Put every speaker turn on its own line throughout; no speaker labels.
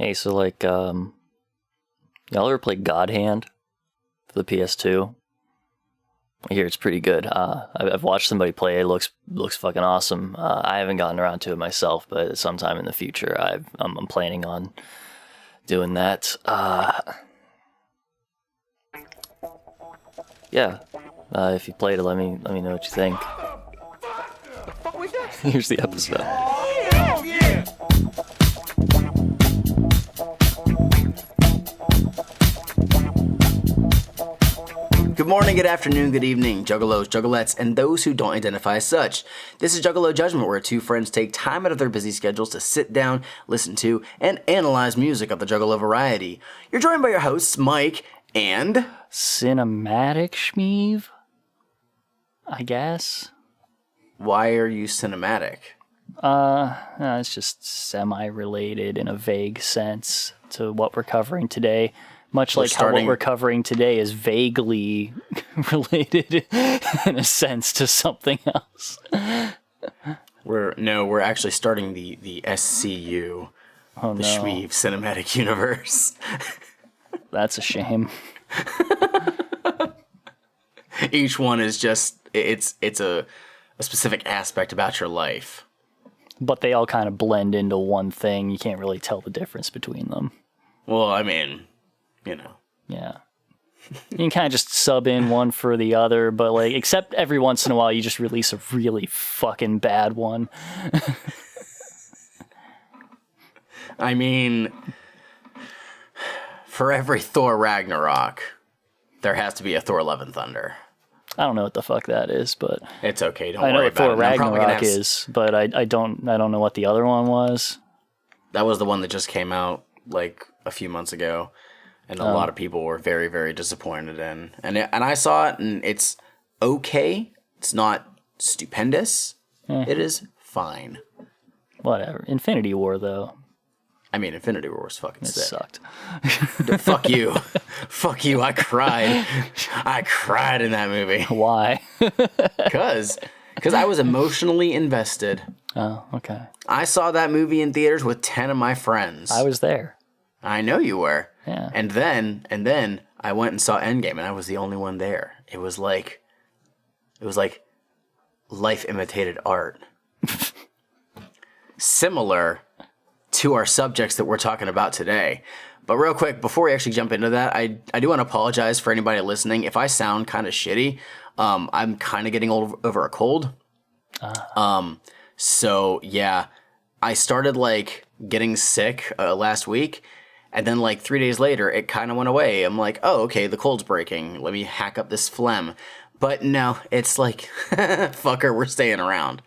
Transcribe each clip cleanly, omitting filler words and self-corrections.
Hey, so like, y'all ever play God Hand for the PS2? I hear it's pretty good. I've watched somebody play. It looks fucking awesome. I haven't gotten around to it myself, but sometime in the future, I'm planning on doing that. Yeah. If you played it, let me know what you think. Here's the episode.
Oh, yeah. Good morning, good afternoon, good evening, Juggalos, Juggalettes, and those who don't identify as such. This is Juggalo Judgment, where two friends take time out of their busy schedules to sit down, listen to, and analyze music of the Juggalo variety. You're joined by your hosts, Mike and...
Cinematic Schmeeve? I guess.
Why are you cinematic?
It's just semi-related in a vague sense to what we're covering today. Much like how what we're covering today is vaguely related in a sense to something else.
We're actually starting the SCU, the Schmeeve Cinematic Universe.
That's a shame.
Each one is just it's a specific aspect about your life.
But they all kind of blend into one thing. You can't really tell the difference between them.
Well, I mean, you know.
Yeah. You can kind of just sub in one for the other, but like, except every once in a while you just release a really fucking bad one.
I mean, for every Thor Ragnarok, there has to be a Thor Love and Thunder.
I don't know what the fuck that is, but
it's okay. Don't
worry about it. I know what Thor Ragnarok is, but I don't know what the other one was.
That was the one that just came out like a few months ago, and a lot of people were very, very disappointed in. And I saw it, and it's okay. It's not stupendous. It is fine.
Whatever. Infinity War, though.
I mean, Infinity War was fucking sick.
It sucked.
Fuck you. Fuck you. I cried. I cried in that movie.
Why?
Because I was emotionally invested.
Oh, okay.
I saw that movie in theaters with 10 of my friends.
I was there.
I know you were.
Yeah.
And then I went and saw Endgame, and I was the only one there. It was like life imitated art. Similar to our subjects that we're talking about today. But real quick, before we actually jump into that, I do want to apologize for anybody listening. If I sound kind of shitty, I'm kind of getting over a cold. So yeah, I started like getting sick last week, and then like 3 days later, it kind of went away. I'm like, oh, okay, the cold's breaking. Let me hack up this phlegm. But no, it's like, fucker, we're staying around.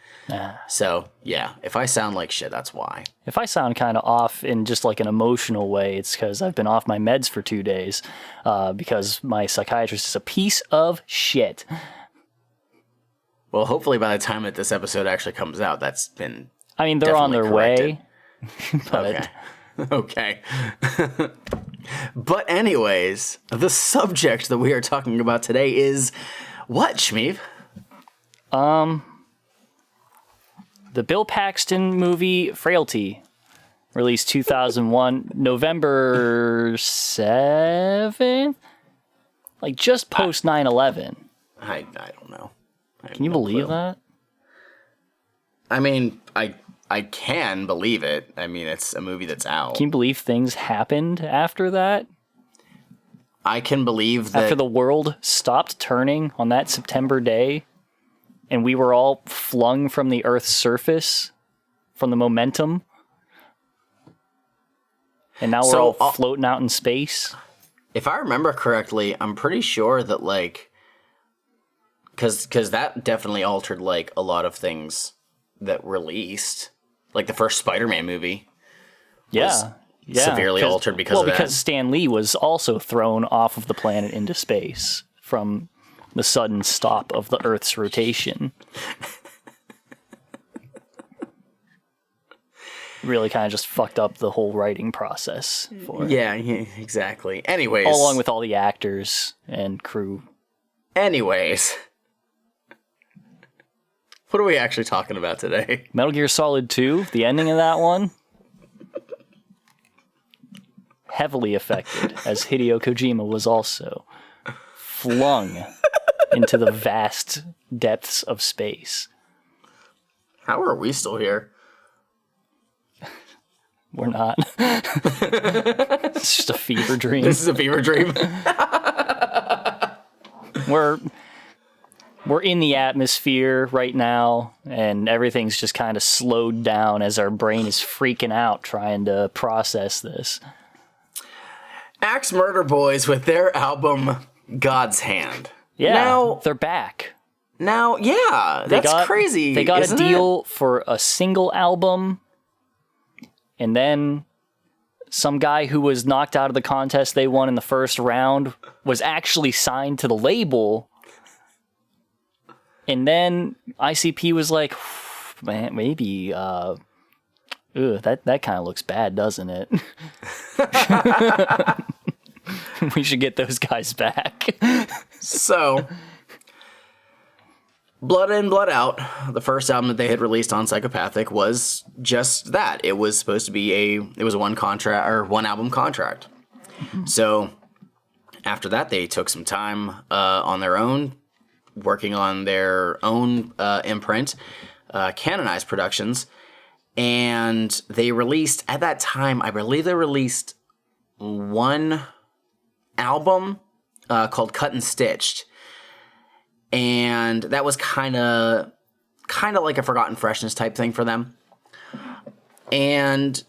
So, yeah, if I sound like shit, that's why.
If I sound kind of off in just like an emotional way, it's because I've been off my meds for 2 days because my psychiatrist is a piece of shit.
Well, hopefully by the time that this episode actually comes out, that's been
I mean, they're on their way.
But... Okay. But anyways, the subject that we are talking about today is what, Shmeev?
The Bill Paxton movie Frailty, released 2001, November 7th? Like just post 9/11.
I don't know.
Can you believe that?
I mean, I can believe it. I mean, it's a movie that's out.
Can you believe things happened after that?
I can believe that...
After the world stopped turning on that September day, and we were all flung from the Earth's surface, from the momentum, and now we're all floating out in space.
If I remember correctly, I'm pretty sure that, like... Because that definitely altered, like, a lot of things that released. Like the first Spider-Man movie.
Yeah.
Severely altered because of that. Well,
because Stan Lee was also thrown off of the planet into space from the sudden stop of the Earth's rotation. Really kind of just fucked up the whole writing process for it.
Yeah, exactly. Anyways.
All along with all the actors and crew.
Anyways. What are we actually talking about today?
Metal Gear Solid 2, the ending of that one. heavily affected, as Hideo Kojima was also flung into the vast depths of space.
How are we still here?
We're not. It's just a fever dream.
This is a fever dream.
We're in the atmosphere right now, and everything's just kind of slowed down as our brain is freaking out trying to process this.
Axe Murder Boys with their album God's Hand.
Yeah,
now,
they're back.
Now, yeah, that's crazy.
They got a deal for a single album, and then some guy who was knocked out of the contest they won in the first round was actually signed to the label. And then ICP was like, man, maybe, that kind of looks bad, doesn't it? We should get those guys back.
So, Blood In, Blood Out, the first album that they had released on Psychopathic, was just that. It was supposed to be it was a one album contract. So, after that, they took some time on their own, working on their own imprint, Canonized Productions, and they released, at that time, I believe they released one album called Cut and Stitched, and that was kind of like a Forgotten Freshness type thing for them, and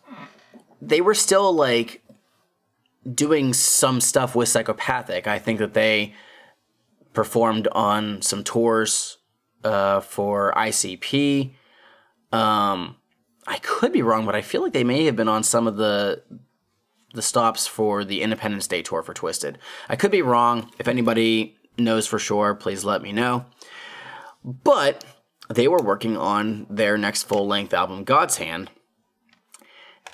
they were still like doing some stuff with Psychopathic. I think that they performed on some tours for ICP. I could be wrong, but I feel like they may have been on some of the stops for the Independence Day tour for Twisted. I could be wrong. If anybody knows for sure, please let me know. But they were working on their next full-length album, God's Hand.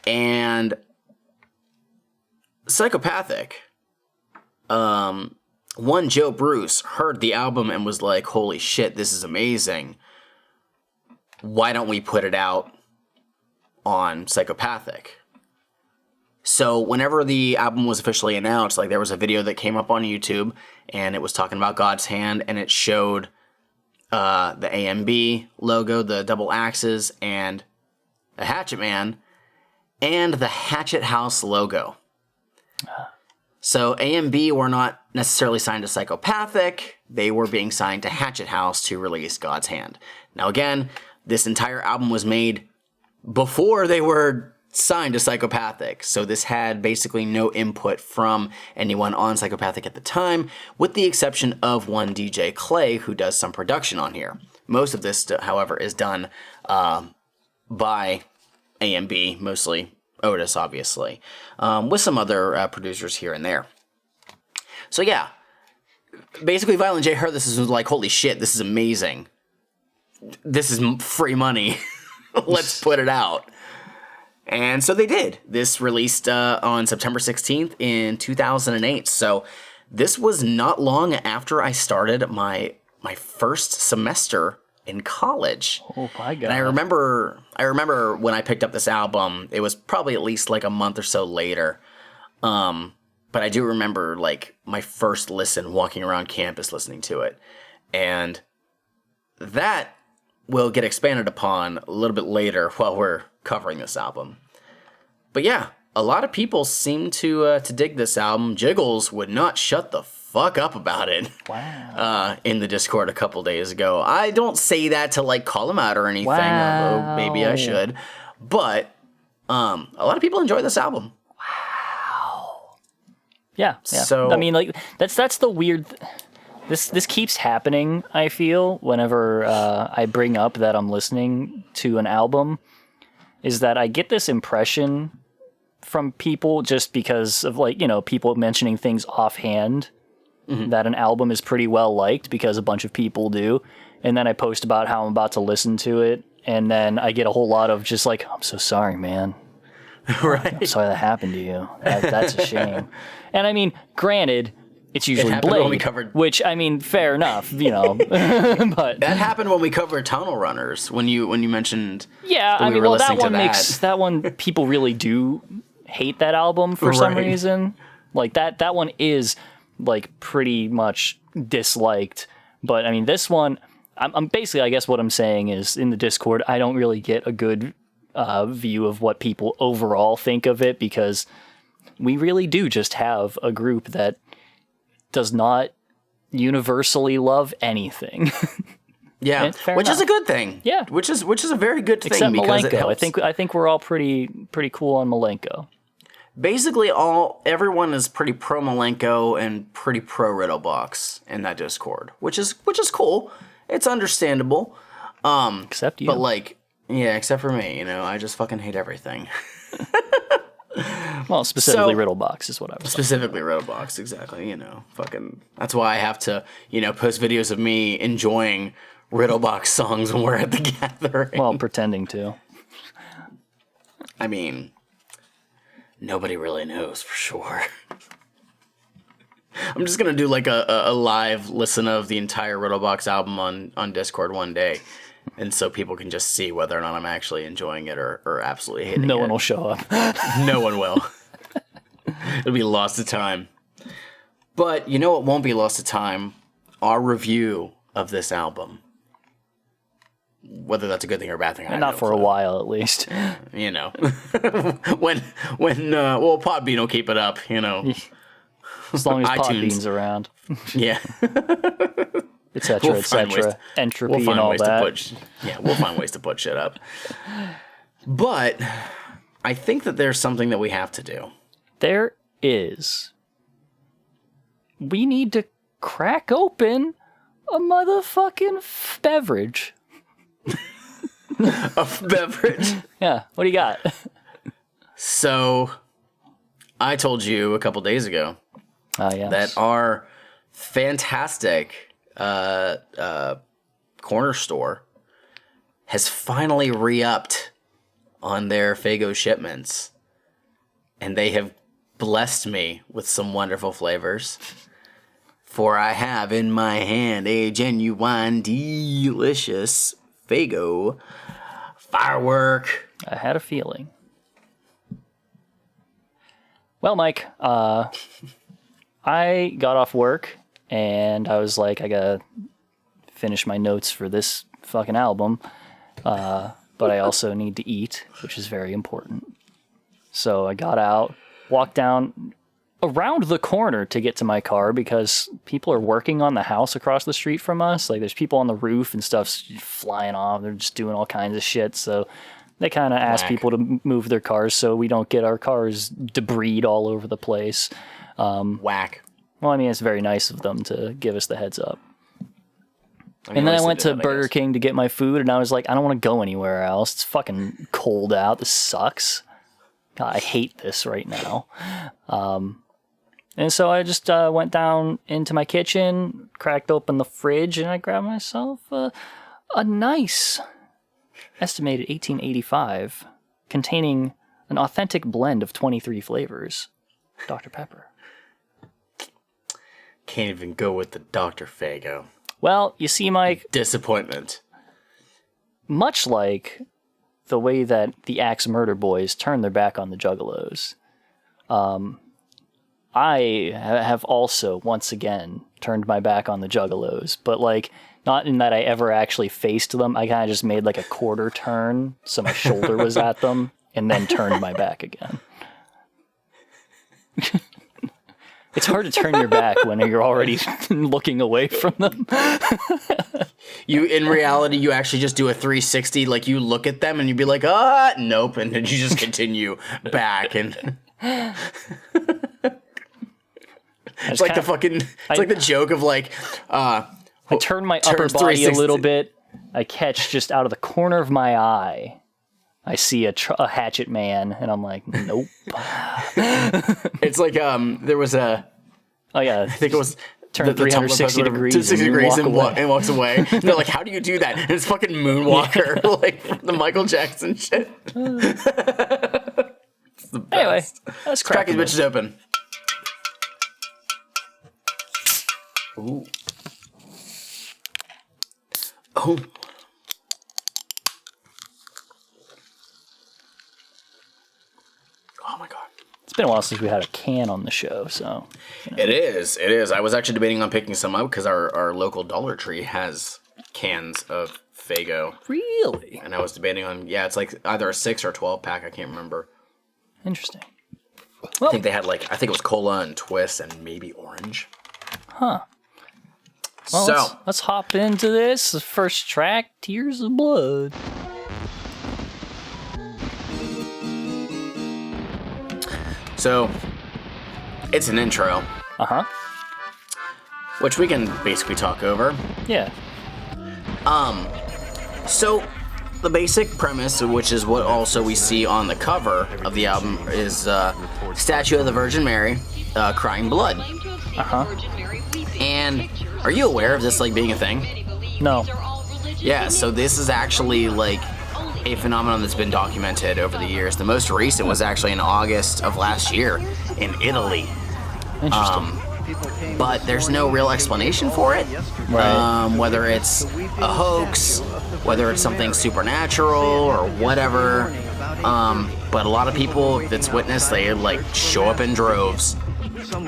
And Psychopathic, one Joe Bruce heard the album and was like, holy shit, this is amazing. Why don't we put it out on Psychopathic? So whenever the album was officially announced, like there was a video that came up on YouTube and it was talking about God's Hand, and it showed the AMB logo, the double axes, and a Hatchet Man, and the Hatchet House logo. So AMB were not necessarily signed to Psychopathic. They were being signed to Hatchet House to release God's Hand. Now again, this entire album was made before they were signed to Psychopathic, so this had basically no input from anyone on Psychopathic at the time, with the exception of one DJ Clay, who does some production on here. Most of this, however, is done by AMB, mostly Otis, obviously, with some other producers here and there. So yeah, basically Violent J heard this and was like, holy shit, this is amazing. This is free money. Let's put it out. And so they did. This released on September 16th in 2008. So this was not long after I started my first semester in college.
Oh my god.
And I remember when I picked up this album, it was probably at least like a month or so later. But I do remember like my first listen, walking around campus listening to it. And that will get expanded upon a little bit later while we're covering this album. But yeah, a lot of people seem to dig this album. Jiggles would not shut the fuck up about it.
Wow.
In the Discord a couple days ago. I don't say that to like call him out or anything,
wow.
Although maybe I should. But a lot of people enjoy this album.
Wow. Yeah.
So
I mean, like that's the weird. This keeps happening, I feel, whenever I bring up that I'm listening to an album, is that I get this impression from people just because of, like, you know, people mentioning things offhand, that an album is pretty well liked because a bunch of people do, and then I post about how I'm about to listen to it, and then I get a whole lot of just like, I'm so sorry, man.
Right.
I'm sorry that happened to you. That's a shame. And I mean, granted, it's usually Blade, which, I mean, fair enough, you know. But
that happened when we covered Tunnel Runners. When you mentioned,
yeah, I mean, well, that one people really do hate that album for some
Right.
reason. Like that one is like pretty much disliked. But I mean, this one, I'm basically, I guess what I'm saying is in the Discord, I don't really get a good view of what people overall think of it, because we really do just have a group that does not universally love anything.
Yeah, which is a good thing.
Yeah.
which is a very good thing
Except
because it
Malenko.
helps.
I think we're all pretty cool on Malenko.
Basically, everyone is pretty pro Malenko and pretty pro Riddlebox in that Discord, which is cool. It's understandable.
Except you.
But like, yeah, except for me, I just fucking hate everything.
Well, specifically
So-
Riddlebox is what I was saying.
Specifically Riddlebox, exactly. Fucking. That's why I have to, post videos of me enjoying Riddlebox songs when we're at the gathering.
Well, pretending to.
I mean, nobody really knows for sure. I'm just gonna do like a live listen of the entire Riddlebox album on Discord one day, and so people can just see whether or not I'm actually enjoying it or absolutely hating it.
No one will show up.
No one will. It'll be lost to time. But you know what won't be lost to time? Our review of this album. Whether that's a good thing or a bad thing, I have
Not
no
for a
clue.
while, at least.
when Podbean will keep it up,
As long as
iTunes.
Podbean's around,
Yeah.
etc.,
We'll find ways
etc. Entropy
We'll
and
find
all
ways
that.
we'll find ways to put shit up. But I think that there's something that we have to do.
There is. We need to crack open a motherfucking beverage.
A beverage.
Yeah, what do you got?
So, I told you a couple days ago
Yes.
that our fantastic corner store has finally re-upped on their Faygo shipments. And they have blessed me with some wonderful flavors. For I have in my hand a genuine, delicious Faygo firework.
I had a feeling. Well, Mike, I got off work and I was like, I gotta finish my notes for this fucking album, but I also need to eat, which is very important. So I got out, walked down around the corner to get to my car because people are working on the house across the street from us. Like, there's people on the roof and stuff's flying off. They're just doing all kinds of shit. So they kind of ask
Whack.
people to move their cars so we don't get our cars debris all over the place.
Whack.
Well, I mean, it's very nice of them to give us the heads up.
mean,
And then
at
I
least
went
they
to
did that, I
Burger
guess.
King to get my food, and I was like, I don't want to go anywhere else. It's fucking cold out. This sucks. God, I hate this right now. And so I just went down into my kitchen, cracked open the fridge, and I grabbed myself a nice, estimated 1885, containing an authentic blend of 23 flavors, Dr. Pepper.
Can't even go with the Dr. Faygo.
Well, you see, Mike,
Disappointment.
much like the way that the Axe Murder Boys turned their back on the Juggalos, I have also, once again, turned my back on the Juggalos, but like, not in that I ever actually faced them. I kind of just made like a quarter turn, so my shoulder was at them, and then turned my back again. It's hard to turn your back when you're already looking away from them.
In reality, you actually just do a 360, like you look at them and you'd be like, nope, and then you just continue back and it's like the joke of like,
I turn my upper
turns
body a
360.
little bit. I catch just out of the corner of my eye. I see a hatchet man, and I'm like, nope.
it's like there was a,
Oh yeah,
I think it was
turn
the Tumblr
360
post, whatever,
degrees
360
and
degrees
walk away.
and walks away. And they're like, how do you do that? And it's fucking Moonwalker, like from the Michael Jackson shit. It's the best.
Anyway, let's
Crack
crack
these
it.
bitches open. Ooh. Oh. Oh my god.
been a while since we had a can on the show, so.
It is. I was actually debating on picking some up because our local Dollar Tree has cans of Faygo.
Really?
And I was debating on, it's like either a 6 or 12 pack. I can't remember.
Interesting.
Well, I think they had I think it was cola and twist and maybe orange.
Huh. Well,
so
let's hop into this. The first track, Tears of Blood.
So, it's an intro.
Uh-huh.
Which we can basically talk over.
Yeah.
So, the basic premise, which is what also we see on the cover of the album, is statue of the Virgin Mary crying blood.
Uh-huh.
And are you aware of this being a thing?
No.
Yeah, so this is actually a phenomenon that's been documented over the years. The most recent was actually in August of last year in Italy.
Interesting.
But there's no real explanation for it.
Right.
Whether it's a hoax, whether it's something supernatural or whatever. But a lot of people that's witnessed, they show up in droves. So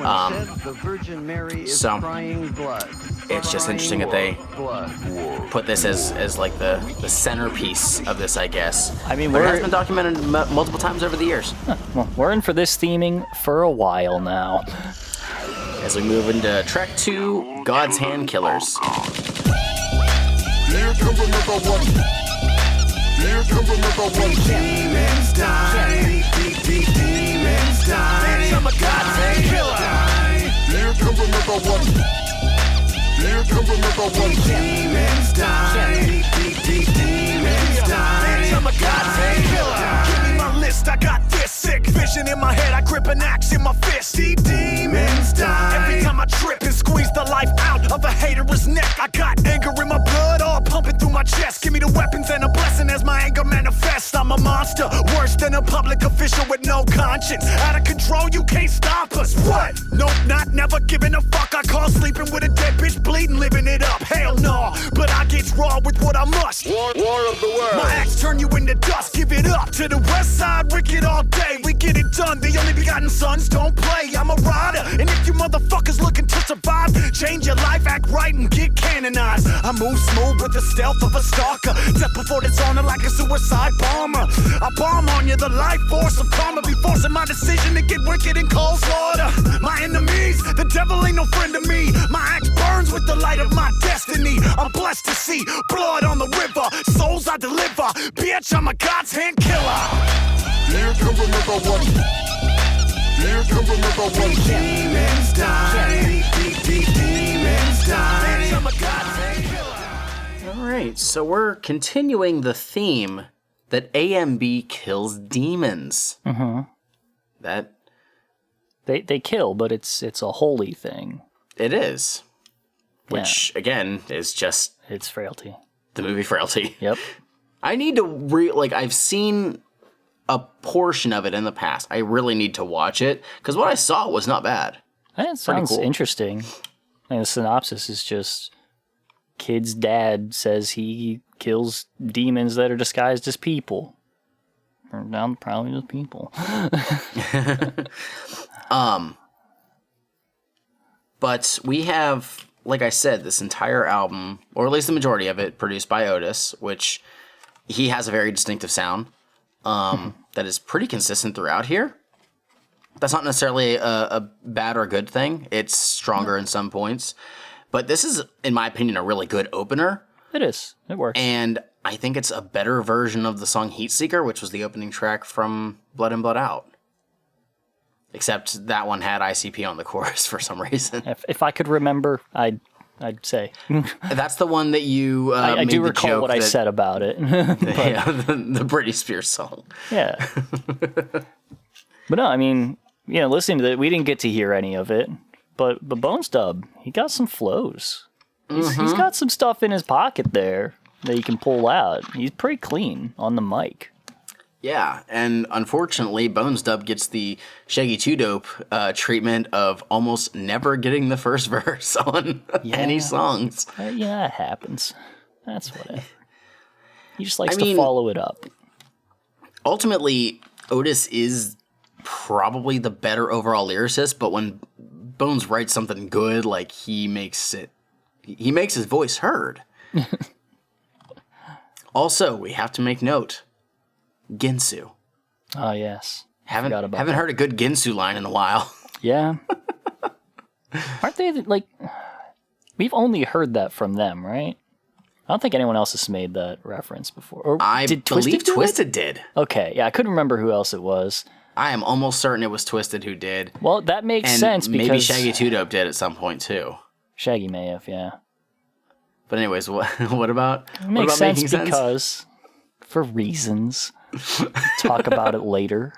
it's just interesting that they put this as the centerpiece of this, I guess.
I mean,
but it has been documented multiple times over the years.
Well, we're in for this theming for a while now.
As we move into track 2, God's Hand Killers.
Here comes another one. Here comes another one. Demons die. Demons die. I'm a God's hand killer. Here comes another one. Here comes another one. Demons die. Demons die. I'm a God's hand killer. Give me my list. I got this sick vision in my head. I grip an axe in my fist. Demons die. Every time I trip and squeeze the life out of a hater's neck, I got anger in my blood, all pumping through my chest. Give me the weapons and a blessing as my anger manifests. I'm a monster, worse than a public official with no conscience. Out of control, you can't stop us. What? Nope, not never giving a fuck. I call sleeping with a dead bitch, bleeding, living it up. Hell no, but I get raw with what I must. War of the world. My axe turn you into dust. Give it up to the west side, wicked all day. We get it done. The only begotten sons don't play. I'm a rider, and if you motherfuckers looking to survive, change your life, act right, and get canonized. I move smooth with the stealth of a stalker. Death before dishonor like a suicide bomber. I bomb on you, the life force of karma. Be forcing my decision to get wicked in cold slaughter. My enemies, the devil ain't no friend of me. My axe burns with the light of my destiny. I'm blessed to see blood on the river. Souls I deliver. Bitch, I'm a God's hand killer. Here comes another one. Here comes another one. Demons die. Demons die. I'm a God's hand killer.
Alright, so we're continuing the theme that AMB kills demons.
Mm-hmm.
That
They kill, but it's a holy thing.
it is. Which, again, is just
It's frailty.
the movie Frailty.
Yep.
I need to I've seen a portion of it in the past. I really need to watch it, because what I saw was not bad.
That sounds
cool.
interesting. And the synopsis is just kid's dad says he kills demons that are disguised as people. Or down probably just people.
But we have, like I said, this entire album, or at least the majority of it, produced by Otis, which he has a very distinctive sound that is pretty consistent throughout here. That's not necessarily a bad or good thing. It's stronger in some points. But this is, in my opinion, a really good opener.
It is. It works.
And I think it's a better version of the song Heat Seeker, which was the opening track from Blood In, Blood Out. Except that one had ICP on the chorus for some reason.
If I could remember, I'd say.
That's the one that you
I
made
do
the
recall
joke
what I said about it.
Yeah, the Britney Spears song.
Yeah. But no, I mean, listening to that, we didn't get to hear any of it. But Bones Dub, he got some flows. He's got some stuff in his pocket there that he can pull out. He's pretty clean on the mic.
Yeah, and unfortunately, Bones Dub gets the Shaggy 2 Dope treatment of almost never getting the first verse on any songs.
Yeah, that happens. That's whatever. He just likes to follow it up.
Ultimately, Otis is probably the better overall lyricist, but when Bones writes something good, like he makes his voice heard. Also, we have to make note. Ginsu.
Oh, yes.
Haven't heard a good Ginsu line in a while.
Yeah. Aren't they, like... We've only heard that from them, right? I don't think anyone else has made that reference before. Or
I believe Twisted did.
Okay, yeah, I couldn't remember who else it was.
I am almost certain it was Twisted who did.
Well, that makes sense because...
maybe Shaggy 2 Dope did at some point, too.
Shaggy may have, yeah.
But anyways, what about...
It makes sense because... For reasons. Talk about it later.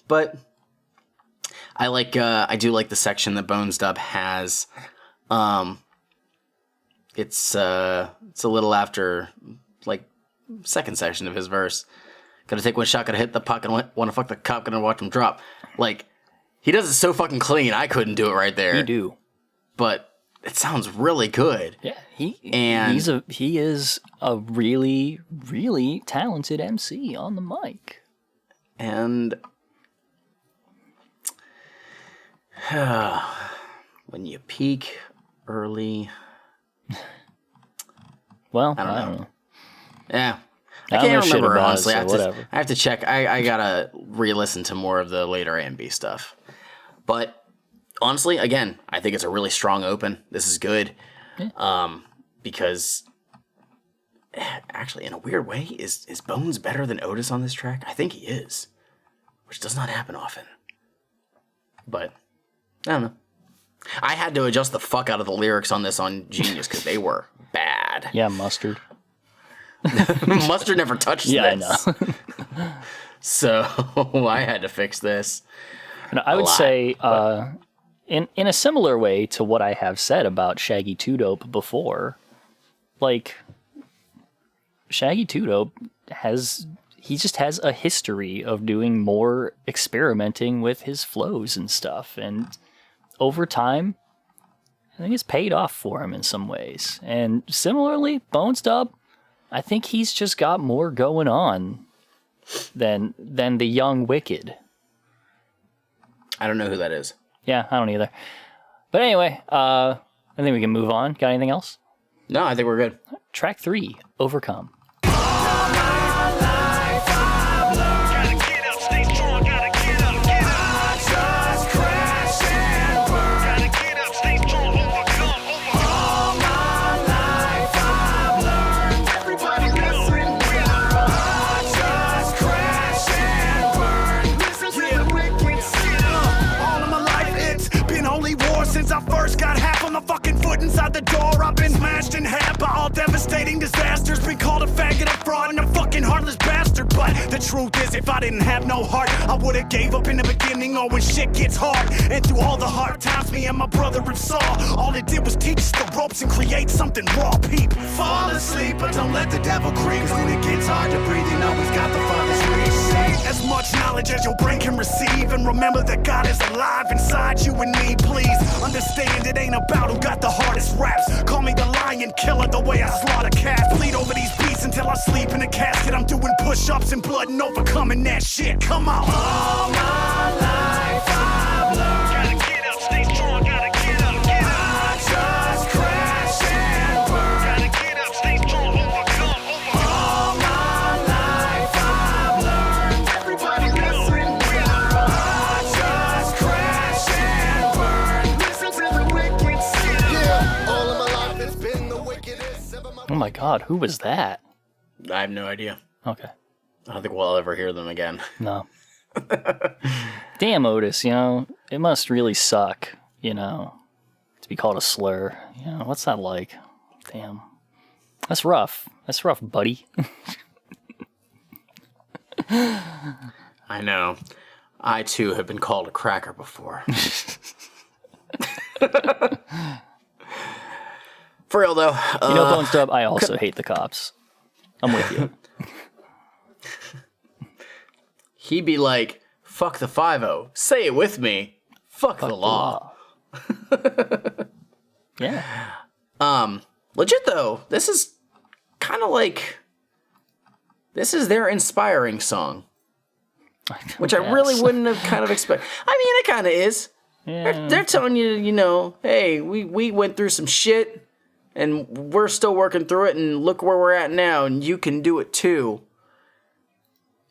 But... I do like the section that Bones Dub has. It's a little after, like, second section of his verse. Gotta take one shot, gotta hit the puck, and wanna fuck the cop, gonna watch him drop. Like, he does it so fucking clean, I couldn't do it right there.
You do.
But it sounds really good.
Yeah, he is a really, really talented MC on the mic.
And... when you peak early...
Well, I don't know.
Yeah. I can't remember, honestly.
I
have to check. I gotta re-listen to more of the later A&B stuff. But, honestly, again, I think it's a really strong open. This is good. Yeah. Because, actually, in a weird way, is Bones better than Otis on this track? I think he is. Which does not happen often. But... I don't know. I had to adjust the fuck out of the lyrics on this on Genius because they were bad.
Yeah, Mustard.
Mustard never touched this.
I know.
So I had to fix this.
And I would say, in a similar way to what I have said about Shaggy 2 Dope before, like, Shaggy 2 Dope he just has a history of doing more experimenting with his flows and stuff. And over time, I think it's paid off for him in some ways. And similarly, Bones Dub, I think he's just got more going on than the young Wicked.
I don't know who that is.
Yeah, I don't either. But anyway, I think we can move on. Got anything else?
No, I think we're good.
Track 3, Overcome.
I first got half on the fucking foot inside the door. I've been smashed in half by all devastating disasters. Been called a faggot, a fraud, and a fucking heartless bastard. But the truth is, if I didn't have no heart, I would've gave up in the beginning or when shit gets hard. And through all the hard times, me and my brother have saw, all it did was teach us the ropes and create something raw, peep. Fall asleep, but don't let the devil creep. When it gets hard to breathe, you know he's got the farthest reach. As much knowledge as your brain can receive, and remember that God is alive inside you and me, please. Understand it ain't about who got the hardest raps. Call me the lion killer, the way I slaughter cats. Bleed over these beats until I sleep in a casket. I'm doing push-ups and blood and overcoming that shit. Come on. All my life I've learned. Gotta get up, stay strong, gotta get up, get up. I just crash and burn. Gotta get up, stay strong, overcome. All my life I've learned. Everybody listen, we learn. I just crash and burn. Listen to the wicked sing. Yeah, all of my life it's been the wickedest.
Oh my god, who was that?
I have no idea.
Okay.
I don't think we'll ever hear them again.
No. Damn, Otis, it must really suck, to be called a slur. What's that like? Damn. That's rough. That's rough, buddy.
I know. I, too, have been called a cracker before. For real, though.
Bones Dub, I also hate the cops. I'm with you.
He'd be like, fuck the 5-0. Say it with me. Fuck the law.
Yeah.
Legit, though, this is kind of like... This is their inspiring song. which I really wouldn't have kind of expected. I mean, it kind of is.
Yeah.
They're telling you, you know, hey, we went through some shit, and we're still working through it, and look where we're at now, and you can do it too.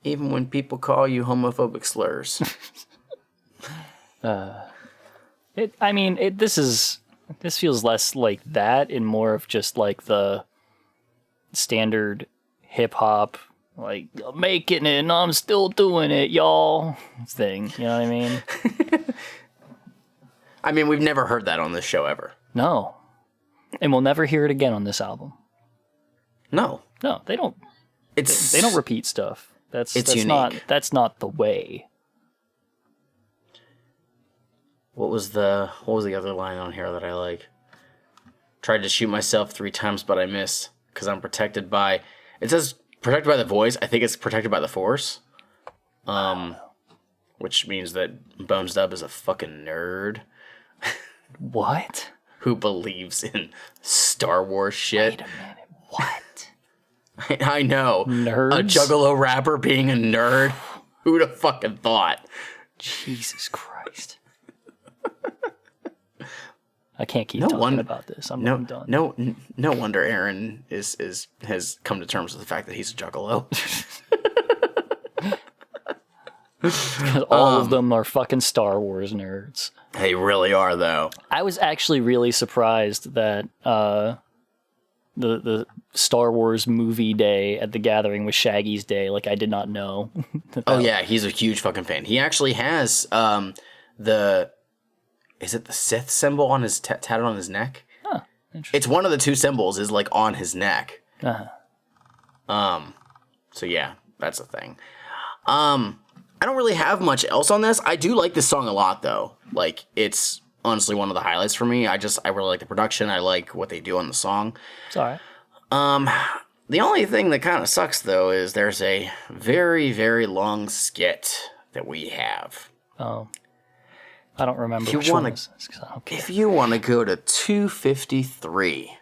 Even when people call you homophobic slurs.
This feels less like that and more of just like the standard hip hop, like I'm making it and I'm still doing it, y'all thing. You know what I mean?
I mean, we've never heard that on this show ever.
No. And we'll never hear it again on this album.
No.
No, they don't.
It's
they don't repeat stuff. That's
unique.
That's not the way.
What was the other line on here that I like? Tried to shoot myself 3 times, but I missed because I'm protected by. It says protected by the voice. I think it's protected by the force. Which means that Bones Dub is a fucking nerd.
What?
Who believes in Star Wars shit?
Wait a minute. What?
I know.
Nerds?
A Juggalo rapper being a nerd? Who'd have fucking thought?
Jesus Christ. I can't keep talking about this. I'm done.
No wonder Aaron has come to terms with the fact that he's a Juggalo.
Because all of them are fucking Star Wars nerds.
They really are, though.
I was actually really surprised that the Star Wars movie day at the Gathering was Shaggy's day. Like, I did not know.
Yeah, he's a huge fucking fan. He actually has is it the Sith symbol on his tatted on his neck?
Huh, interesting.
It's one of the 2 symbols is like on his neck.
Uh-huh.
So yeah, that's a thing. I don't really have much else on this. I do like this song a lot, though. Like, it's honestly one of the highlights for me. I really like the production. I like what they do on the song.
It's all right.
The only thing that kind of sucks, though, is there's a very, very long skit that we have.
Oh. I don't remember which one this is, 'cause I don't care.
If you want to go to 253.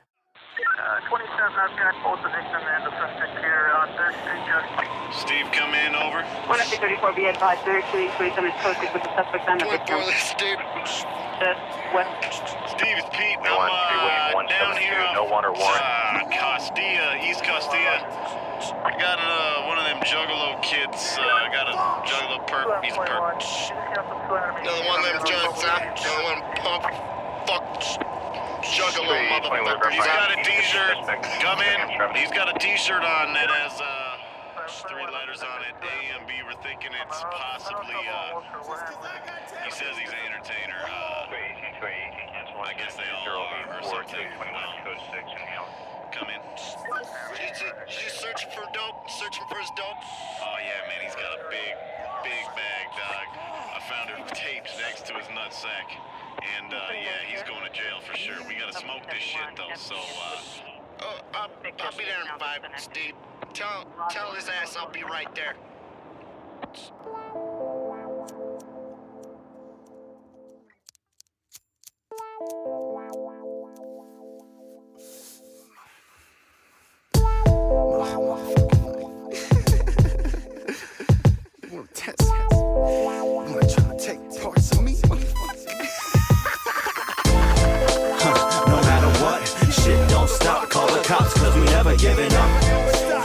27, I've got both the victim and the suspect here on 3rd Street, just...
Steve, come in, over.
134, be advised, 3rd Street, 27 is posted with the suspect and the victim.
Steve.
West.
Steve, it's Pete. I'm down here on Castilla, East Castilla. I got one of them Juggalo kids. I got a Juggalo perp. He's a perp. Another one of them junks, huh? Another one pump. Fuck. Juggalo motherfucker. He's got a t-shirt. Come in. He's got a t-shirt on that has 3 letters on it. A and B. We're thinking it's possibly he says he's an entertainer. I guess they all are or something. Come in. He's searching for dope. Searching for his dope. Oh yeah, man. He's got a big bag, dog. I found her tapes next to his nutsack. And, yeah, he's going to jail for sure. We gotta smoke this shit, though, so, I'll be there in 5, Steve. Tell his ass I'll be right there.
Giving up,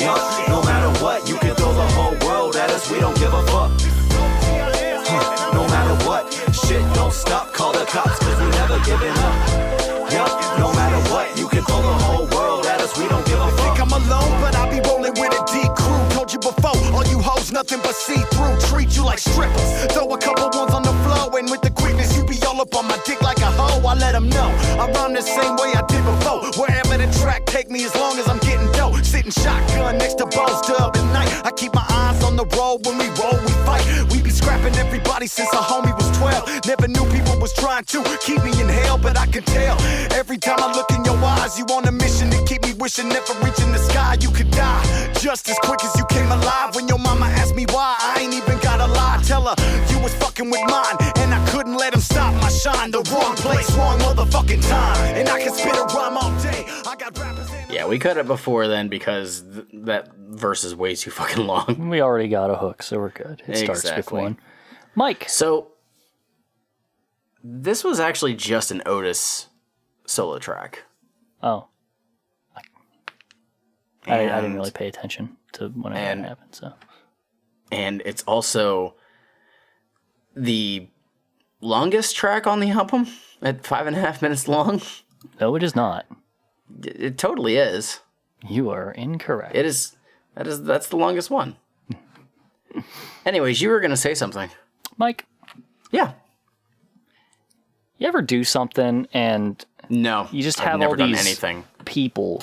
yeah. No matter what, you can throw the whole world at us. We don't give a fuck. No matter what, shit don't stop. Call the cops, 'cause we never giving up. Yeah. No matter what, you can throw the whole world at us. We don't give a fuck.
Think I'm alone, but I be rolling with a D crew. Told you before, all you hoes nothing but see-through. Treat you like strippers. Throw a couple ones on the floor, and with the quickness, you be all up on my dick like a hoe. I let them know I run the same way I did before. Wherever the track take me, as long as I'm getting dough. Sitting shotgun next to Boyz Dub at night. I keep my eyes on the road. When we roll, we fight. We be scrapping everybody since a homie was 12. Never knew people was trying to keep me in hell, but I can tell. Every time I look in your eyes, you on a mission to keep me wishing, never reaching the sky. You could die just as quick as you came alive. When your mama asked me why, I ain't even gotta lie. Tell her you was fucking with mine, and I couldn't let him stop my shine. The wrong place, wrong motherfucking time. And I can spit a rhyme all day. I got rappers in
Yeah, we cut it before then because that verse is way too fucking long.
We already got a hook, so we're good. It starts with one. Mike.
So, this was actually just an Otis solo track.
Oh. I didn't really pay attention to when it happened, so.
And it's also the longest track on the album at 5.5 minutes long.
No, it is not.
It totally is.
You are incorrect.
It is. That's the longest one. Anyways, you were gonna say something,
Mike.
Yeah.
You ever do something and
no,
you just
I've
have
never
all
done
these
anything.
People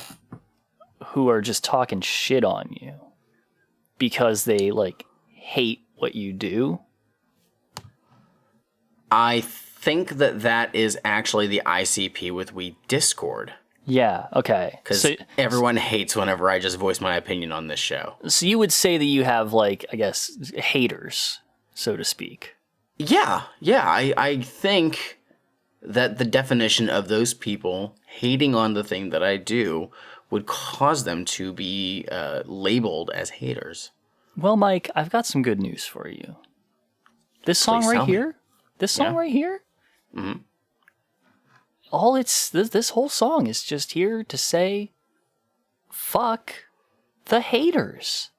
who are just talking shit on you because they like hate what you do?
I think that is actually the ICP with We Discord.
Yeah, okay.
Because everyone hates whenever I just voice my opinion on this show.
So you would say that you have, like, I guess, haters, so to speak.
Yeah. I think that the definition of those people hating on the thing that I do would cause them to be labeled as haters.
Well, Mike, I've got some good news for you. This song right here, mm-hmm. All this whole song is just here to say, fuck the haters.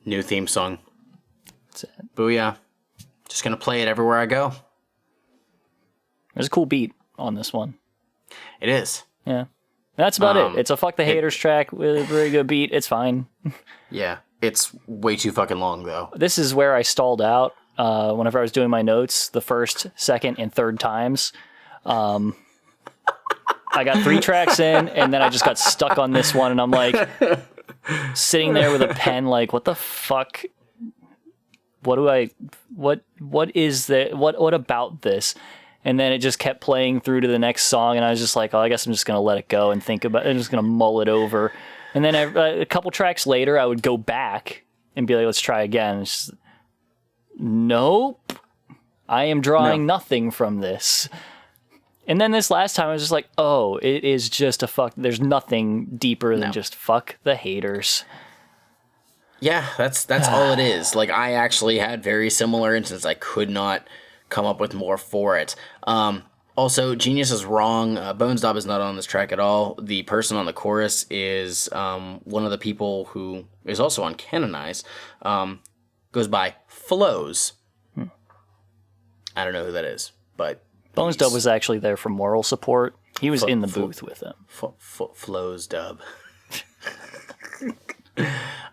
New theme song.
That's it.
Booyah. Just gonna play it everywhere I go.
There's a cool beat on this one.
It is.
Yeah. That's about it. It's a fuck the haters track with a very good beat. It's fine.
Yeah. It's way too fucking long, though.
This is where I stalled out whenever I was doing my notes the first, second, and third times. I got 3 tracks in, and then I just got stuck on this one, and I'm like sitting there with a pen, like, what the fuck? What is that? What about this? And then it just kept playing through to the next song, and I was just like, oh, I guess I'm just gonna let it go and think about it. I'm just gonna mull it over. And then a couple tracks later, I would go back and be like, let's try again. It's just, nope. I am drawing nothing from this. And then this last time, I was just like, oh, it is just a fuck. There's nothing deeper than just fuck the haters.
Yeah, that's all it is. Like, I actually had very similar instances. I could not come up with more for it. Also, Genius is wrong. Bones Dob is not on this track at all. The person on the chorus is one of the people who is also on Canonize. Goes by Flows. I don't know who that is, but
Bones Dob was actually there for moral support. He was in the booth with them.
Flows Dub.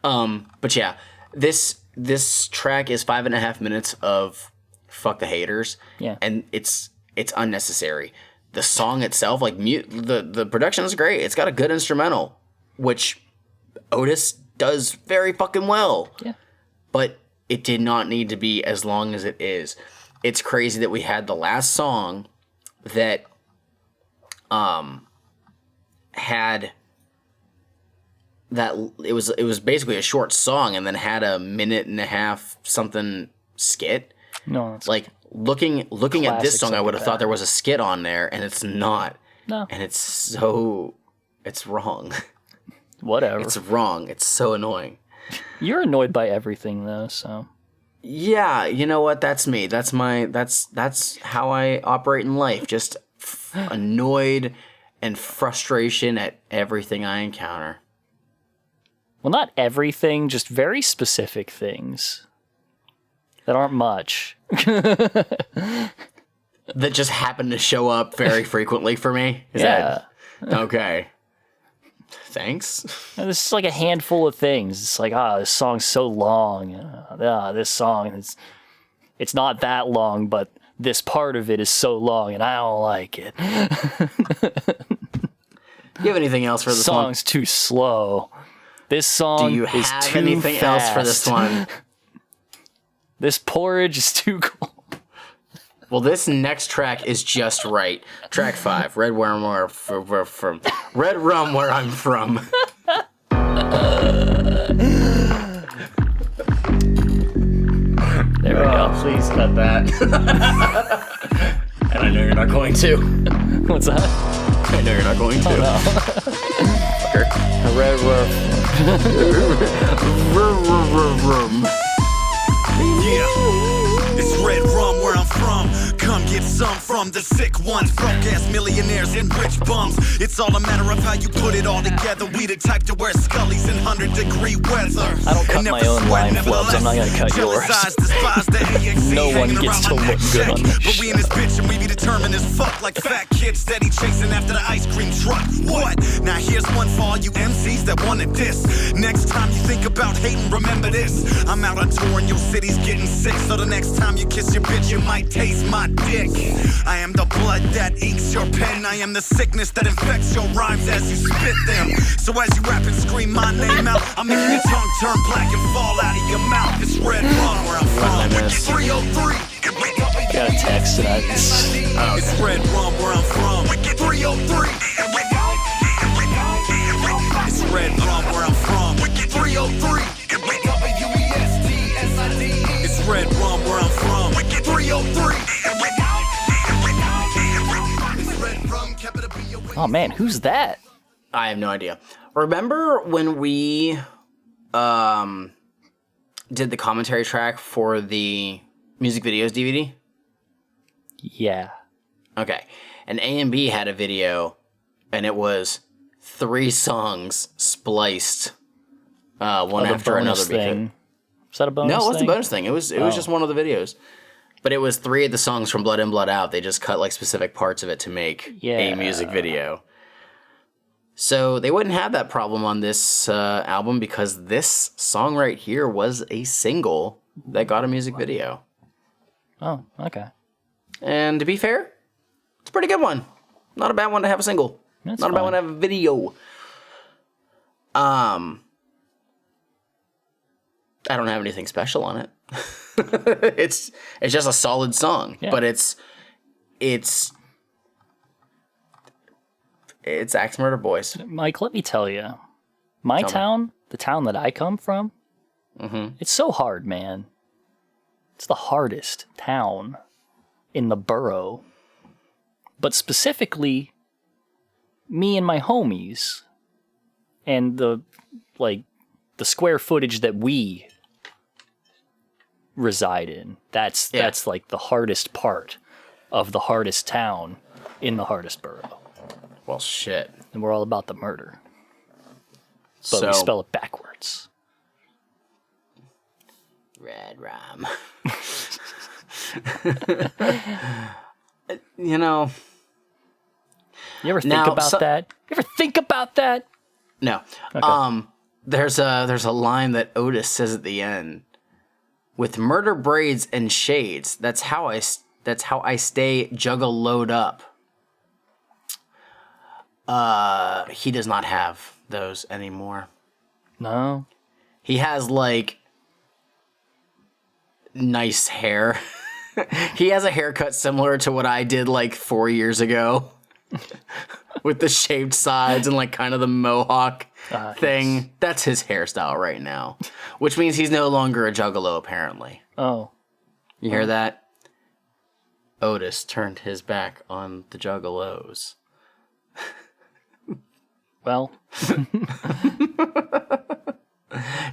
But yeah, this track is 5.5 minutes of fuck the haters.
Yeah,
and it's unnecessary. The song itself, like the production is great. It's got a good instrumental, which Otis does very fucking well.
Yeah, but
it did not need to be as long as it is. It's crazy that we had the last song that had that it was basically a short song and then had a 1.5 something skit.
No, that's
like looking at this song, I would have thought there was a skit on there, and it's not.
No,
and it's wrong.
Whatever.
It's wrong. It's so annoying.
You're annoyed by everything, though, so.
Yeah, you know what? That's me. That's how I operate in life. Just annoyed and frustration at everything I encounter.
Well, not everything, just very specific things that aren't much.
That just happen to show up very frequently for me? Is that okay? Thanks.
And this is like a handful of things. It's like, this song's so long. This song, it's not that long, but this part of it is so long, and I don't like it.
You have anything else for this one?
Song's too slow. This song is too fast. Do you have
anything else for this one?
This porridge is too cold.
Well, this next track is just right. Track 5, Red Rum Where I'm From.
There we go.
Please cut that. And I know you're not going to.
What's that?
I know you're not going to.
Oh, no. Red Rum.
Yeah, it's red rum where I'm from. Come get some from the sick ones, broke ass millionaires and rich bums. It's all a matter of how you put it all together. We the type to wear scullies in 100-degree weather.
I don't cut my own line flubs. I'm not gonna cut yours. No one gets to look good on this
But we in this bitch and we be determined as fuck, like fat kids steady chasing after the ice cream truck. What? Now here's one for all you MCs that wanna diss. Next time you think about hating, remember this. I'm out on tour and your city's getting sick, so the next time you kiss your bitch, you might taste my dick. I am the blood that inks your pen. I am the sickness that infects your rhymes as you spit them. So as you rap and scream my name out, I'm making your tongue turn black and fall out of your mouth. It's red rum where I'm from. 303.
Got a text tonight.
It's red rum where I'm from. 303. It's red rum where I'm from. 303. It's red rum where I'm from. 303.
Oh man, who's that?
I have no idea. Remember when we did the commentary track for the music videos DVD?
Yeah.
Okay. And A and B had a video, and it was 3 songs spliced one after another.
Thing. Was that a bonus
No, it wasn't
thing?
a bonus thing. It was just one of the videos. But it was 3 of the songs from Blood In, Blood Out. They just cut like specific parts of it to make a music video. So they wouldn't have that problem on this album because this song right here was a single that got a music video.
Oh, okay.
And to be fair, it's a pretty good one. Not a bad one to have a single.
That's
Not a bad
fine.
one to have a video. I don't have anything special on it. It's just a solid song, but it's Axe Murder Boys.
Mike, let me tell you, my town, the town that I come from, it's so hard, man. It's the hardest town in the borough. But specifically, me and my homies, and the square footage that we reside in, that's like the hardest part of the hardest town in the hardest borough.
Well, shit.
And we're all about the murder. But we spell it backwards.
Red Rum. You know.
You ever think about that? You ever think about that?
No.
Okay.
There's a line that Otis says at the end. With murder braids and shades, that's how I stay juggaloed up. He does not have those anymore.
No.
He has like nice hair. He has a haircut similar to what I did like 4 years ago. With the shaved sides and like kind of the mohawk thing. Yes. That's his hairstyle right now. Which means he's no longer a juggalo, apparently.
Oh.
You hear that? Otis turned his back on the juggalos.
Well.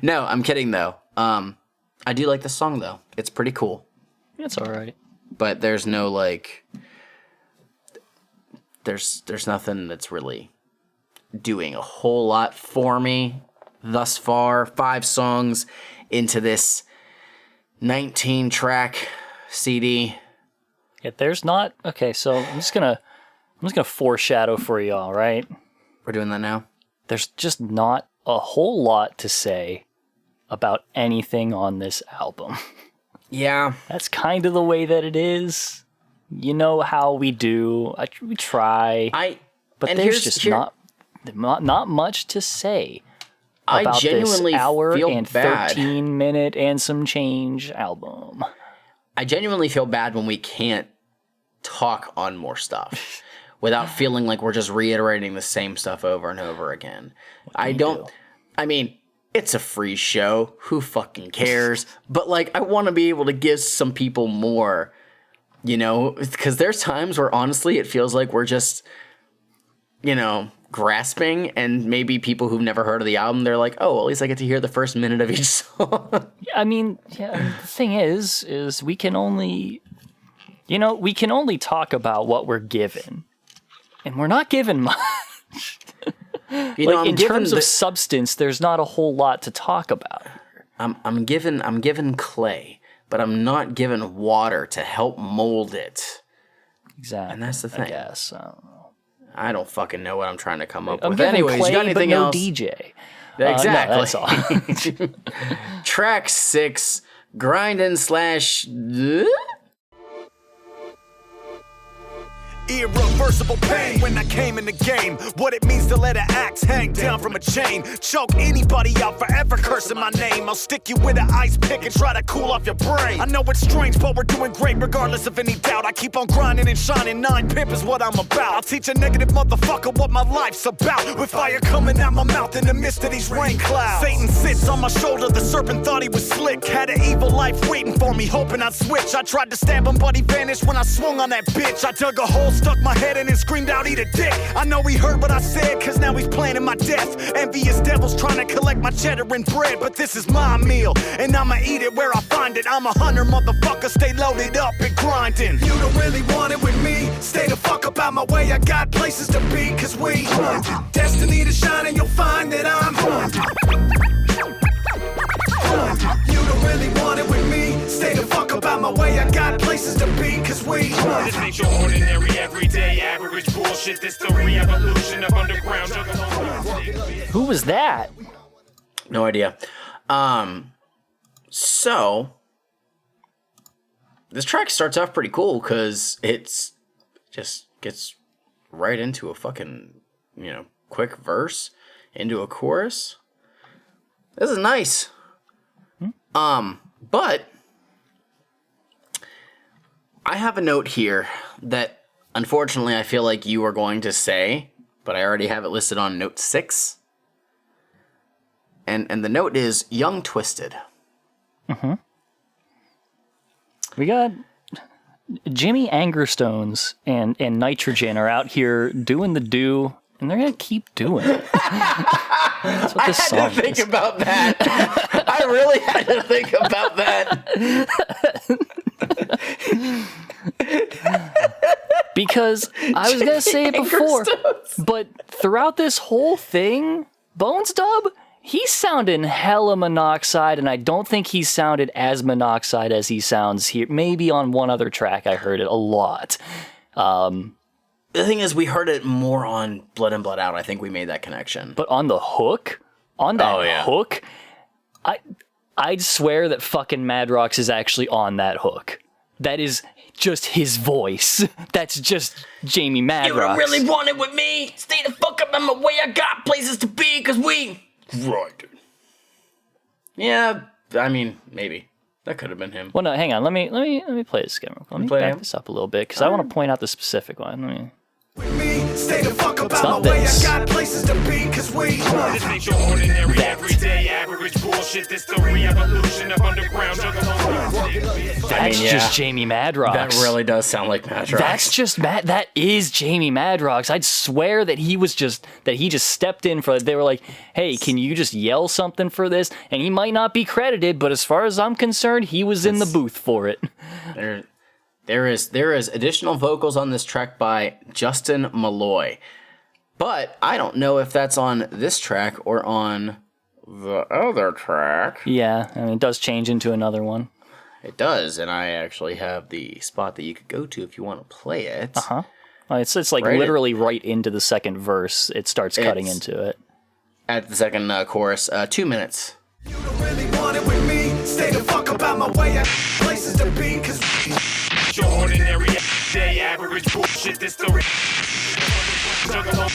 No, I'm kidding though. I do like this song though. It's pretty cool.
It's alright.
But there's no like... There's nothing that's really doing a whole lot for me thus far. 5 songs into this 19-track CD.
Yeah, there's not... Okay, so I'm just gonna foreshadow for y'all, right?
We're doing that now?
There's just not a whole lot to say about anything on this album.
Yeah.
That's kind of the way that it is. You know how we do. We try. But there's just not much to say about this hour and 13-minute and some change album.
I genuinely feel bad when we can't talk on more stuff without feeling like we're just reiterating the same stuff over and over again. I mean, it's a free show. Who fucking cares? But like, I want to be able to give some people more. You know, because there's times where honestly it feels like we're just, you know, grasping, and maybe people who've never heard of the album, they're like, oh, at least I get to hear the first minute of each song.
I mean, the thing is we can only talk about what we're given, and we're not given much. In terms of substance, there's not a whole lot to talk about.
I'm given clay, but I'm not given water to help mold it.
Exactly.
And that's the thing.
I guess. I don't know.
I don't fucking know what I'm trying to come up
I'm
with.
given
Anyways,
clay,
you got anything
but no
else?
DJ.
Exactly.
No, that's all.
Track 6, grindin' /
Irreversible pain when I came in the game. What it means to let an axe hang down from a chain. Choke anybody out forever cursing my name. I'll stick you with an ice pick and try to cool off your brain. I know it's strange, but we're doing great regardless of any doubt. I keep on grinding and shining. 9 pimp is what I'm about. I'll teach a negative motherfucker what my life's about. With fire coming out my mouth in the midst of these rain clouds. Satan sits on my shoulder, the serpent thought he was slick. Had an evil life waiting for me, hoping I'd switch. I tried to stab him, but he vanished when I swung on that bitch. I dug a hole, stuck my head in and screamed out, eat a dick. I know he heard what I said, cause now he's planning my death. Envious devils trying to collect my cheddar and bread, but this is my meal, and I'ma eat it where I find it. I'm a hunter, motherfucker, stay loaded up and grinding. You don't really want it with me, stay the fuck up out my way. I got places to be, cause we destiny to shine, and you'll find that I'm You don't really want it with me, stay the fuck up out my way. I got places to be, cause we
This ain't your ordinary, everyday, average bullshit. This the re-evolution of underground Juggalos.
Who was that?
No idea. So this track starts off pretty cool because it's just gets right into a fucking, quick verse into a chorus. This is nice. But I have a note here that unfortunately I feel like you are going to say, but I already have it listed on note 6. And the note is Young Twisted.
Mm-hmm. We got Jimmy Angerstones and Nitrogen are out here doing the do, and they're gonna keep doing it. That's what this
I had to think about that. I really had to think about that.
Because I was gonna say it before, but throughout this whole thing, Bones Dub, he's sounding hella Monoxide, and I don't think he sounded as Monoxide as he sounds here. Maybe on one other track I heard it a lot.
The thing is, we heard it more on Blood In, Blood Out. I think we made that connection.
But on the hook, hook, I'd swear that fucking Madrox is actually on that hook. That is just his voice. That's just Jamie Madrox.
You don't really want it with me? Stay the fuck up on my way. I got places to be, cause we grinding. Yeah, I mean, maybe that could have been him.
Well, no, hang on. Let me play this again. Let me back this up a little bit because I want to point out the specific one. Let me.
Stay the fuck about my way. I got places to be, cause we
This ain't your ordinary, everyday, average bullshit. This the re-evolution of underground Juggalos.
That's just Jamie Madrox.
That really does sound like Madrox.
That's just that is Jamie Madrox. I'd swear that he just stepped in for it. They were like, hey, can you just yell something for this? And he might not be credited, but as far as I'm concerned, he was in the booth for it.
There is additional vocals on this track by Justin Malloy, but I don't know if that's on this track or on the other track.
Yeah, I mean, it does change into another one.
It does, and I actually have the spot that you could go to if you want to play it.
Uh-huh. Well, it's like literally right into the second verse. It starts cutting into it. At
the second chorus, 2 minutes.
You don't really want it with me. Stay the fuck about my way. I places to be, cause
your ordinary, day average bullshit. This the Juggalo.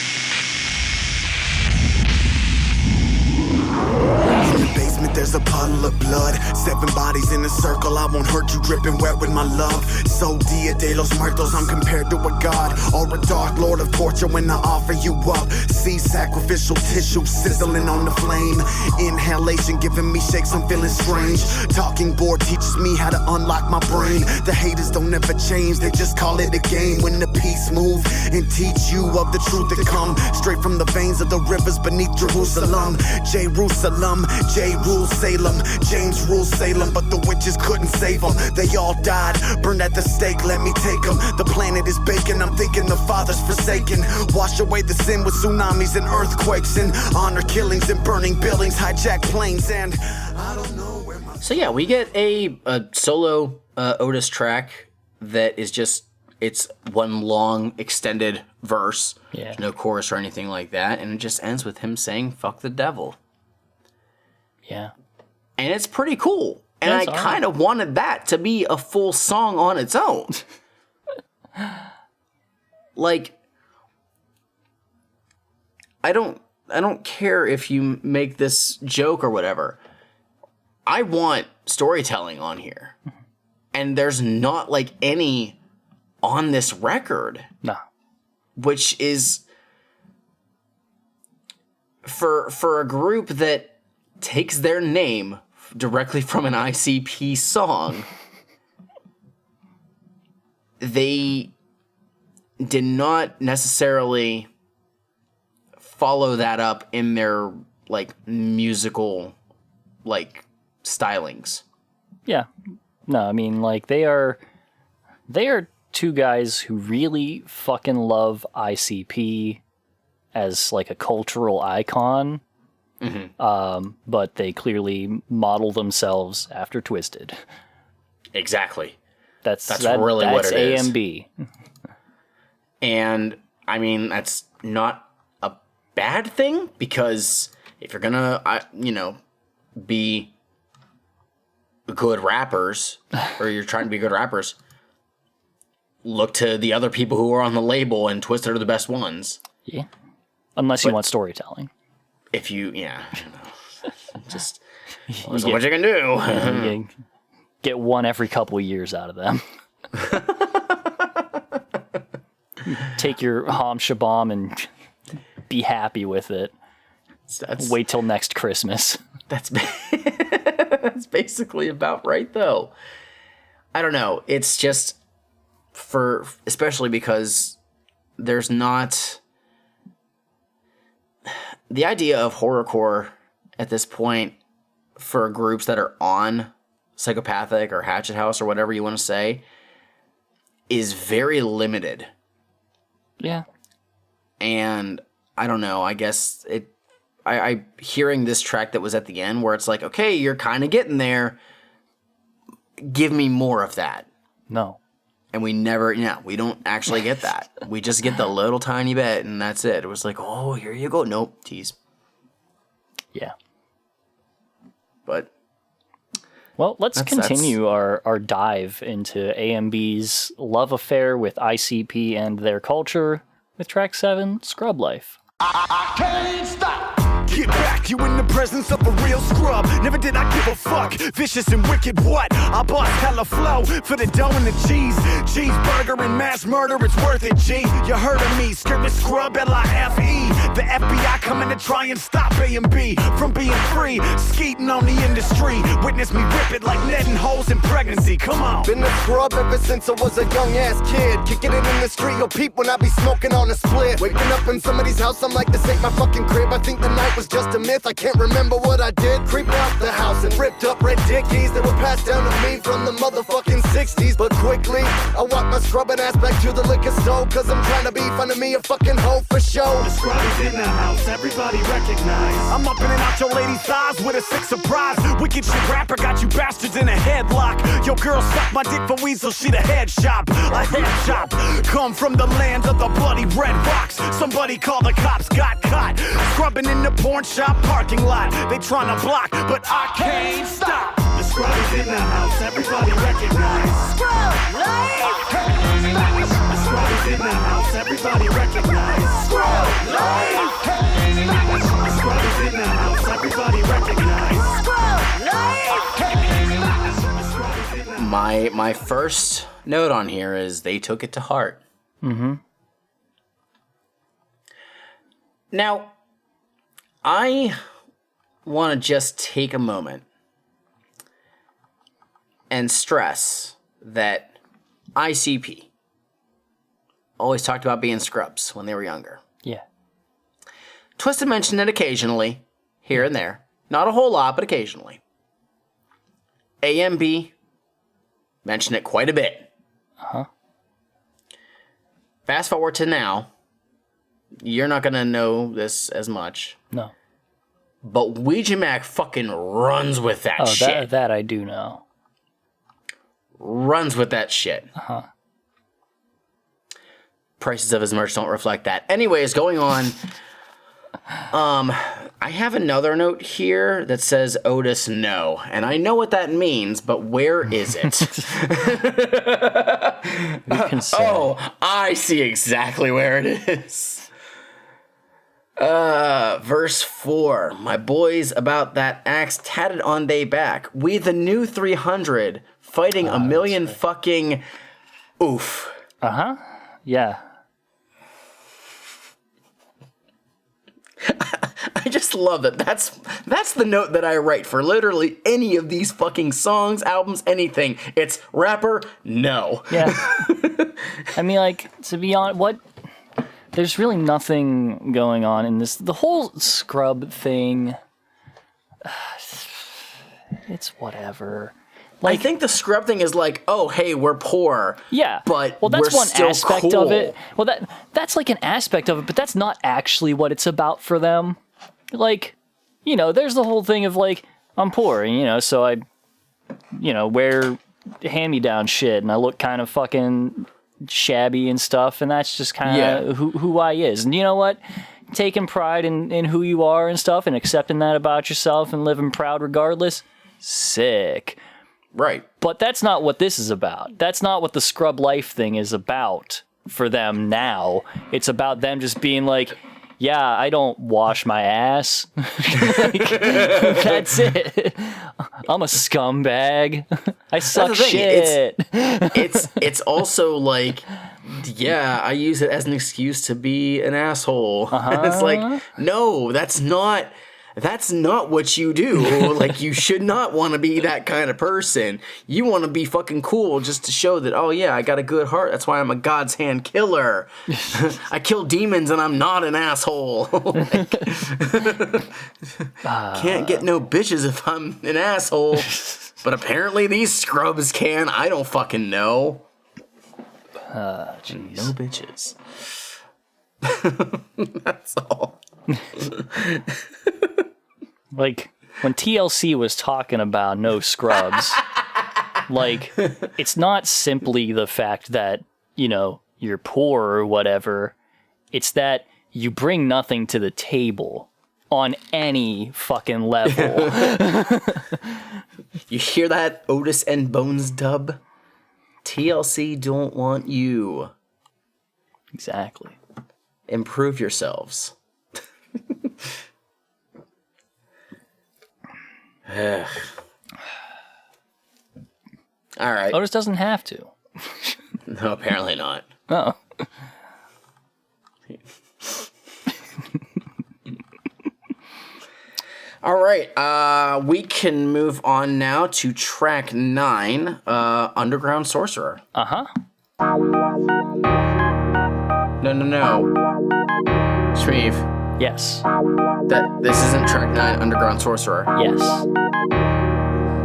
in the basement there's a puddle of blood. 7 bodies in a circle, I won't hurt you, dripping wet with my love. So Dia de los Muertos, I'm compared to a god or a dark lord of torture when I offer you up. See sacrificial tissue sizzling on the flame. Inhalation giving me shakes, I'm feeling strange. Talking board teaches me how to unlock my brain. The haters don't ever change, they just call it a game. When the peace move and teach you of the truth that come straight from the veins of the rivers beneath Jerusalem. Jerusalem, J rules Salem, James rules Salem, but the witches couldn't save them. They all died, burned at the stake, let me take them. The planet is baking, I'm thinking the Father's forsaken. Wash away the sin with tsunamis and earthquakes and honor killings and burning buildings, hijack planes, and I don't know where my...
So yeah, we get a solo Otis track that is just, it's one long extended verse.
Yeah.
There's no chorus or anything like that, and it just ends with him saying "fuck the devil."
Yeah.
And it's pretty cool. And
That's
I
all
kind of wanted that to be a full song on its own. Like, I don't care if you make this joke or whatever. I want storytelling on here. And there's not like any on this record.
No.
Which is for a group that takes their name directly from an ICP song. They did not necessarily follow that up in their like musical like stylings.
Yeah. No, I mean, like, they are two guys who really fucking love ICP as like a cultural icon. Mm-hmm. But they clearly model themselves after Twisted.
Exactly.
That's
really what it is.
A and B.
And I mean, that's not a bad thing, because if you're gonna, be good rappers, or you're trying to be good rappers, look to the other people who are on the label, and Twisted are the best ones.
Yeah. Unless you want storytelling.
If you, just what you can do.
You get one every couple of years out of them. Take your Ham Shabam and be happy with it. Wait till next Christmas.
That's basically about right, though. I don't know. It's just especially because there's not the idea of horrorcore at this point for groups that are on Psychopathic or Hatchet House or whatever you want to say is very limited.
Yeah.
And I don't know, I guess I hearing this track that was at the end where it's like, okay, you're kind of getting there. Give me more of that.
No.
And we don't actually get that. We just get the little tiny bit, and that's it. It was like, oh, here you go. Nope, tease.
Yeah.
But
well, let's continue our dive into AMB's love affair with ICP and their culture with track 7, Scrub Life.
I can't stop. Get back, you in the presence of a real scrub. Never did I give a fuck, vicious and wicked what? I bust hella flow for the dough and the cheese. Cheeseburger and mass murder, it's worth it, G. You heard of me, screaming scrub L-I-F-E. The FBI coming to try and stop A&B from being free. Skeeting on the industry, witness me rip it like netting holes in pregnancy, come on.
Been a scrub ever since I was a young ass kid. Kicking it in the street, yo peep when I be smoking on a split. Waking up in somebody's house, I'm like, this ain't my fucking crib. I think the night was just a myth, I can't remember what I did. Creeped out the house and ripped up red dickies that were passed down to me from the motherfucking 60s. But quickly, I walked my scrubbing ass back to the liquor store, cause I'm trying to be fun of me a fucking hoe for show.
The scrub is in the house, everybody recognize. I'm up in and out your lady's thighs with a sick surprise. Wicked shit rapper got you bastards in a headlock. Your girl sucked my dick for weasel, she the head shop. A head shop, come from the land of the bloody red rocks. Somebody call the cops, got caught. Scrubbing in the porn shop parking lot. They tryna block, but I can't stop. The scrub is in the house, everybody recognize. Scrub life. The scrub is in the house, everybody recognize. Scrub life. The scrub is in the house, everybody recognize. Scrub life.
My first note on here is they took it to heart.
Mm-hmm.
Now, I want to just take a moment and stress that ICP always talked about being scrubs when they were younger.
Yeah.
Twisted mentioned it occasionally, here and there. Not a whole lot, but occasionally. AMB mentioned it quite a bit.
Uh-huh.
Fast forward to now, you're not going to know this as much.
No.
But Ouija Mac fucking runs with that shit.
That I do know.
Runs with that shit.
Uh-huh.
Prices of his merch don't reflect that. Anyways, going on. I have another note here that says Otis no. And I know what that means, but where is it? Oh, I see exactly where it is. Verse 4. My boys about that axe tatted on they back. We the new 300 fighting a million fucking oof.
Uh-huh. Yeah.
I just love that. That's the note that I write for literally any of these fucking songs, albums, anything. It's rapper, no.
Yeah. I mean, like, to be honest, there's really nothing going on in this. The whole scrub thing, it's whatever.
Like, I think the scrub thing is like, oh, hey, we're poor.
Yeah.
But
well, that's
we're
one
still
aspect
cool.
of it. Well, that's like an aspect of it, but that's not actually what it's about for them. Like, there's the whole thing of like, I'm poor, so I, wear hand-me-down shit and I look kind of fucking shabby and stuff, and that's just kind of who I is. And you know what? Taking pride in who you are and stuff and accepting that about yourself and living proud regardless, sick.
Right.
But that's not what this is about. That's not what the scrub life thing is about for them now. It's about them just being like, yeah, I don't wash my ass. That's it. I'm a scumbag. I suck shit.
It's also like, yeah, I use it as an excuse to be an asshole. Uh-huh. It's like, no, that's not what you do. Like, you should not want to be that kind of person. You want to be fucking cool just to show that, oh yeah, I got a good heart. That's why I'm a God's hand killer. I kill demons and I'm not an asshole. Can't get no bitches if I'm an asshole. But apparently these scrubs can. I don't fucking know.
Jeez.
No bitches. That's all.
Like, when TLC was talking about no scrubs, like, it's not simply the fact that, you're poor or whatever. It's that you bring nothing to the table on any fucking level.
You hear that, Otis and Bones dub? TLC don't want you.
Exactly.
Improve yourselves. All right.
Otis doesn't have to.
No, apparently not.
Oh.
All right. We can move on now to track 9, Underground Sorcerer.
Uh-huh.
No. Shreve.
Yes.
This isn't track 9, Underground Sorcerer.
Yes.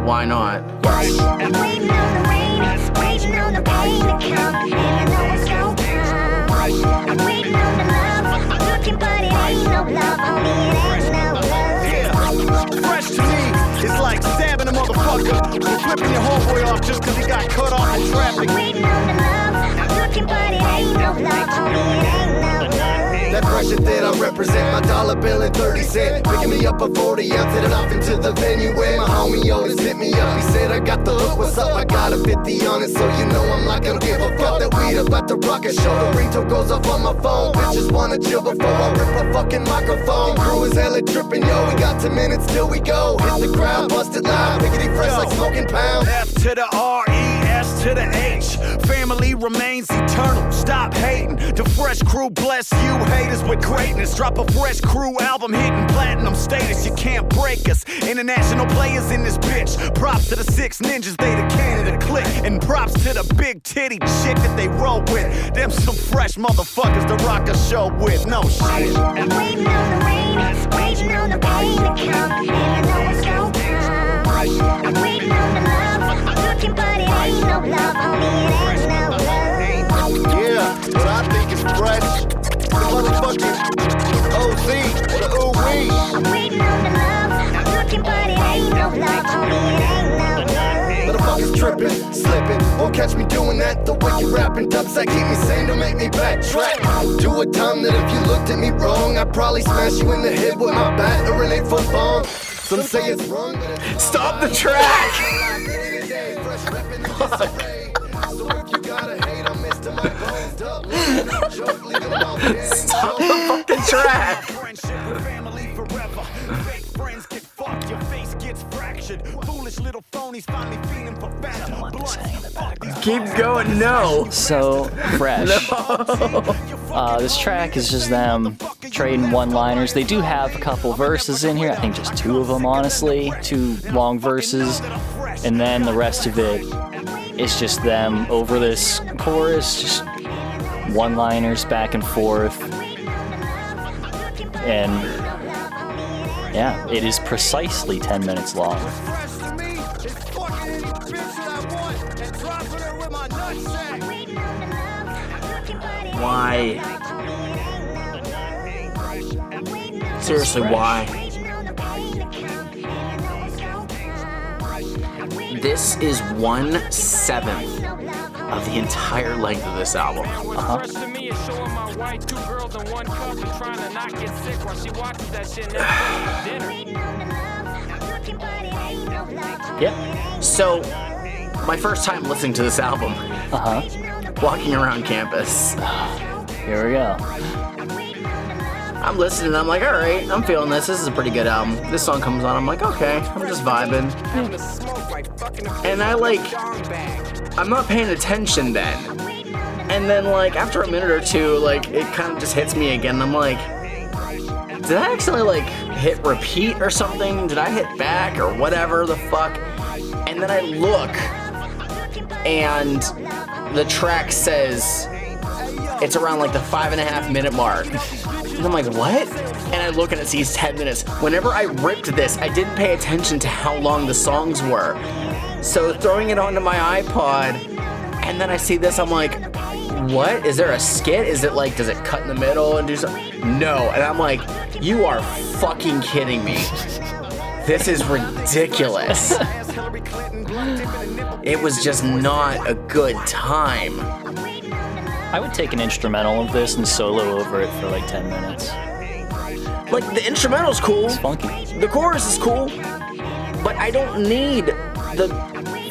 Why not?
I'm waiting on the rain, waiting on the pain to come, and I know it's gonna come. I'm waiting on the love, I'm looking but it ain't no love, homie, it ain't no love.
Yeah, fresh to me, it's like stabbing a motherfucker or flipping your homeboy off just cause he got cut off in traffic.
I'm waiting on the love, I'm looking but it ain't no love, homie, it ain't no love.
That pressure that I represent, my dollar bill and 30 cents. Picking me up a 40 ounce, headed off into the venue where my homie Otis hit me up. He said, I got the hook, what's up? I got a 50 on it, so you know I'm not gonna give a fuck. That weed about to rock a show, the ringtone goes off on my phone. Bitches wanna chill before I rip a fucking microphone. Crew is hella tripping, yo, we got 10 minutes till we go. Hit the crowd, bust it loud, pickety fresh like smoking pound.
F to the R-E S to the H. Family remains eternal. Stop hating. The fresh crew bless you haters with greatness. Drop a fresh crew album hitting platinum status. You can't break us. International players in this bitch. Props to the 6 ninjas, they the Canada clique. And props to the big titty chick that they roll with. Them some fresh motherfuckers to rock a show with. No shit.
I'm waiting on the rain, waiting on the pain to come, and I know it's gon' come. I'm waiting on the love, looking but it ain't no love, homie, it ain't no love.
Yeah, what I think is fresh. The motherfucking OZ or the ooh-wee.
I'm waiting on the love, looking but it ain't no love, homie, it ain't no love.
Motherfuckers tripping, slipping, won't catch me doing that. The way you rapping, dubs that keep me sane, don't make me backtrack. Do a time that if you looked at me wrong, I'd probably smash you in the head with my bat or an 8-foot bomb. Some say it's wrong, but it's
Stop the track! Stop the fucking track!
Friendship with family forever. Fake friends get fucked, your face gets fractured. Foolish little phonies finally feeling for better.
Keep going, no.
So fresh. This track is just them trading one-liners. They do have a couple verses in here. I think just 2 of them, honestly. 2 long verses. And then the rest of it is just them over this chorus, just one-liners back and forth. And yeah, it is precisely 10 minutes long.
Why? Seriously, why? This is 1/7 of the entire length of this album.
Yep.
So, my first time listening to this album, walking around campus.
Here we go.
I'm listening, I'm like, alright, I'm feeling this. This is a pretty good album. This song comes on, I'm like, okay, I'm just vibing. And I'm not paying attention then. And then, after a minute or two, it kind of just hits me again. And I'm like, did I accidentally, hit repeat or something? Did I hit back or whatever the fuck? And then I look, and the track says it's around, the 5.5 minute mark. And I'm like, what? And I look and it says 10 minutes. Whenever I ripped this, I didn't pay attention to how long the songs were. So throwing it onto my iPod, and then I see this, I'm like, what? Is there a skit? Is it does it cut in the middle and do something? No. And I'm like, you are fucking kidding me. This is ridiculous. It was just not a good time.
I would take an instrumental of this and solo over it for 10 minutes.
The instrumental's cool.
It's funky.
The chorus is cool. But I don't need the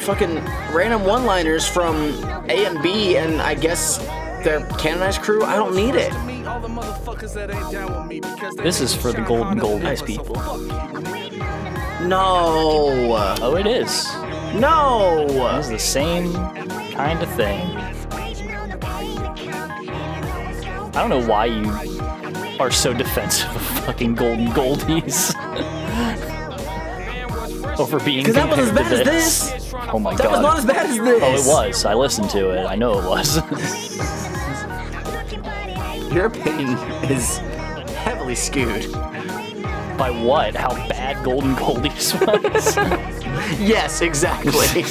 fucking random one-liners from A and B and I guess their canonized crew. I don't need it.
This is for the Golden Goldies people.
No.
Oh, it is.
No.
It's the same kind of thing. I don't know why you are so defensive of fucking Golden Goldies. Over being
compared
that was as bad
to
this.
As this.
Oh my god.
That was not as bad as this.
Oh, it was. I listened to it. I know it was.
Your opinion is heavily skewed.
By what? How bad Golden Goldies was?
Yes, exactly.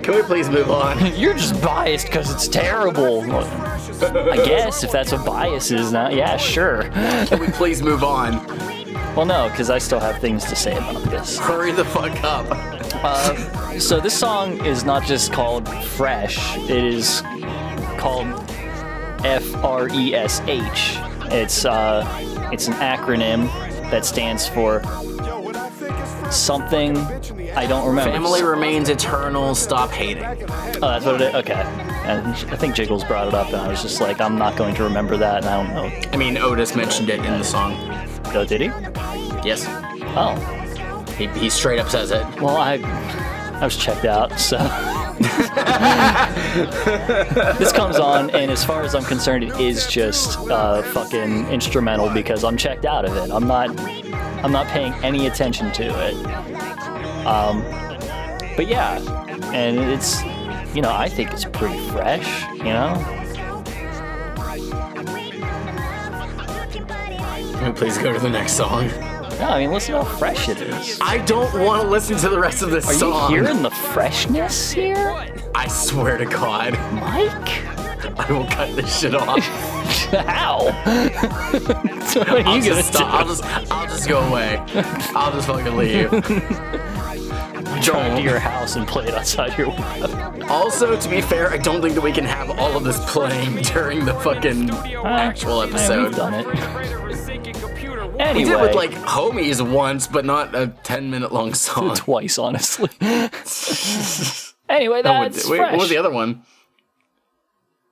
Can we please move on?
You're just biased because it's terrible. I guess if that's what bias is, now, yeah, sure.
Can we please move on?
Well, no, because I still have things to say about this.
Hurry the fuck up.
So this song is not just called Fresh, it is called FRESH. It's an acronym that stands for something I don't remember.
Family remains eternal, stop hating.
Oh, that's what it is? Okay. And I think Jiggles brought it up, and I was just like, I'm not going to remember that, and I don't know.
I mean, Otis mentioned it in the song.
Oh, did he?
Yes.
Oh.
He straight up says it.
Well, I was checked out, so this comes on, and as far as I'm concerned, it is just fucking instrumental because I'm checked out of it. I'm not paying any attention to it. But yeah, and it's, you know, I think it's pretty fresh, you know.
Can we please go to the next song?
No, I mean, listen how fresh it is.
I don't want to listen to the rest of this song.
Are you hearing the freshness here?
I swear to God.
Mike?
I will cut this shit off.
How? So what are you gonna do?
I'll just go away. I'll just fucking leave.
Drive to your house and play it outside your window.
Also, to be fair, I don't think that we can have all of this playing during the fucking actual episode.
We've done it. Anyway.
We did with like homies once, but not a 10-minute long song.
Twice, honestly. Anyway, that's fresh.
What was the other one?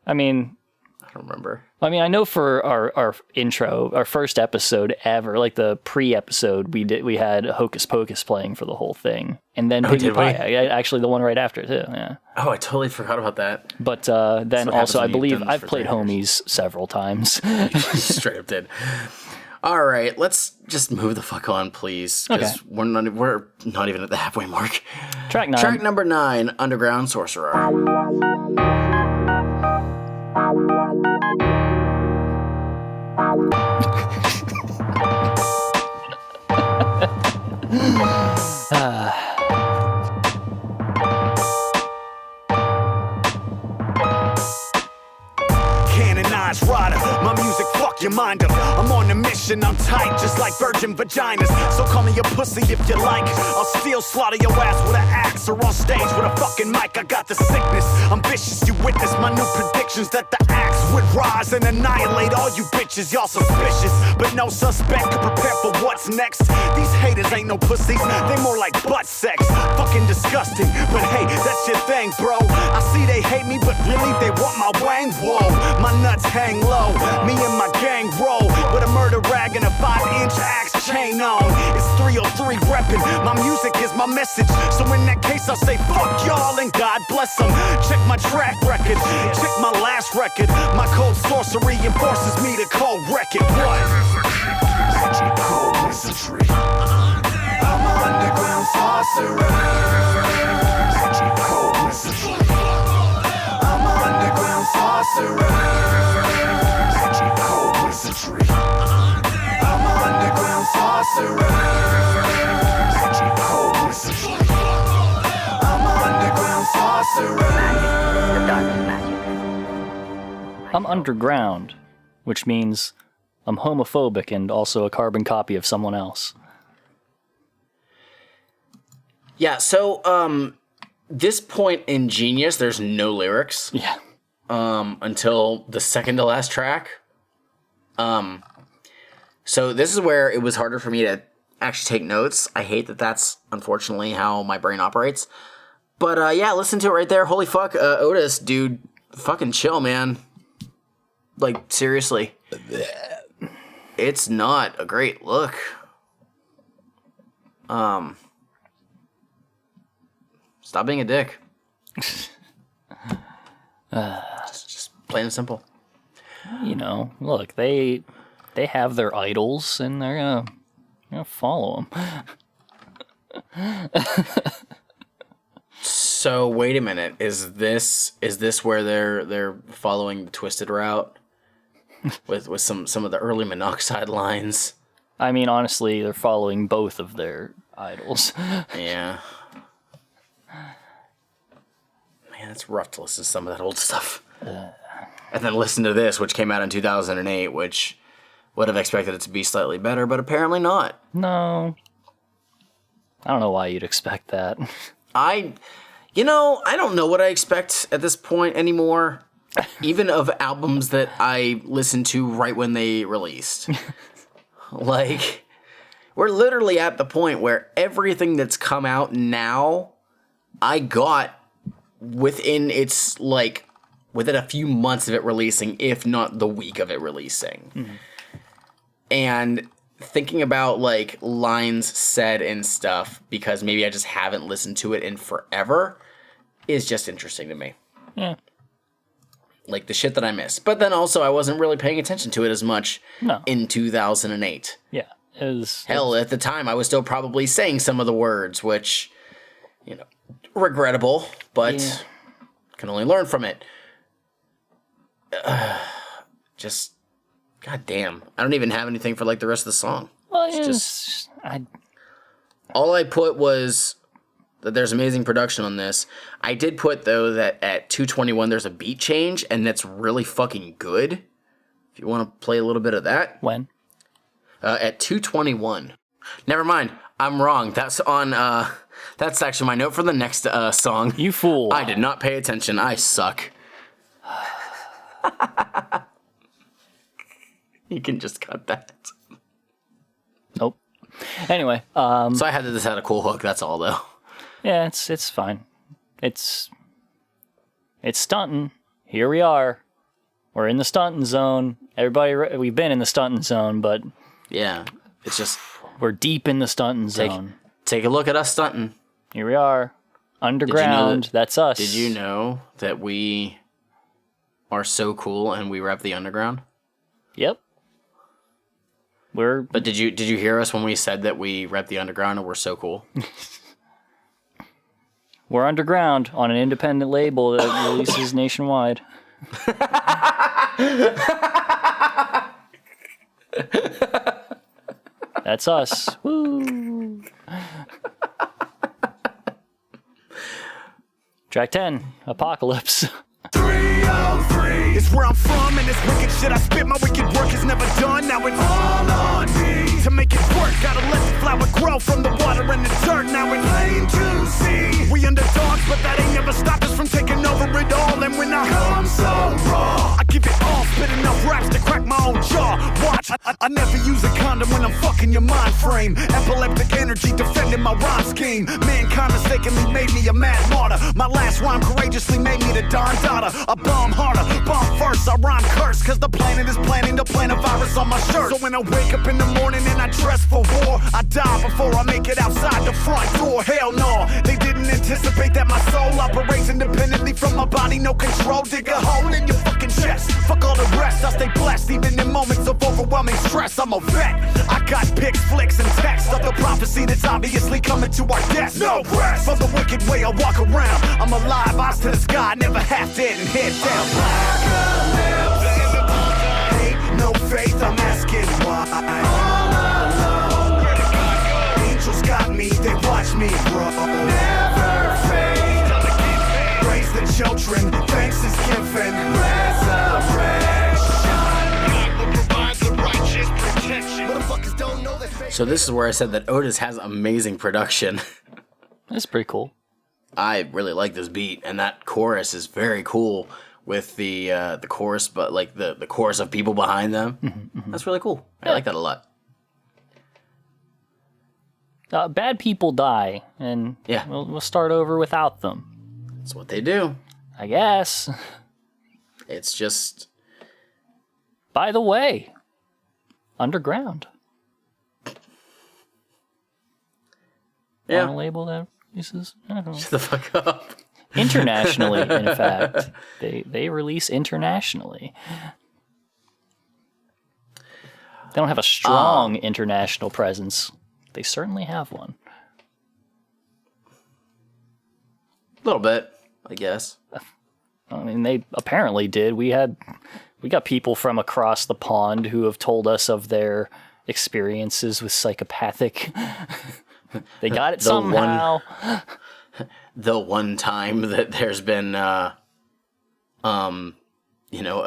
I mean,
I don't remember.
I mean, I know for our intro, our first episode ever, like the pre-episode, we had Hocus Pocus playing for the whole thing, and then Piggy Pie, actually the one right after too. Yeah.
Oh, I totally forgot about that.
But then also, I believe I've played Homies several times.
Straight up did. All right, let's just move the fuck on, please, because we're not even at the halfway mark.
Track 9.
Track number 9, Underground Sorcerer.
Canonized rider, my music fuck your mind up. I'm on a mission, I'm tight, just like virgin vaginas. So call me a pussy if you like. I'll still slaughter your ass with an axe or on stage with a fucking mic. I got the sickness, I'm vicious. You witness my new predictions that the axe would rise and annihilate all you bitches. Y'all suspicious, but no suspect could prepare for what's next. These haters ain't no pussies, they more like butt sex. Fucking disgusting, but hey, that's your thing, bro. I see they hate me, but really they want my wang. Whoa, my nuts hang low, me and my gang roll with a murder rag and a 5-inch axe chain on. It's 303 reppin', my music is my message. So in that case I'll say fuck y'all and God bless them. Check my track record, check my last record. My cold sorcery enforces me to cold wreck it. What? Cold wizardry. I'm an underground sorcerer. Cold wizardry. I'm an underground sorcerer. Cold wizardry. I'm an underground sorcerer. Cold wizardry. I'm an underground sorcerer.
I'm underground, which means I'm homophobic and also a carbon copy of someone else.
Yeah, so this point in Genius, there's no lyrics.
Yeah.
Until the second to last track. So this is where it was harder for me to actually take notes. I hate that that's unfortunately how my brain operates. But yeah, listen to it right there. Holy fuck, Otis, dude, fucking chill, man. Like, seriously. It's not a great look. Stop being a dick. Just plain and simple.
You know, look, they have their idols, and they're gonna follow them.
So wait a minute, is this where they're following the Twisted route with some of the early Monoxide lines?
I mean, honestly, they're following both of their idols.
Yeah. Man, it's rough to listen to some of that old stuff. And then listen to this, which came out in 2008, which would have expected it to be slightly better, but apparently not.
No. I don't know why you'd expect that.
I don't know what I expect at this point anymore, even of albums that I listened to right when they released. Like, we're literally at the point where everything that's come out now, I got within a few months of it releasing, if not the week of it releasing. Mm-hmm. And thinking about like lines said and stuff, because maybe I just haven't listened to it in forever, is just interesting to me.
Yeah.
Like the shit that I missed. But then also I wasn't really paying attention to it as much in 2008.
Yeah.
Hell, at the time I was still probably saying some of the words, which, you know, regrettable, but can only learn from it. Just, goddamn. I don't even have anything for like the rest of the song.
Well,
it's just, all I put was that there's amazing production on this. I did put, though, that at 2:21 there's a beat change, and that's really fucking good. If you want to play a little bit of that.
When?
At 2:21. Never mind. I'm wrong. That's on, that's actually my note for the next song.
You fool.
I did not pay attention. I suck. You can just cut that.
Nope. Anyway.
So I this had a cool hook, that's all, though.
Yeah, it's fine. It's stunting. Here we are. We're in the stunting zone. Everybody, we've been in the stunting zone, but
yeah, it's just
we're deep in the stunting zone.
Take a look at us stunting.
Here we are, underground. That's us.
Did you know that we are so cool and we rep the underground?
Yep.
But did you hear us when we said that we rep the underground and we're so cool?
We're underground on an independent label that releases nationwide. That's us. Woo. Track 10, Apocalypse.
303 is where I'm from, and this wicked shit I spit, my wicked work is never done. Now it's all on me. To make it work, gotta let the flower grow from the water and the dirt. Now it's plain to see. We underdogs, but that ain't never stopped us from taking over it all. And when I come so raw, I give it all, spit enough raps to crack my own jaw. Watch, I never use a condom when I'm fucking your mind frame. Epileptic energy defending my rhyme scheme. Mankind mistakenly made me a mad martyr. My last rhyme courageously made me the Don Dada. I bomb harder, bomb first, I rhyme curse. Cause the planet is planning to plant a virus on my shirt. So when I wake up in the morning and I dress for war, I die before I make it outside the front door. Hell no, they didn't anticipate that my soul operates independently from my body. No control, dig a hole in your fucking chest. Fuck all the rest, I stay blessed even in moments of overwhelming stress. I'm a vet, I got pics, flicks, and texts of the prophecy that's obviously coming to our death. No rest for the wicked way I walk around. I'm alive, eyes to the sky, never half dead and head down. Hate, no faith, I'm asking why. All alone, angels got me, they watch me grow. Never fade, praise the children, thanks is given.
So this is where I said that Otis has amazing production.
That's pretty cool.
I really like this beat, and that chorus is very cool with the chorus, but like the chorus of people behind them. Mm-hmm. That's really cool. I like that a lot.
Bad people die, and we'll start over without them.
That's what they do.
I guess.
It's just...
By the way, underground.
Yeah.
On a label that releases...
Shut the fuck up.
Internationally, in fact. They release internationally. They don't have a strong international presence. They certainly have one.
A little bit, I guess.
I mean, they apparently did. We got people from across the pond who have told us of their experiences with Psychopathic. They got it somehow.
The one time that there's been, a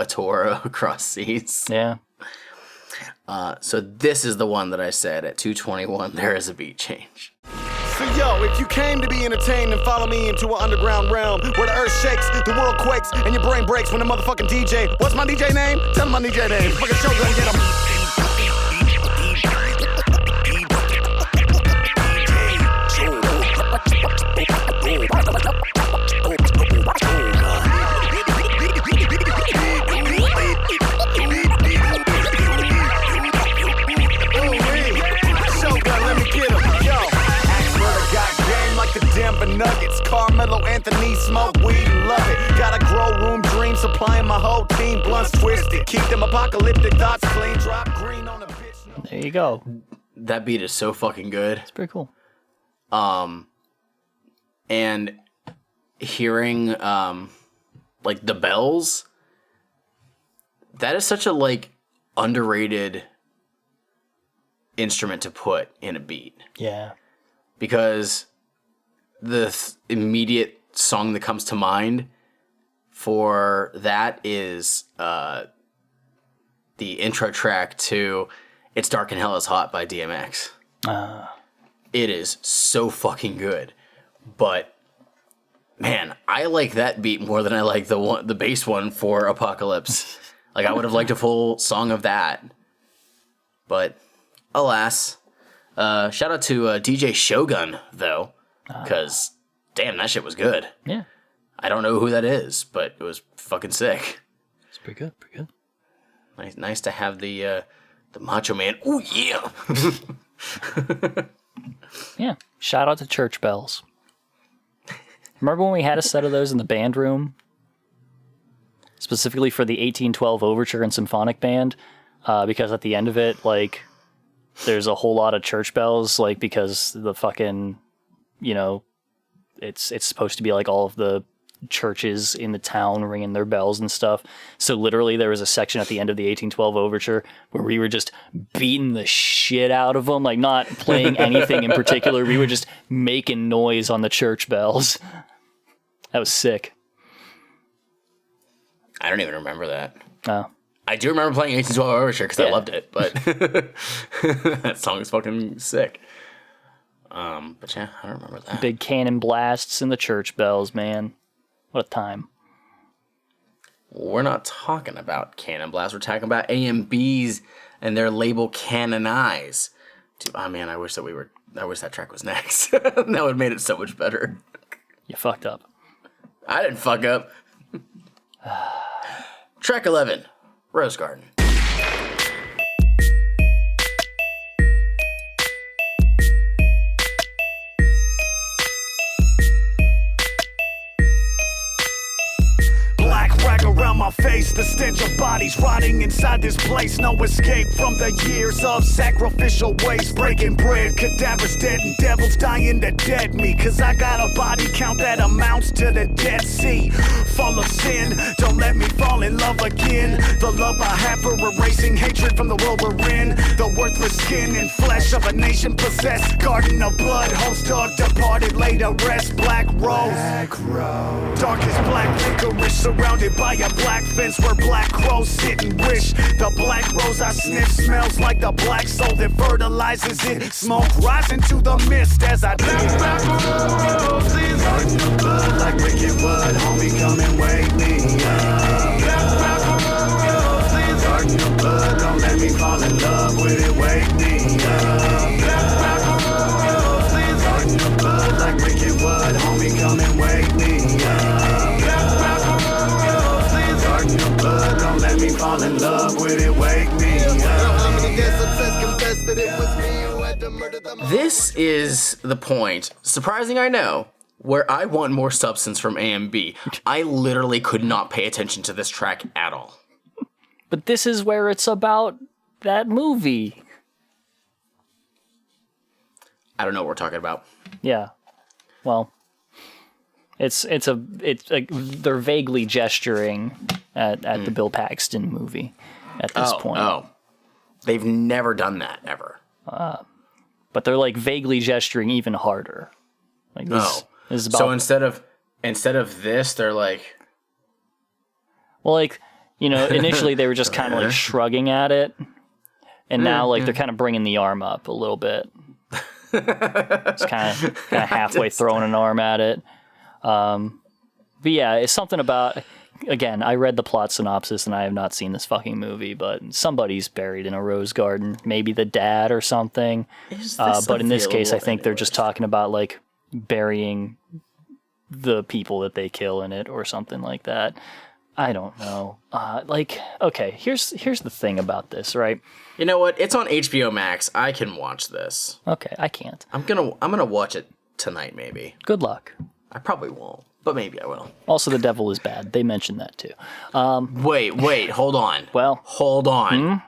tour across seas.
Yeah.
So
this is the one that I said at 2:21, there is a beat change.
So yo, if you came to be entertained, then follow me into an underground realm where the earth shakes, the world quakes, and your brain breaks when the motherfucking DJ... What's my DJ name? Tell him my DJ name. Fucking show gonna get him. supplying my whole team blunts twisted. Keep them apocalyptic thoughts clean. Drop green on a bitch.
There you go.
That beat is so fucking good.
It's pretty cool.
And hearing like the bells, that is such a like underrated instrument to put in a beat.
Yeah.
Because the immediate song that comes to mind for that is the intro track to It's Dark and Hell is Hot by DMX. It is so fucking good. But man, I like that beat more than I like the bass one for Apocalypse. Like I would have liked a full song of that. But alas. Shout out to DJ Shogun though, because damn, that shit was good.
Yeah.
I don't know who that is, but it was fucking sick.
It's pretty good. Pretty good.
Nice to have the Macho Man. Oh yeah.
Yeah. Shout out to Church Bells. Remember when we had a set of those in the band room? Specifically for the 1812 Overture and Symphonic Band? Because at the end of it, like, there's a whole lot of church bells, like, because the fucking, you know, it's supposed to be like all of the churches in the town ringing their bells and stuff. So literally there was a section at the end of the 1812 Overture where we were just beating the shit out of them, like not playing anything in particular. We were just making noise on the church bells. That was sick.
I don't even remember that.
Oh.
I do remember playing 1812 Overture because I loved it, but that song is fucking sick. But yeah, I don't remember that.
Big cannon blasts and the church bells, man. What a time.
We're not talking about Cannon Blast. We're talking about AMBs and their label Canonize. Dude, oh man, I wish that track was next. That would have made it so much better.
You fucked up.
I didn't fuck up. Track 11, Rose Garden.
Around my face, the stench of bodies rotting inside this place. No escape from the years of sacrificial waste. Breaking bread, cadavers dead, and devils dying to dead me. Cause I got a body count that amounts to the Dead Sea. Full of sin, don't let me fall in love again. The love I have for erasing hatred from the world we're in. The worthless skin and flesh of a nation possessed. Garden of blood, host of departed, laid to rest. Black rose, darkest black licorice, surrounded by a black fence where black crows sit and wish. The black rose I sniff smells like the black soul that fertilizes it. Smoke rising to the mist as I drink. Black roses, hurting the blood like wicked wood. Homie, come and wake me up. Black roses, hurting the blood. Don't let me fall in love with it. Wake me up. Black roses, hurting the blood like wicked wood. Homie, come and wake me up. Blood, don't let me fall in love with it, wake me up.
This is the point, surprising I know, where I want more substance from AMB. I literally could not pay attention to this track at all.
But this is where it's about that movie.
I don't know what we're talking about.
Yeah. Well, it's like they're vaguely gesturing at the Bill Paxton movie at this point.
Oh, they've never done that ever.
But they're like vaguely gesturing even harder. Like this is about.
So instead of this, they're like,
well, like, you know, initially they were just kind of like shrugging at it, and now like they're kind of bringing the arm up a little bit. It's kind of halfway throwing an arm at it. But yeah, it's something about, again, I read the plot synopsis and I have not seen this fucking movie, but somebody's buried in a rose garden, maybe the dad or something. But in this case, I think they're just talking about like burying the people that they kill in it or something like that. I don't know. Like, okay, here's the thing about this, right?
You know what? It's on HBO Max. I can watch this.
Okay, I can't.
I'm gonna watch it tonight, maybe.
Good luck.
I probably won't. but maybe I will.
Also, the devil is bad. They mentioned that too.
Wait, hold on.
Well,
hold on.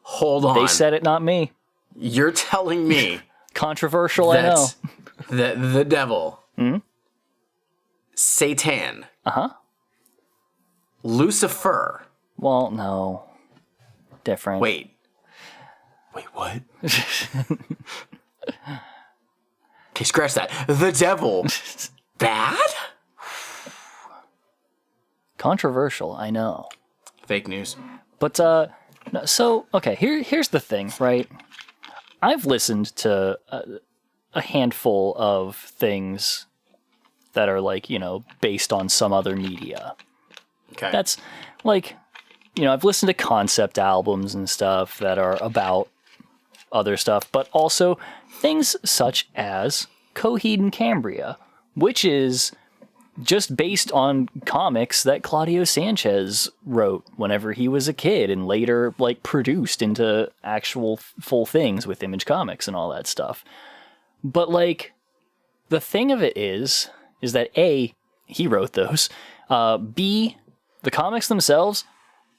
Hold on.
They said it, not me.
You're telling me
controversial, I know.
That the devil, Satan, Lucifer.
Well, no, different.
Wait, what? Okay, scratch that. The devil, bad?
Controversial, I know.
Fake news.
But no, so okay, here's the thing, right? I've listened to a handful of things that are like, based on some other media.
Okay.
That's like, I've listened to concept albums and stuff that are about other stuff, but also things such as Coheed and Cambria, which is just based on comics that Claudio Sanchez wrote whenever he was a kid and later like produced into actual full things with Image Comics and all that stuff. But like the thing of it is that A, he wrote those, B, the comics themselves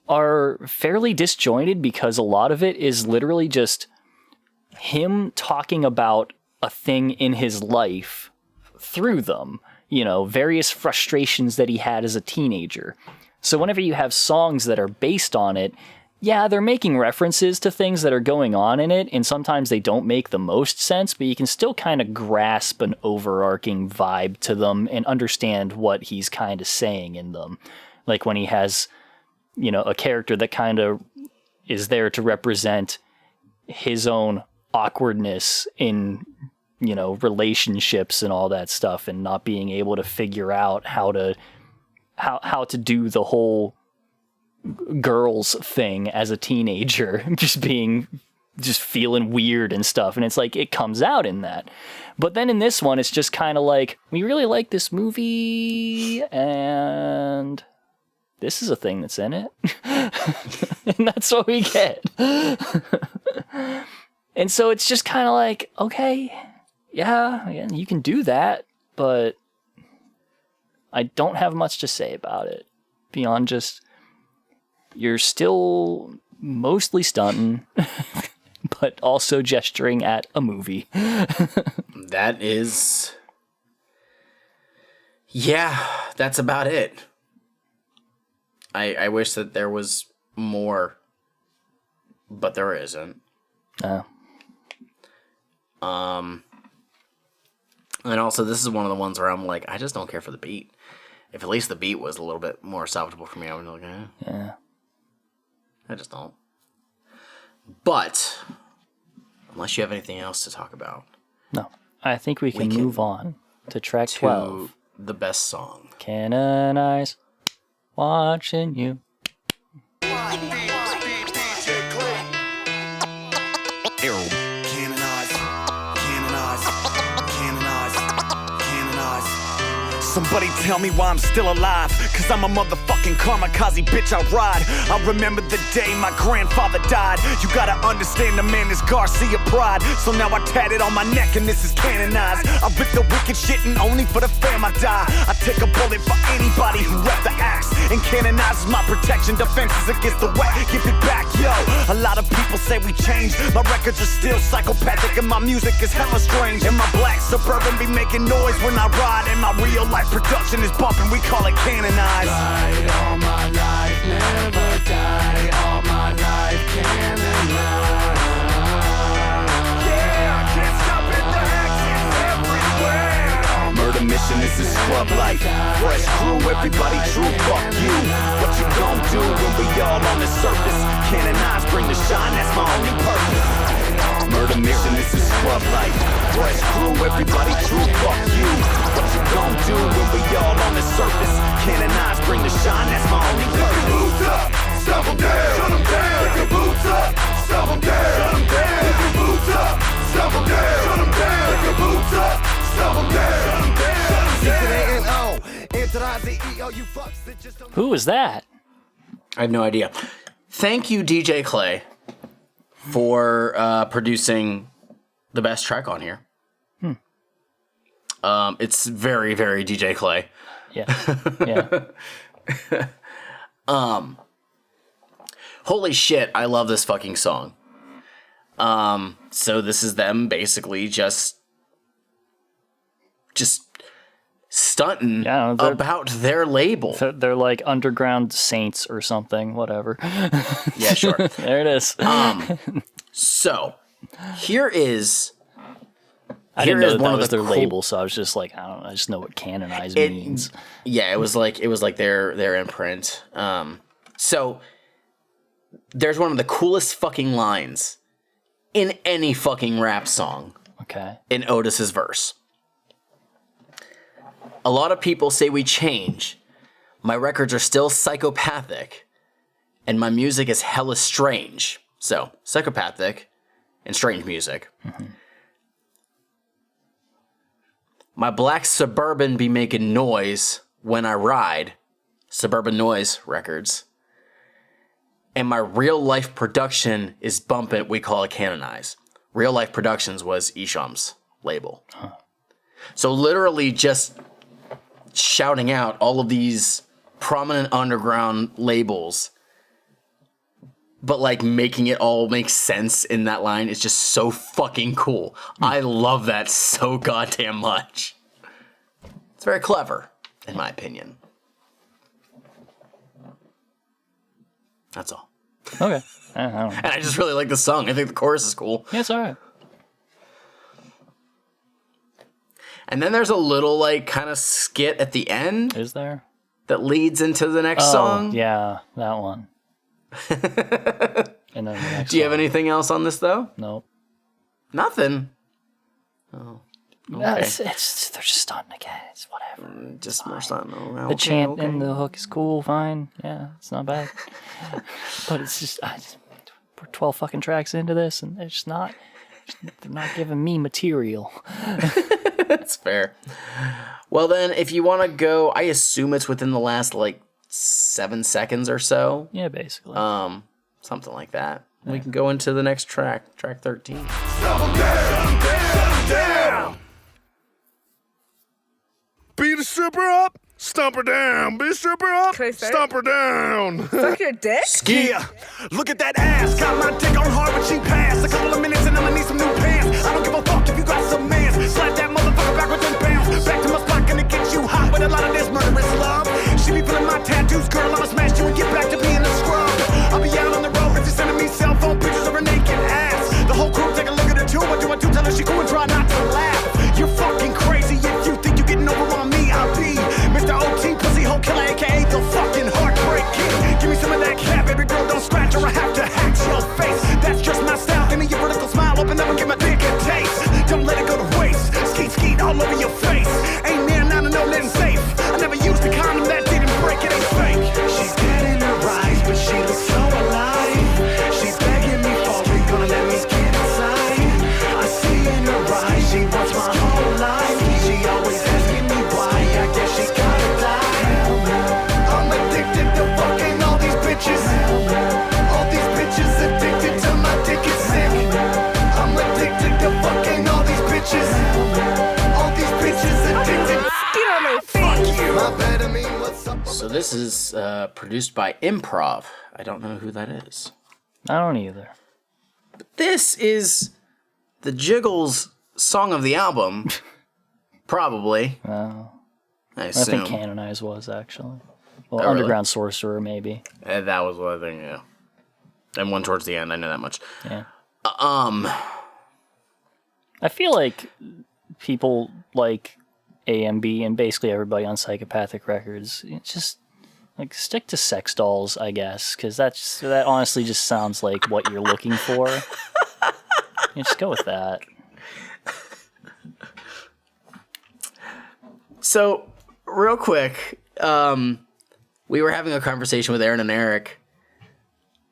are fairly disjointed because a lot of it is literally just him talking about a thing in his life through them. Various frustrations that he had as a teenager. So whenever you have songs that are based on it, yeah, they're making references to things that are going on in it, and sometimes they don't make the most sense, but you can still kind of grasp an overarching vibe to them and understand what he's kind of saying in them. Like when he has, a character that kind of is there to represent his own awkwardness in relationships and all that stuff, and not being able to figure out how to do the whole girls thing as a teenager, just feeling weird and stuff. And it's like, it comes out in that. But then in this one, it's just kind of like, we really like this movie and this is a thing that's in it. And that's what we get. And so it's just kind of like, okay, yeah, you can do that, but I don't have much to say about it beyond just you're still mostly stunting, but also gesturing at a movie.
That is... Yeah, that's about it. I wish that there was more, but there isn't. And also, this is one of the ones where I'm like, I just don't care for the beat. If at least the beat was a little bit more salvageable for me, I would be like,
yeah.
I just don't. But, unless you have anything else to talk about.
No. I think we can move on to track 12.
The best song.
Canonize, watching you.
Somebody tell me why I'm still alive, cause I'm a motherfucking kamikaze bitch, I ride. I remember the day my grandfather died. You gotta understand the man is Garcia pride. So now I tat it on my neck and this is canonized. I rip the wicked shit and only for the fam I die. I take a bullet for anybody who rep the axe, and canonizes my protection, defenses against the wet. Give it back, yo. A lot of people say we changed. My records are still psychopathic and my music is hella strange. And my black Suburban be making noise when I ride, and my real life production is bumping, we call it canonized.
Ride all my life, never die. All my life, canonized. Yeah, I can't stop it, the action's everywhere.
Murder mission, this is scrub life. Fresh crew, everybody true, fuck you. What you gon' do when we all on the surface? Canonized, bring the shine, that's my only purpose. Murder mission, this is scrub life. Fresh crew, everybody true, fuck you. What you gon' do when we all on the surface? Canonized, bring the shine, that's my only purpose.
Boots up, stop them down, shut them down. Pick your boots up, stop them down, shut them down. Pick your boots up, stop them down, shut them down. Pick your boots up, stop them down, shut them down.
Who was that?
I have no idea. Thank you, DJ Clay, for producing the best track on here. It's very, very DJ Clay.
Yeah.
Holy shit, I love this fucking song. So this is them basically just stunting about their label.
They're like underground saints or something, whatever.
Yeah, sure.
There it is.
So here is
I didn't know that
one of
was
the
their
cool-
label, so I was just like, I don't know, I just know what canonize means.
Yeah, it was like their imprint. So there's one of the coolest fucking lines in any fucking rap song.
Okay.
In Otis's verse. A lot of people say we change. My records are still psychopathic, and my music is hella strange. So, psychopathic and strange music.
Mm-hmm.
My black Suburban be making noise when I ride. Suburban Noise Records. And my real life production is bumping, we call it Canonize. Real Life Productions was Isham's label.
Huh.
So literally just shouting out all of these prominent underground labels, but like making it all make sense in that line is just so fucking cool. I love that so goddamn much. It's very clever, in my opinion. That's all.
Okay. I don't know.
And I just really like the song. I think the chorus is cool.
Yeah, it's alright.
And then there's a little like kind of skit at the end.
Is there?
That leads into the next song.
Yeah, that one. And then the next
Do you have
song.
anything else on this though?
Nope.
Nothing. Oh.
No,
Okay.
they're just stunting again. It's whatever.
Just more something. Oh,
The chant and the hook is cool, fine. Yeah, it's not bad. But it's just, we're 12 fucking tracks into this, and they're not giving me material.
That's fair. Well, then, if you want to go, I assume it's within the last like 7 seconds or so.
Yeah, basically.
Something like that. We can go into the next track, track 13.
Beat a stripper up, stomp her down. Beat a stripper up,
Can I say it?
stomp her down.
Suck your dick?
Yeah, look at that ass. Got my dick on hard when she passed. A couple of minutes and I'ma need some new pants. I don't give a fuck if you got some mans. Slap that motherfucker back with them pounds. Back to my spot, gonna get you hot with a lot of this murderous love. She be feeling my tattoos, girl. I'ma smash you and get back to being a scrub. I'll be out on the road if you're sending me cell phone pictures of her naked ass. The whole crew take a look at her too. What do I do? Tell her she cool and try not to laugh. You're fucking crazy if you think you're getting over on me. I'll be Mr. OT, pussy hole killer, aka the fucking heartbreak kid. Give me some of that cat, baby girl, don't scratch or I have to hack your face. That's just my style. Give me your vertical smile, open up and give my dick a taste. Don't let it go to waste. Skeet skeet all over your face. Ain't there now to know nothing safe. I never used a condom that didn't break, it ain't fake. She's dead in her eyes, but she looks so alive. She's begging me for it, gonna let me get inside. I see in her eyes, she wants my whole life. She always asking me why, I guess she gotta die. I'm addicted to fucking all these bitches. All these bitches addicted to my dick is sick. I'm addicted to fucking all these bitches. All these bitches addicted.
Get on my face.
My bad, I mean, what's up?
So this is produced by Improv. I don't know who that is.
I don't either.
This is the Juggalos song of the album. Probably. I
I
assume.
think Canonize was, actually. Well,
Oh, really?
Underground Sorcerer, maybe.
That was what I think, yeah. And one towards the end, I know that much.
Yeah. I feel like people like AMB and basically everybody on Psychopathic Records, just like stick to sex dolls, I guess, because that honestly just sounds like what you're looking for. You just go with that.
So, real quick, we were having a conversation with Aaron and Eric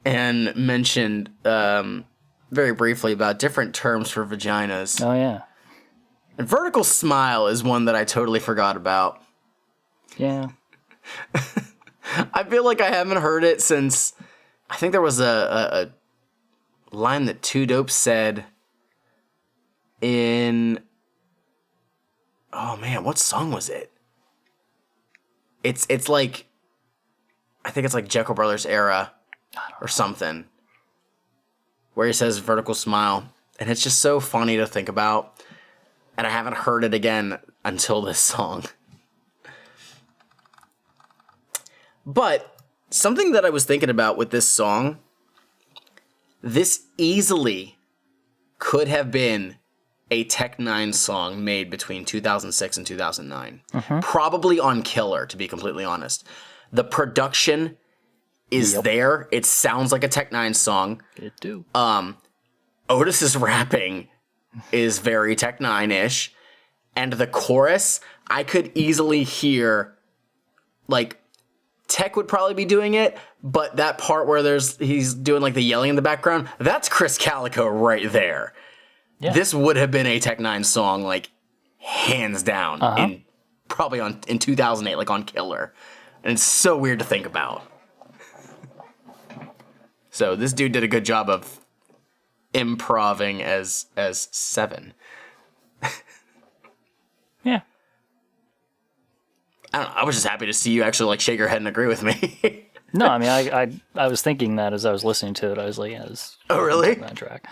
and mentioned very briefly about different terms for vaginas.
Oh yeah.
And vertical smile is one that I totally forgot about.
Yeah.
I feel like I haven't heard it since, I think there was a line that Two Dope said in, oh man, what song was it? It's like, I think it's like Jekyll Brothers era or something, where he says vertical smile, and it's just so funny to think about, and I haven't heard it again until this song. But something that I was thinking about with this song, this easily could have been a Tech Nine song made between 2006 and 2009. Probably on Killer, to be completely honest. The production is there. It sounds like a Tech Nine song.
It do.
Otis's rapping is very Tech Nine-ish. And the chorus, I could easily hear, like, Tech would probably be doing it, but that part where he's doing like the yelling in the background, that's Chris Calico right there. Yeah. This would have been a Tech Nine song, like, hands down, in 2008, like on Killer. And it's so weird to think about. So this dude did a good job of improving as Seven.
Yeah.
I don't know. I was just happy to see you actually like shake your head and agree with me.
No, I mean, I was thinking that as I was listening to it. I was like, yeah, this.
Oh, really?
That track.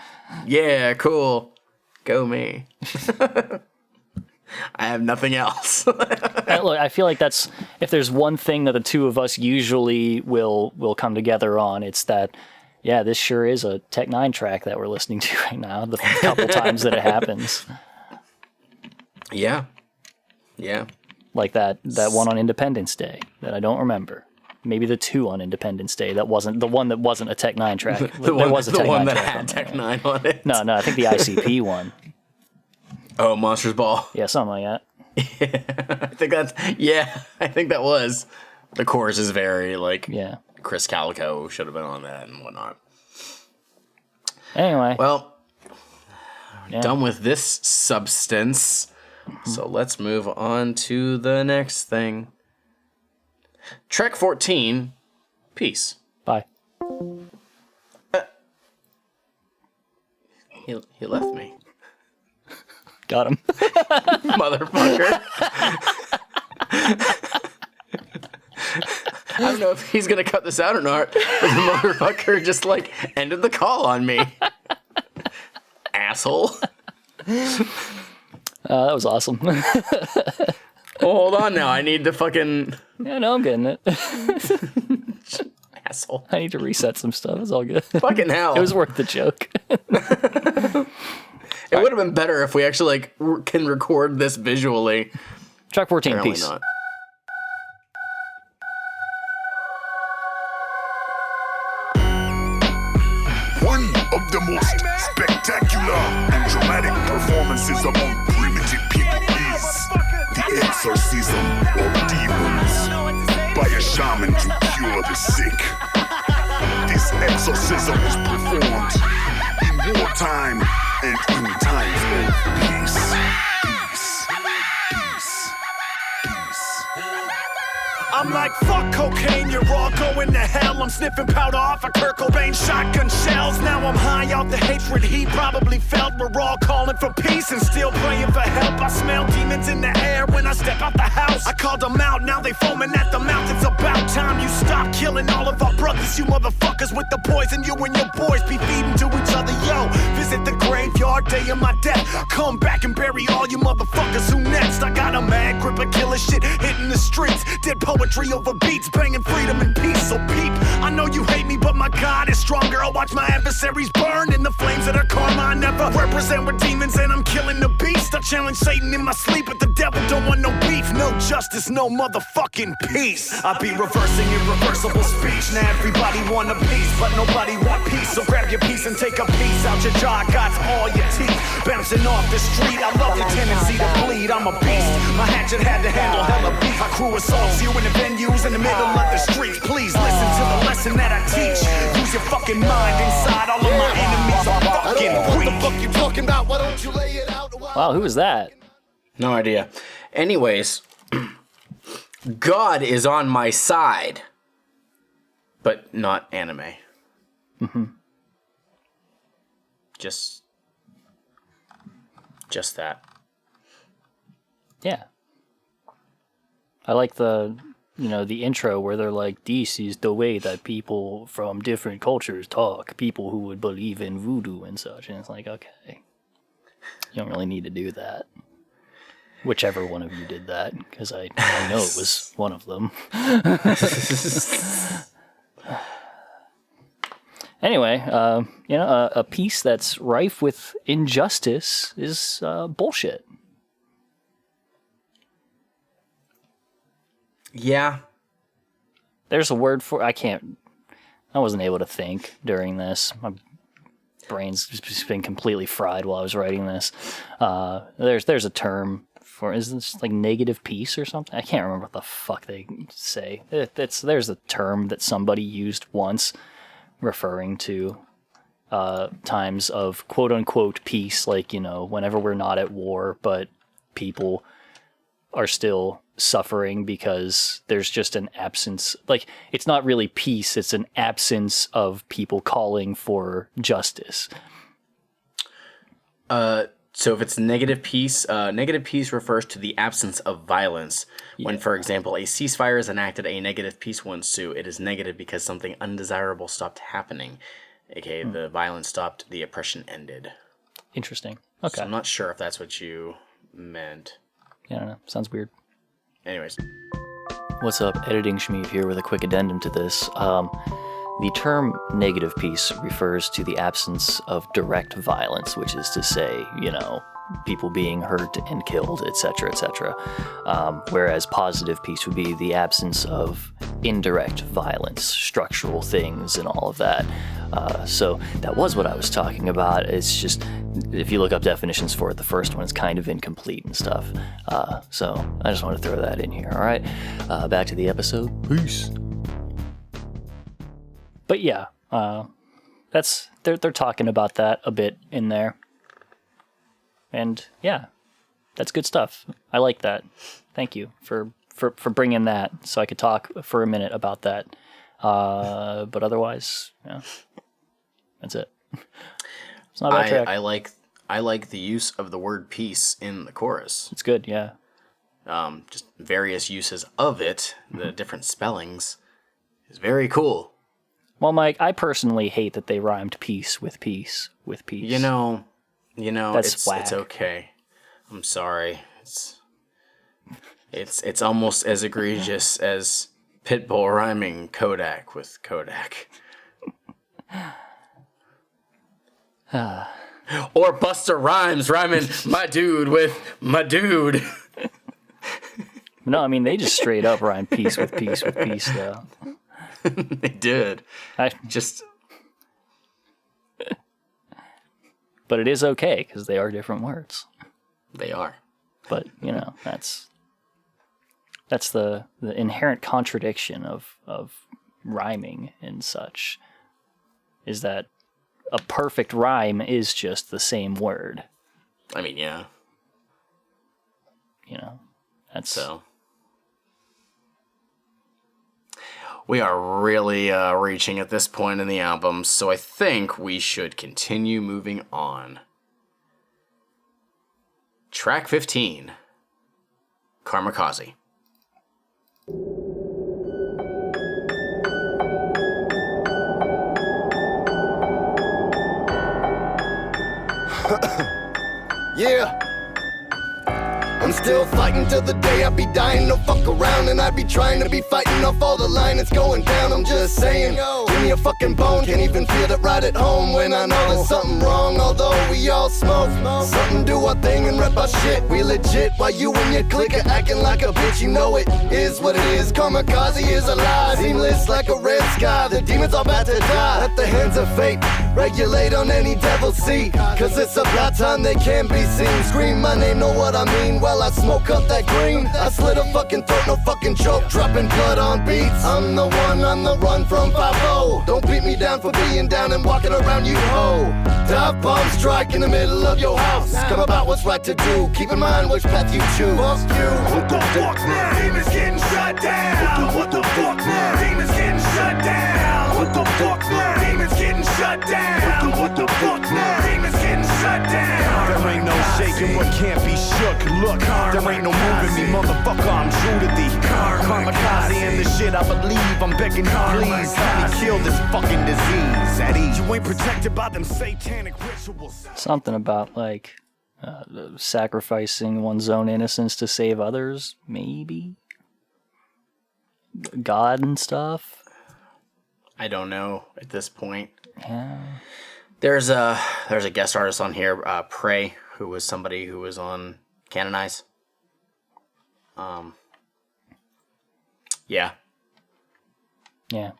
Yeah, cool. Go me. I have nothing else.
Look, I feel like that's, if there's one thing that the two of us usually will come together on, it's that, yeah, this sure is a Tech Nine track that we're listening to right now. The couple times that it happens.
Yeah. Yeah.
Like that one on Independence Day that I don't remember. Maybe the two on Independence Day. That wasn't the one that wasn't a Tech Nine track.
The one that had Tech Nine on it.
No, I think the ICP one.
Oh, Monsters Ball.
Yeah, something like that.
I think that was. The chorus is very like, Chris Calico should have been on that and whatnot.
Anyway.
Well, done with this substance. So let's move on to the next thing. Track 14, Peace.
Bye.
He left me.
Got him.
Motherfucker. I don't know if he's going to cut this out or not, but the motherfucker just like ended the call on me. Asshole.
That was awesome.
Oh, hold on now. I need to fucking...
Yeah, no, I'm getting it.
Asshole.
I need to reset some stuff. It's all good.
Fucking hell.
It was worth the joke.
It would have been better if we actually like can record this visually.
Track 14,
Apparently
Peace.
Not.
One of the most spectacular and dramatic performances among primitive people is the exorcism of demons by a shaman to cure the sick. This exorcism is performed in wartime and in times of peace.
I'm like, fuck cocaine, you're all going to hell. I'm sniffing powder off a Kurt Cobain shotgun shells. Now I'm high off the hatred he probably felt. We're all calling for peace and still praying for help. I smell demons in the air when I step out the house. I called them out, now they foaming at the mouth. It's about time you stop killing all of our brothers, you motherfuckers with the poison. You and your boys be feeding to each other, yo. Visit the graveyard day of my death. Come back and bury all you motherfuckers. Who next? I got a mad grip of killer shit hitting the streets. Dead poetry over beats, banging freedom and peace. So peep, I know you hate me, but my God is stronger. I watch my adversaries burn in the flames of their karma. I never represent with demons and I'm killing the beast. I challenge Satan in my sleep, but the devil don't want no beef. No justice, no motherfucking peace. I be reversing irreversible speech. Now everybody want a piece, but nobody want peace. So grab your piece and take a piece out your jaw. Got all your teeth bouncing off the street. I love the tendency to bleed. I'm a beast. My hatchet had to handle hella beef. My crew assaults you in the venues in the middle of the streets. Please listen to the lesson that I teach. Use your fucking mind inside. All of my enemies are fucking weak. What the fuck you talking about? Why don't you lay it out?
Wow, who was that?
No idea. Anyways, God is on my side, but not anime.
Mm-hmm.
Just that.
Yeah. I like the the intro where they're like, this is the way that people from different cultures talk, people who would believe in voodoo and such. And it's like, okay, you don't really need to do that. Whichever one of you did that, because I know it was one of them. Anyway, a piece that's rife with injustice is bullshit.
Yeah.
There's a word for I wasn't able to think during this. My brain's just been completely fried while I was writing this. There's a term for, is this like negative peace or something? I can't remember what the fuck they say. There's a term that somebody used once referring to times of quote unquote peace, like, whenever we're not at war, but people are still suffering because there's just an absence. Like, it's not really peace, it's an absence of people calling for justice.
So if it's negative peace refers to the absence of violence. When, for example, a ceasefire is enacted, a negative peace will ensue. It is negative because something undesirable stopped happening. AKA the violence stopped, the oppression ended.
Interesting. Okay.
So I'm not sure if that's what you meant.
Yeah, I don't know. Sounds weird.
Anyways.
What's up? Editing Shmeev here with a quick addendum to this. The term negative peace refers to the absence of direct violence, which is to say, people being hurt and killed, etc., etc. Whereas positive peace would be the absence of indirect violence, structural things, and all of that. So that was what I was talking about. It's just, if you look up definitions for it, the first one is kind of incomplete and stuff. So I just want to throw that in here. All right, back to the episode. Peace. But yeah, they're talking about that a bit in there. And yeah, that's good stuff. I like that. Thank you for bringing that so I could talk for a minute about that. But otherwise, yeah, that's it. It's not a bad track.
I like the use of the word peace in the chorus.
It's good, yeah.
Just various uses of it, the different spellings, is very cool.
Well, Mike, I personally hate that they rhymed peace with peace with peace.
That's whack. It's okay. I'm sorry. It's almost as egregious as Pitbull rhyming Kodak with Kodak. Or Busta Rhymes rhyming my dude with my dude.
No, I mean, they just straight up rhymed peace with peace with peace, though.
They did.
But it is okay, because they are different words.
They are.
But, that's the inherent contradiction of rhyming and such, is that a perfect rhyme is just the same word.
I mean, yeah.
That's...
So... We are really reaching at this point in the album, so I think we should continue moving on. Track 15, Kamikaze.
Yeah. I'm still fighting till the day I be dying, no fuck around. And I be trying to be fighting off all the line that's going down. I'm just saying, give me a fucking bone. Can't even feel it right at home when I know there's something wrong. Although we all smoke, something do our thing and rep our shit. We legit, while you and your clique are acting like a bitch. You know it is what it is, Kamikaze is alive. Seamless like a red sky, the demons are about to die. At the hands of fate, regulate on any devil's seat. Cause it's about time they can't be seen. Scream my name, know what I mean. While I smoke up that green, I slit a fucking throat, no fucking choke, dropping blood on beats. I'm the one on the run from 5-0. Don't beat me down for being down and walking around, you hoe. Dive bomb strike in the middle of your house. Come about what's right to do, keep in mind which path you choose. Fuck you.
What the fuck now? Demons getting shut down. What the fuck now? Demons getting shut down. What the fuck now? Demons getting shut down. What the fuck now? Demons getting shut down. There ain't no shaking
and what can't be shook. Look, there ain't no moving me, motherfucker, I'm true to thee. Kamikaze and the shit I believe, I'm begging you please help me kill this fucking disease at ease. You ain't protected by them satanic rituals.
Something about like sacrificing one's own innocence to save others, maybe. God and stuff.
I don't know at this point.
Yeah.
There's a guest artist on here, Prey, who was somebody who was on Canonize. Yeah.
Yeah.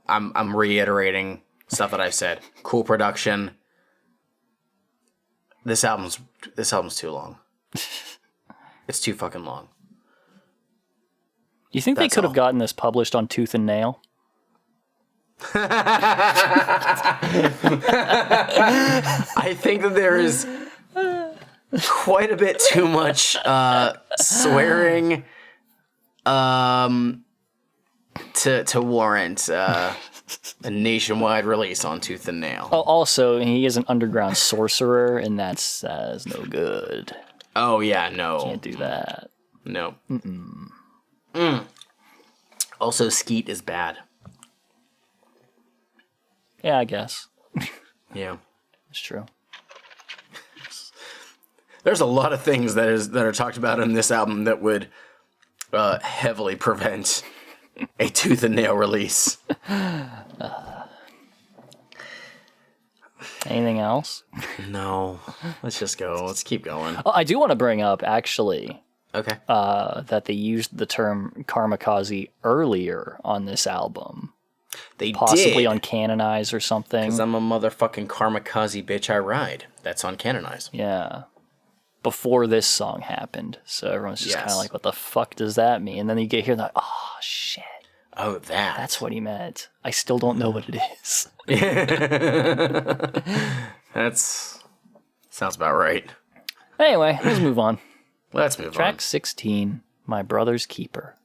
I'm reiterating stuff that I've said. Cool production. This album's too long. It's too fucking long.
You think they could have gotten this published on Tooth and Nail?
I think that there is quite a bit too much swearing to warrant a nationwide release on Tooth and Nail.
Oh, also, he is an underground sorcerer, and that's no good.
Oh, yeah, no.
Can't do that.
No. Also, Skeet is bad.
Yeah, I guess.
Yeah.
It's true.
There's a lot of things that are talked about in this album that would heavily prevent a Tooth and Nail release.
Anything else?
No. Let's just go. Let's keep going.
Oh, I do want to bring up, actually,
Okay.
that they used the term kamikaze earlier on this album.
They
Possibly
did.
on Canonize or something.
Because I'm a motherfucking kamikaze bitch, I ride. That's on Canonize.
Yeah. Before this song happened. So everyone's just kind of like, what the fuck does that mean? And then you get here and they're like, oh, shit.
Oh, that.
That's what he meant. I still don't know what it is.
That's... sounds about right.
Anyway, let's move on.
Let's move on.
Track 16, My Brother's Keeper.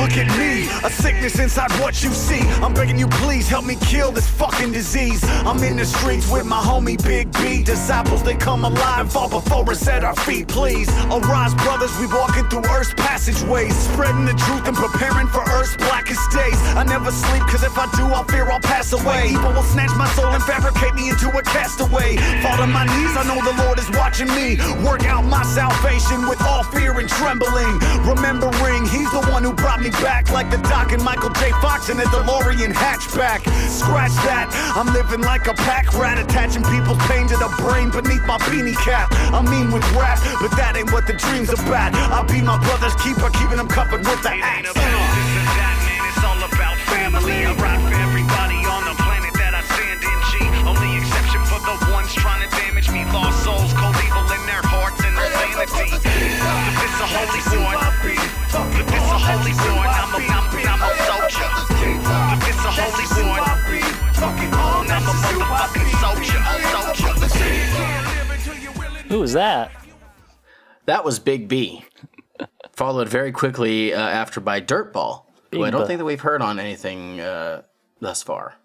Look at me, a sickness inside what you see. I'm begging you, please help me kill this fucking disease. I'm in the streets with my homie Big B. Disciples, they come alive, fall before us at our feet, please. Arise, brothers, we walking through Earth's passageways, spreading the truth and preparing for Earth's blackest days. I never sleep, cause if I do, I fear I'll pass away. Evil will snatch my soul and fabricate me into a castaway. Fall to my knees, I know the Lord is watching me. Work out my salvation with all fear and trembling. Remembering, he's the one who brought me back, like the Doc and Michael J. Fox in a DeLorean hatchback. Scratch that, I'm living like a pack rat, attaching people's pain to the brain beneath my beanie cap. I mean with rap, but that ain't what the dream's about. I'll be my brother's keeper, keeping them covered with the axe.
It ain't about this and that, man, it's all about family. I ride for everybody on the planet that I stand in, G. Only exception for the ones trying to damage me. Lost souls, cold evil in their hearts and their sanity. But this a holy war. But this a holy war. I'm a soldier. But this a holy war. I'm a motherfucking soldier.
Who was that?
That was Big B. Followed very quickly after by Dirtball, who I don't think that we've heard on anything thus far.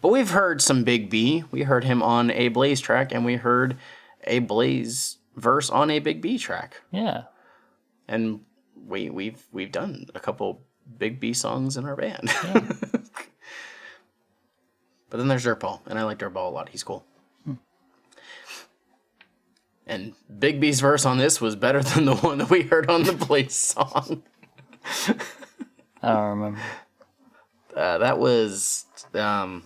But we've heard some Big B. We heard him on a Blaze track, and we heard a Blaze verse on a Big B track.
Yeah.
And we've done a couple Big B songs in our band. Yeah. But then there's Dirtball, and I like Dirtball a lot. He's cool. And Big B's verse on this was better than the one that we heard on the Blaze song.
I don't remember.
That was... oh,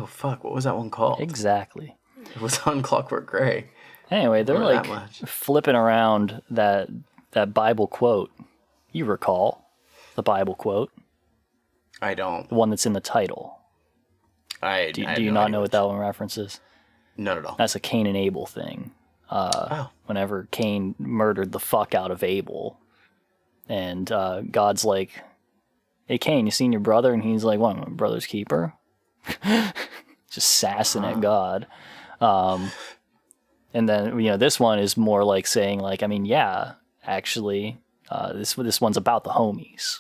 fuck. What was that one called?
Exactly.
It was on Clockwork Gray.
Anyway, they're like flipping around that Bible quote. You recall the Bible quote?
I don't.
The one that's in the title. Do you not know what that one references?
Not at all.
That's a Cain and Abel thing. Whenever Cain murdered the fuck out of Abel, and God's like, "Hey Cain, you seen your brother?" And he's like, "What? My brother's keeper?" Just sassing at God. And then this one is more like saying like, I mean, yeah, actually, this one's about the homies.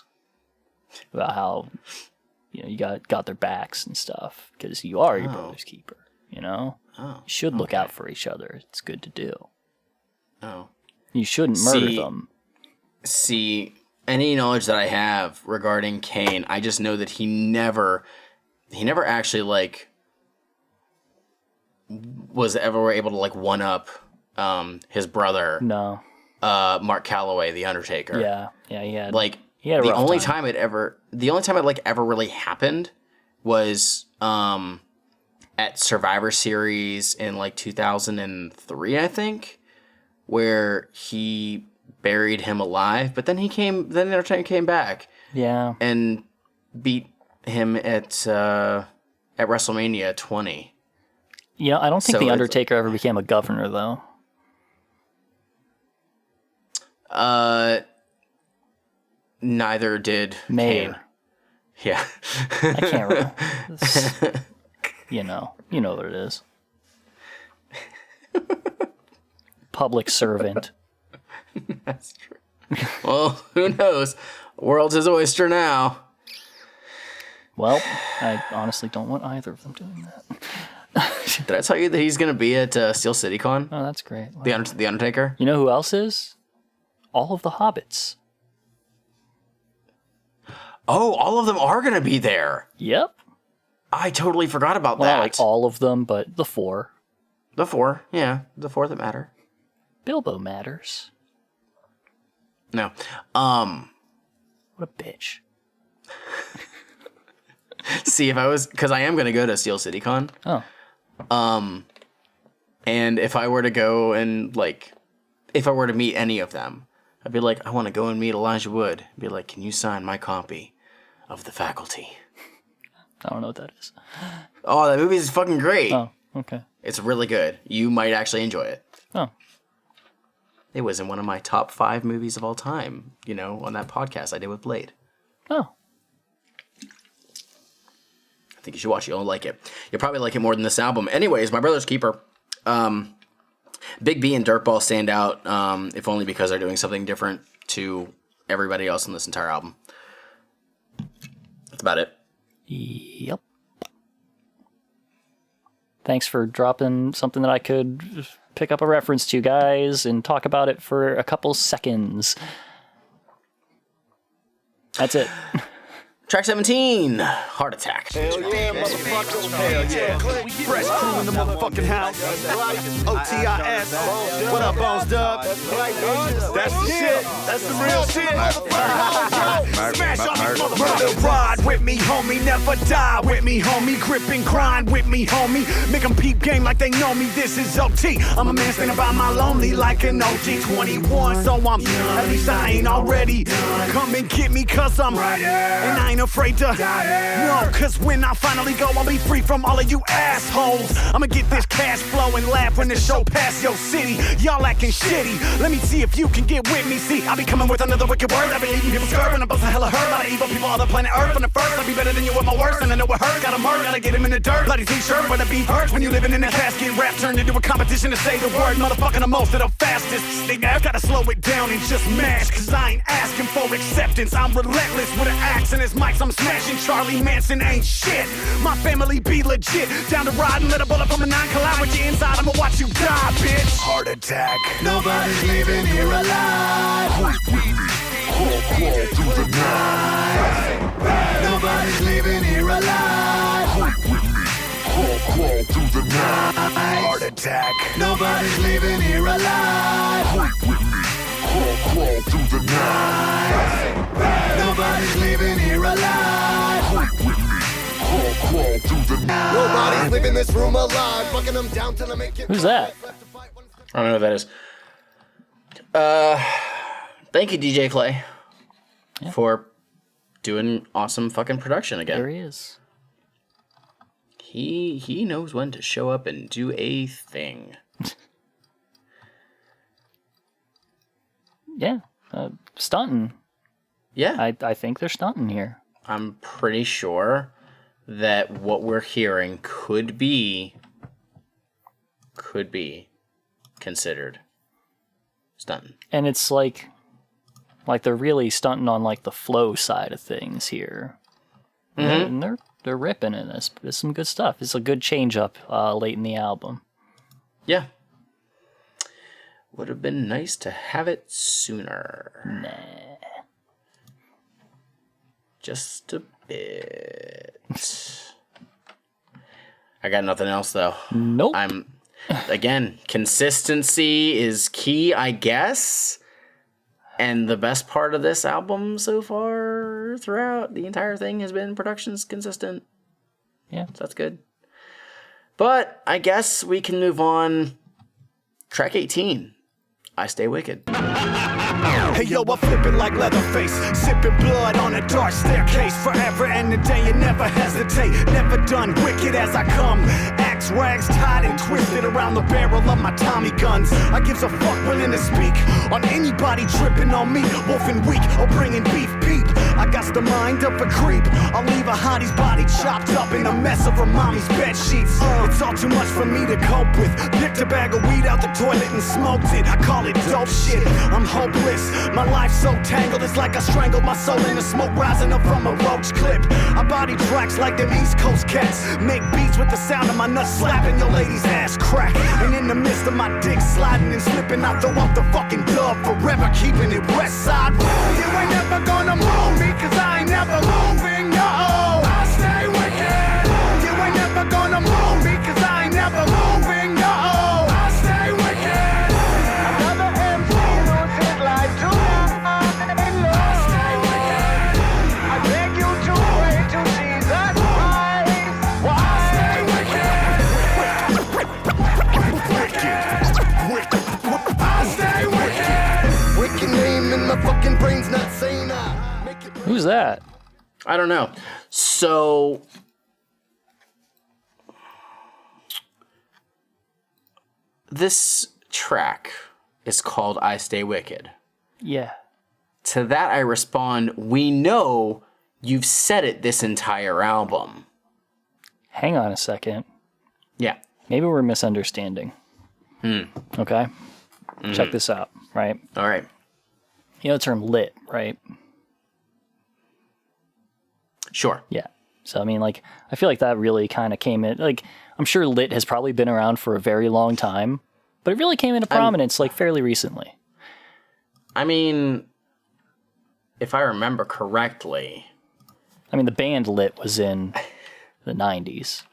about how you got their backs and stuff because you are your brother's keeper. You should look out for each other. It's good to do.
Oh,
you shouldn't murder them.
See, any knowledge that I have regarding Kane, I just know that he never actually like was ever able to like one up his brother.
No.
Mark Calloway, the Undertaker.
Yeah, he had
like
he had a
the
rough
only
time.
the only time it like ever really happened was at Survivor Series in like 2003, I think, where he buried him alive, but then Undertaker came back.
Yeah.
And beat him at WrestleMania 20.
I don't think the Undertaker ever became a governor though.
Neither did
Mayor.
Kane. Yeah.
I can't remember. You know what it is. Public servant.
That's true. Well, who knows? World's his oyster now.
Well, I honestly don't want either of them doing that.
Did I tell you that he's going to be at Steel City Con?
Oh, that's great.
The Undertaker?
You know who else is? All of the Hobbits.
Oh, all of them are going to be there.
Yep.
I totally forgot about that.
Not like all of them, but the 4.
The 4, yeah. The 4 that matter.
Bilbo matters.
No.
What a bitch.
See, because I am going to go to Steel City Con.
Oh.
And if I were to go and, like, if I were to meet any of them, I'd be like, I want to go and meet Elijah Wood. I'd be like, can you sign my copy of The Faculty?
I don't know what that is.
Oh, that movie is fucking great.
Oh, okay.
It's really good. You might actually enjoy it.
Oh.
It was in one of my top 5 movies of all time, on that podcast I did with Blade.
Oh.
I think you should watch it. You'll like it. You'll probably like it more than this album. Anyways, My Brother's Keeper. Big B and Dirtball stand out, if only because they're doing something different to everybody else in this entire album. That's about it.
Yep. Thanks for dropping something that I could pick up a reference to, guys, and talk about it for a couple seconds. That's it.
Track 17, Heart Attack.
Hell yeah, motherfucker. Hell yeah. Fresh crew in the motherfucking house. OTIS. What up, Bones Dub? That's the shit. That's the real shit. Smash on me, motherfucker. Ride with me, homie. Never die with me, homie. Grip and grind with me, homie. Make them peep game like they know me. This is OT. I'm a man standing by my lonely like an OG 21. So I'm, at least I ain't already. Come and get me, cause I'm right. And I ain't afraid to no, cause when I finally go, I'll be free from all of you assholes. I'ma get this cash flow and laugh when the show pass your city. Y'all acting shitty. Let me see if you can get with me. See, I'll be coming with another wicked word. I be leaving people scared when I'm busting hella hurt. A lot of evil people on the planet Earth. On the first, I'll be better than you with my worst. And I know it hurts. Gotta murder, gotta get him in the dirt. Bloody t-shirt where the beef hurts. When you living in a casket, rap turned into a competition to say the word. Motherfucking the most of the fastest. They now gotta slow it down and just mash. Cause I ain't asking for acceptance. I'm relentless with an axe and his mics. I'm smashing. Charlie Manson ain't shit. My family be legit. Down to ride and let a bullet from a 9 collide with you inside. I'ma watch you die, bitch. Heart attack. Nobody's leaving here alive. Crawl through the night. Nobody's leaving here alive. Crawl through the night. Heart attack. Nobody's leaving here alive. Crawl through the night. Nobody's leaving here alive. Crawl through the night. Nobody's leaving this room alive. Fucking them down till I make it.
Who's that?
I don't know who that is. Thank you, DJ Clay, for doing awesome fucking production again.
There he is.
He knows when to show up and do a thing.
Yeah, stunting.
Yeah.
I think they're stunting here.
I'm pretty sure that what we're hearing could be considered stunting.
And it's like, Like they're really stunting on like the flow side of things here. And they're ripping in this. It's some good stuff. It's a good change up late in the album.
Yeah. Would have been nice to have it sooner.
Nah.
Just a bit. I got nothing else though.
Nope.
Again, consistency is key, I guess. And the best part of this album so far throughout the entire thing has been production's consistent.
Yeah.
So that's good. But I guess we can move on. Track 18, I Stay Wicked.
Hey yo, I flip it like Leatherface, sipping blood on a dark staircase. Forever and a day, and never hesitate. Never done, wicked as I come. Axe rags tied and twisted around the barrel of my Tommy guns. I gives a fuck willing to speak on anybody tripping on me. Wolfing weak or bringing beef peep. I got the mind of a creep. I'll leave a hottie's body chopped up in a mess of her mommy's bed sheets. It's all too much for me to cope with. Picked a bag of weed out the toilet and smoked it. I call it dope shit. I'm hopeless. My life's so tangled, it's like I strangled my soul in the smoke rising up from a roach clip. I body tracks like them East Coast cats. Make beats with the sound of my nuts slapping your lady's ass crack. And in the midst of my dick sliding and slipping, I throw up the fucking dub, forever keeping it west side. You ain't never gonna move me, cause I ain't never moving, no. I stay wicked. You ain't never gonna move me, cause I ain't never moving, no. I stay wicked. Another MC lose his life tonight. I stay wicked. I beg you to pray to Jesus Christ. Why? I stay wicked. I stay wicked. Wicked name in my fucking brain's not saying
Who's that?
I don't know. So this track is called I Stay Wicked.
Yeah.
To that I respond, we know you've said it this entire album.
Hang on a second.
Yeah.
Maybe we're misunderstanding. Okay? Check this out, right?
All right.
You know the term lit, right?
Sure.
Yeah. So, I mean, like, I feel like that really kind of came in. Like, I'm sure lit has probably been around for a very long time, but it really came into prominence, like, fairly recently.
I mean, if I remember correctly.
I mean, the band Lit was in the 90s.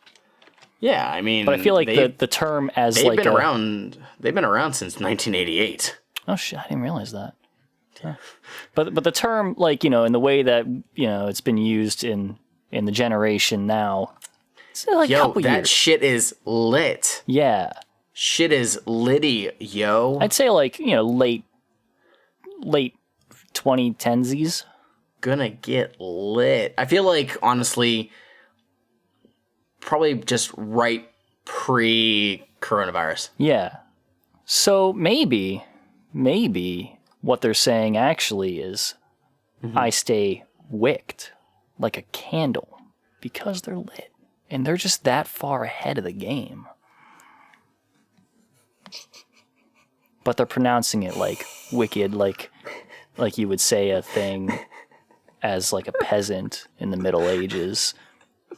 Yeah, I mean.
But I feel like the term as
they've
like
been around. They've been around since 1988.
Oh shit! I didn't realize that. Yeah. But the term, like, you know, in the way that, you know, it's been used in the generation now, it's like a couple
that
years.
shit is lit.
Yeah.
Shit is litty, yo.
I'd say, like, you know, late 2010s.
Gonna get lit. I feel like, honestly, probably just right pre-coronavirus.
Yeah. So maybe what they're saying actually is I stay wicked like a candle because they're lit. And they're just that far ahead of the game. But they're pronouncing it like wicked, like you would say a thing as like a peasant in the Middle Ages,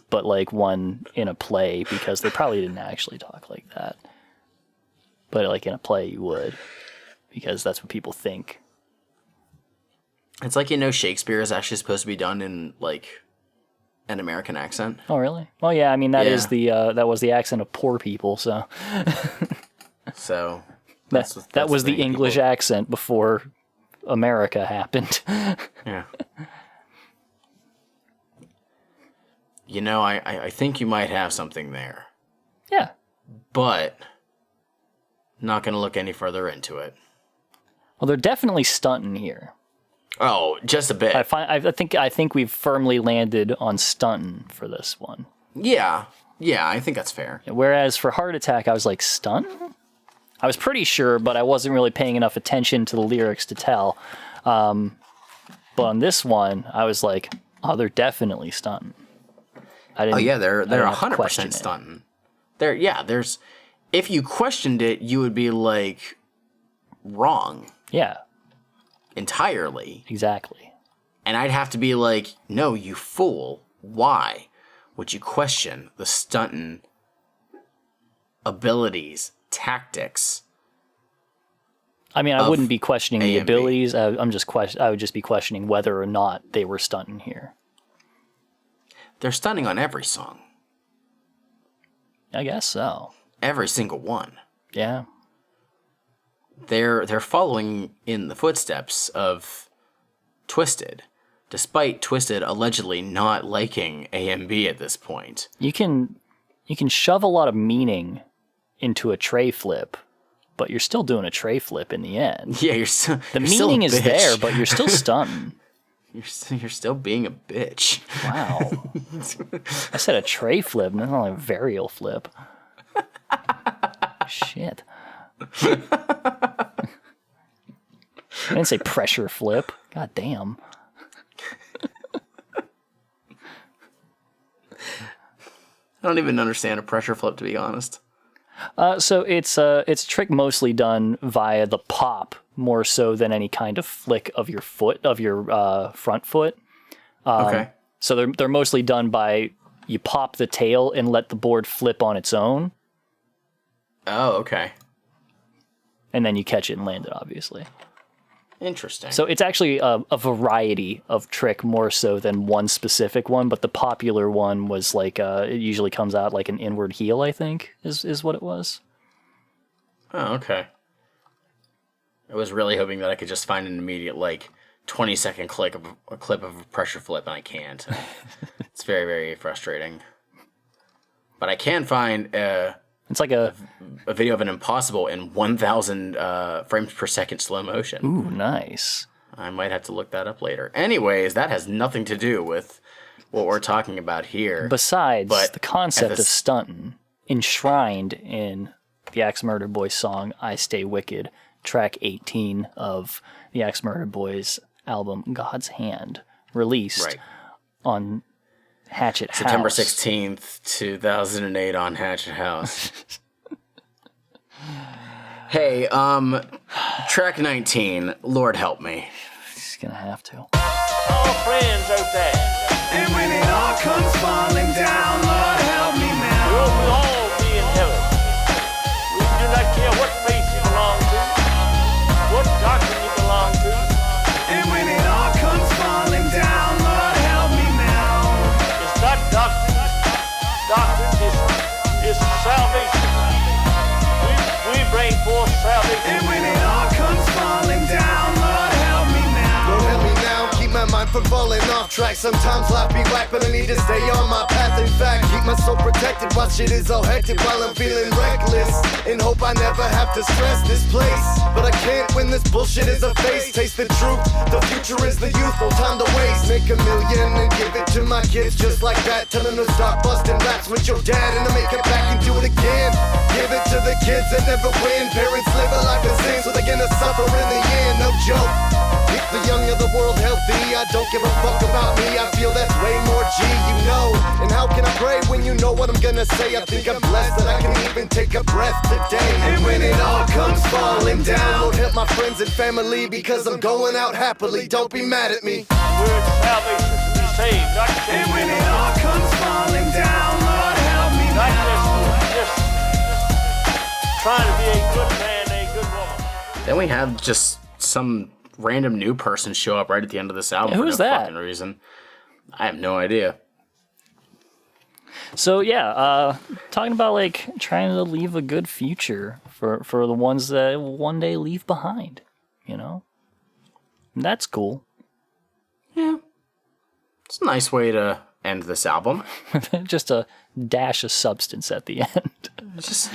but like one in a play, because they probably didn't actually talk like that. But like in a play you would, because that's what people think.
It's like, you know, Shakespeare is actually supposed to be done in like an American accent.
Oh really? Well, yeah, I mean that is the that was the accent of poor people, so
so
that was the English accent before America happened.
Yeah. You know, I think you might have something there.
Yeah.
But not going to look any further into it.
Well, they're definitely stunting here.
Oh, just a bit.
I think we've firmly landed on stunting for this one.
Yeah, I think that's fair.
Whereas for Heart Attack, I was like, stunt? I was pretty sure, but I wasn't really paying enough attention to the lyrics to tell. But on this one, I was like, oh, they're definitely stunting.
They're 100% stunting. There's, if you questioned it, you would be like, wrong.
Yeah.
entirely.
Exactly.
And I'd have to be like, no, you fool. Why would you question the stunting abilities, tactics?
I mean, I wouldn't be questioning the
A&B.
abilities. I would just be questioning whether or not they were stunting here.
They're stunning on every song.
I guess so.
Every single one.
Yeah.
They're following in the footsteps of Twisted, despite Twisted allegedly not liking A&B at this point.
You can shove a lot of meaning into a tray flip, but you're still doing a tray flip in the end.
Yeah,
the meaning is there, but you're still stunting.
You're still being a bitch.
Wow. I said a tray flip, not only a varial flip. Shit. I didn't say pressure flip. God damn.
I don't even understand a pressure flip, to be honest.
So it's a trick mostly done via the pop, more so than any kind of flick of your foot, of your front foot.
Okay.
So they're mostly done by you pop the tail and let the board flip on its own.
Oh, okay.
And then you catch it and land it, obviously.
Interesting.
So it's actually a variety of trick more so than one specific one, but the popular one was like, it usually comes out like an inward heel, I think, is what it was.
Oh, okay. I was really hoping that I could just find an immediate, 20-second clip of a pressure flip, and I can't. It's very, very frustrating. But I can find
it's like a
video of an impossible in 1,000 frames per second slow motion.
Ooh, nice.
I might have to look that up later. Anyways, that has nothing to do with what we're talking about here.
Besides the concept of stunting enshrined in the Axe Murder Boys song I Stay Wicked, track 18 of the Axe Murder Boys album God's Hand, released on Hatchet House.
September 16th, 2008 on Hatchet House. Hey, track 19, Lord Help Me.
He's gonna have to.
All friends out there.
And when it all comes falling down, Lord help me now.
We'll all be in heaven. We do not care what faith you belong to, what doctrine you belong to.
And when it all comes falling down, Lord help me now.
It's not doctrine. Doctrine is salvation. We bring forth salvation.
And when it all comes falling down, Lord help me now.
Lord help me now, keep my mind from falling off track. Sometimes life be whack, but I need to stay on my path. In fact, keep my soul protected while shit is all hectic, while I'm feeling reckless. And hope I never have to stress this place. But I can't when this bullshit is a face. Taste the truth, the future is the youth, no time to waste. Make $1 million and give it to my kids just like that. Tell them to stop busting raps with your dad and to make it back and do it again. Give it to the kids that never win. Parents live a life of sin, so they're gonna suffer in the end, no joke. Keep the young of the world healthy. I don't give a fuck about me. I feel that's way more G, you know. And how can I pray when you know what I'm gonna say? I think I'm blessed that I can even take a breath today.
And when it all comes falling down,
Lord help my friends and family because I'm going out happily. Don't be mad at me.
We're salvation to be saved, not saved.
and when it all comes falling down, Lord help me
Not
now.
just trying to be a good man, a good woman.
Then we have just some random new person show up right at the end of this album
Who's
for no
that?
fucking reason. I have no idea.
So yeah, talking about trying to leave a good future for the ones that will one day leave behind, you know? And that's cool.
Yeah. It's a nice way to end this album.
Just a dash of substance at the end.
Just,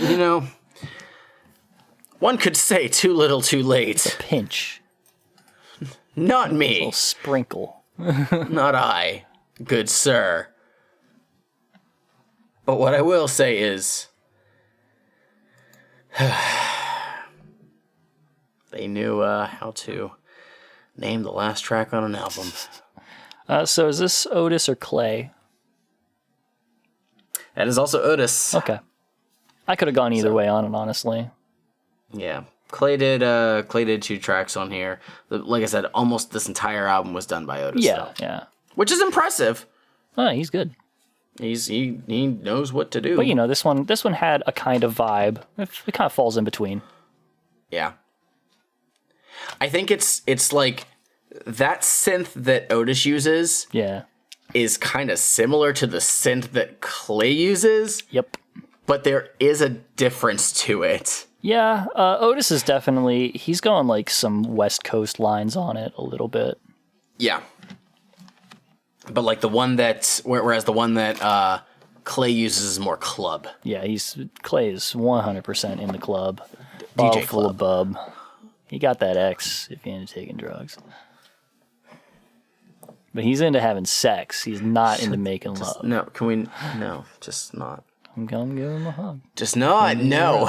one could say too little too late.
Pinch.
Not
A
me.
little sprinkle.
Not I, good sir. But what I will say is, they knew how to name the last track on an album.
So is this Otis or Clay?
That is also Otis.
Okay. I could have gone either way on it, honestly.
Yeah. Clay did 2 tracks on here. Like I said, almost this entire album was done by Otis.
Yeah,
though.
yeah.
Which is impressive.
Oh, he's good.
He knows what to do.
But you know, this one had a kind of vibe. It kind of falls in between.
Yeah. I think it's like that synth that Otis uses.
Yeah.
Is kind of similar to the synth that Clay uses.
Yep.
But there is a difference to it.
Yeah, Otis is definitely, he's going like some West Coast lines on it a little bit.
Yeah. But like the one that, whereas the one that Clay uses is more club.
Yeah, Clay is 100% in the club.
DJ
Bottle full
club.
of bub. He got that X if he into taking drugs. But he's into having sex. He's not into making love.
No, can we? No, just not.
I'm gonna give him a hug.
Just not. No.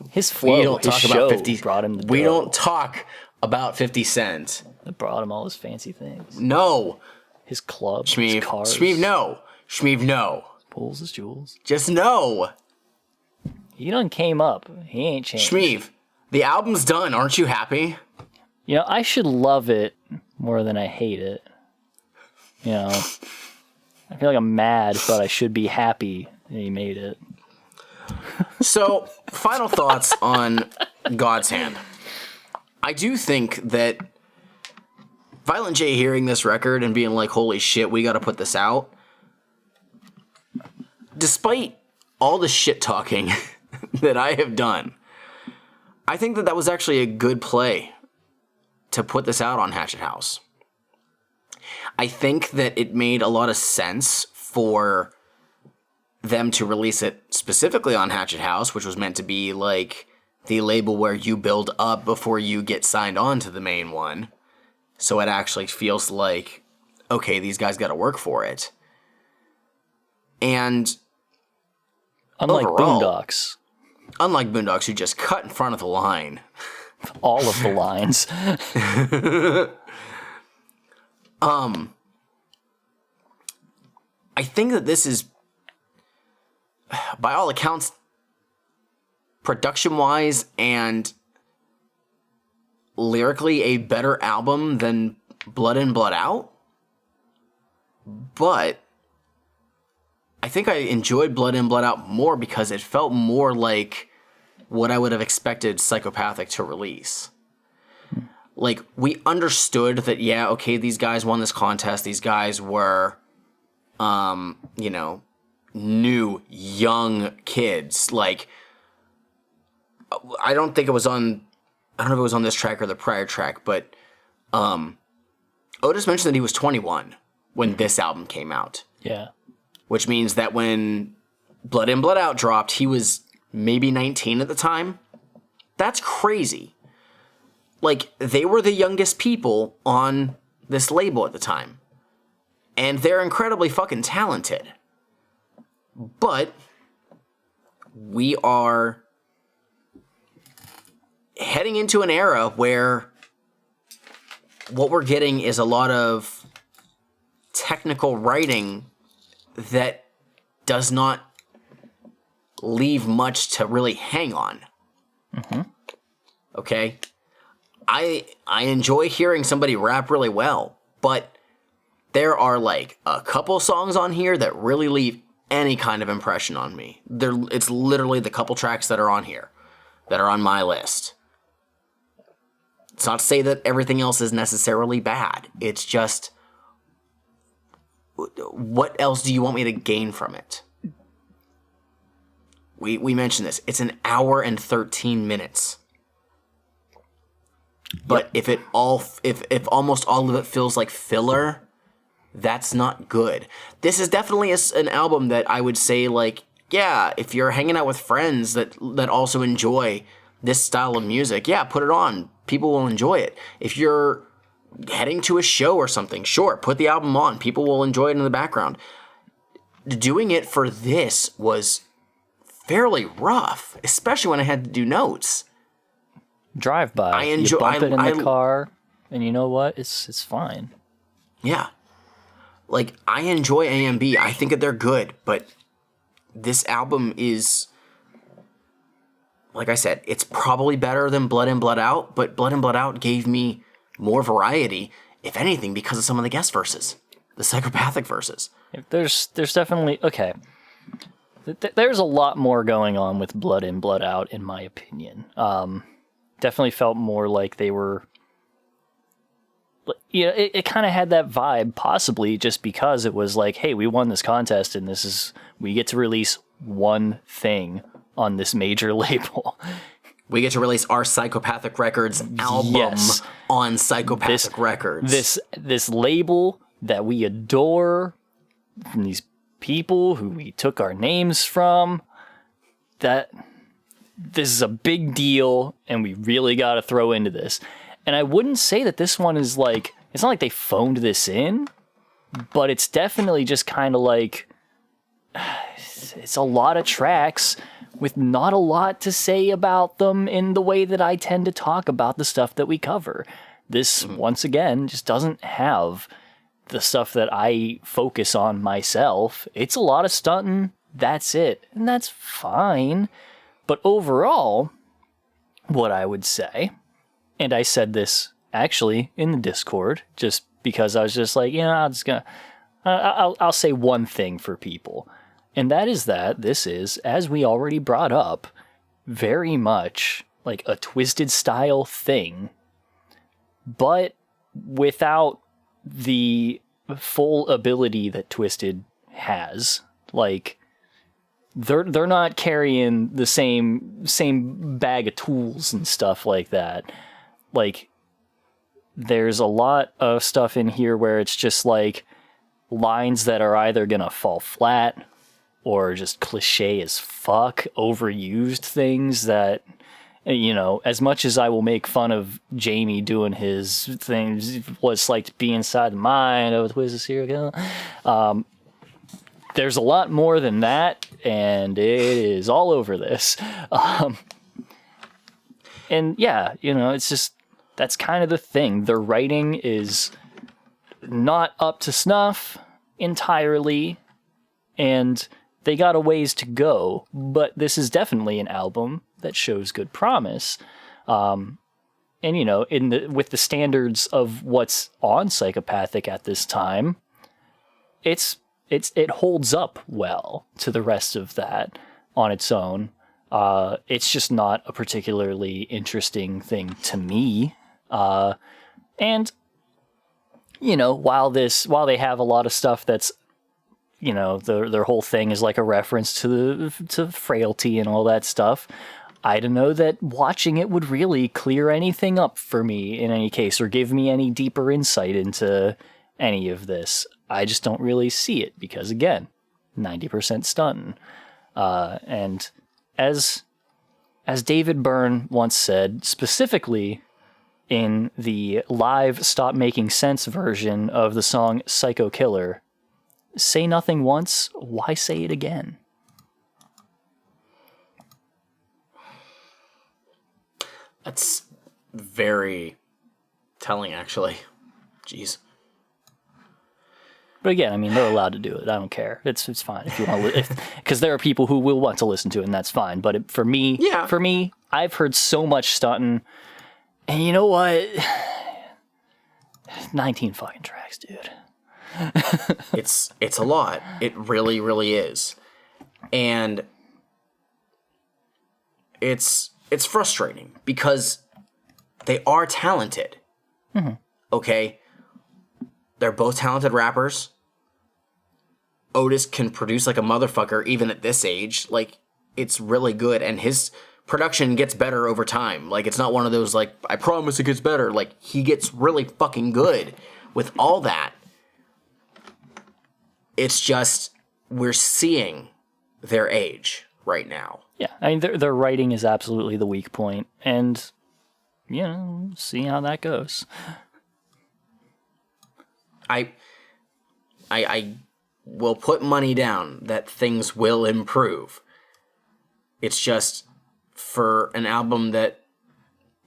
His flow,
we don't
his
talk
show
about 50.
brought him the
we
dough.
don't talk about 50 Cent.
That brought him all his fancy things.
No.
His club,
Shmeev.
his cars.
Shmeev, no. Shmeev, no.
Pulls his jewels.
Just no.
He done came up. He ain't changed.
Shmeev, the album's done. Aren't you happy?
You know, I should love it more than I hate it. You know, I feel like I'm mad, but I should be happy that he made it.
So, final thoughts on God's Hand. I do think that Violent J hearing this record and being like, holy shit, we gotta put this out. Despite all the shit talking that I have done, I think that was actually a good play to put this out on Hatchet House. I think that it made a lot of sense for them to release it specifically on Hatchet House, which was meant to be like the label where you build up before you get signed on to the main one. So it actually feels like, okay, these guys got to work for it. And
unlike
overall,
Boondocks.
Unlike Boondocks, who just cut in front of the line.
All of the lines.
I think that this is, by all accounts, production-wise and lyrically, a better album than Blood In, Blood Out. But I think I enjoyed Blood In, Blood Out more because it felt more like what I would have expected Psychopathic to release. Like, we understood that, yeah, okay, these guys won this contest. These guys were, you know, new, young kids. Like, I don't know if it was on this track or the prior track, but Otis mentioned that he was 21 when this album came out.
Yeah.
Which means that when Blood In, Blood Out dropped, he was maybe 19 at the time. That's crazy. Like, they were the youngest people on this label at the time. And they're incredibly fucking talented. But we are heading into an era where what we're getting is a lot of technical writing that does not leave much to really hang on.
Mm-hmm.
Okay? I enjoy hearing somebody rap really well, but there are like a couple songs on here that really leave any kind of impression on me. It's literally the couple tracks that are on here, that are on my list. It's not to say that everything else is necessarily bad. It's just, what else do you want me to gain from it? We mentioned this. It's an hour and 13 minutes. But if almost all of it feels like filler, that's not good. This is definitely an album that I would say, like, yeah, if you're hanging out with friends that also enjoy this style of music, yeah, put it on. People will enjoy it. If you're heading to a show or something, sure, put the album on. People will enjoy it in the background. Doing it for this was fairly rough, especially when I had to do notes.
Drive by. You bump it in the car, and you know what? It's fine.
Yeah. Like, I enjoy A&B. I think that they're good, but this album is like I said, it's probably better than Blood In, Blood Out, but Blood In, Blood Out gave me more variety, if anything, because of some of the guest verses, the Psychopathic verses.
There's definitely, okay. There's a lot more going on with Blood In, Blood Out, in my opinion. Definitely felt more like they were, you know, it kind of had that vibe, possibly just because it was like, hey, we won this contest and we get to release one thing on this major label.
We get to release our Psychopathic Records album on Psychopathic Records.
This label that we adore, from these people who we took our names from, that this is a big deal and we really got to throw into this. And I wouldn't say that this one is like, it's not like they phoned this in, but it's definitely just kind of like, it's a lot of tracks with not a lot to say about them in the way that I tend to talk about the stuff that we cover. This, once again, just doesn't have the stuff that I focus on myself. It's a lot of stunting, that's it. And that's fine. But overall, what I would say, and I said this actually in the Discord, just because I was just like, you know, I'll say one thing for people. And that is that this is, as we already brought up, very much like a Twisted style thing, but without the full ability that Twisted has. Like, they're not carrying the same bag of tools and stuff like that. Like, there's a lot of stuff in here where it's just like lines that are either gonna fall flat or just cliche as fuck, overused things that, you know, as much as I will make fun of Jamie doing his things, what it's like to be inside the mind of a twisted serial killer, there's a lot more than that, and it is all over this. And yeah, you know, it's just, that's kind of the thing. Their writing is not up to snuff entirely, and they got a ways to go, but this is definitely an album that shows good promise. And, you know, with the standards of what's on Psychopathic at this time, it holds up well to the rest of that on its own. It's just not a particularly interesting thing to me. And, you know, while they have a lot of stuff that's, you know, their whole thing is like a reference to frailty and all that stuff, I don't know that watching it would really clear anything up for me in any case, or give me any deeper insight into any of this. I just don't really see it because, again, 90% stunting. And as David Byrne once said, specifically in the live Stop Making Sense version of the song Psycho Killer, say nothing once, why say it again?
That's very telling, actually. Jeez.
But again, I mean, they're allowed to do it. I don't care. It's fine if you want to, because there are people who will want to listen to it, and that's fine. But for me, I've heard so much stunting, and you know what? 19 fucking tracks, dude.
It's a lot. It really, really is. And it's frustrating because they are talented.
Mm-hmm.
Okay? They're both talented rappers. Otis can produce like a motherfucker even at this age. Like, it's really good, and his production gets better over time. Like, it's not one of those, like, I promise it gets better. Like, he gets really fucking good with all that. It's just, we're seeing their age right now.
Yeah, I mean, their writing is absolutely the weak point, and, you know, see how that goes.
I will put money down that things will improve. It's just, for an album that,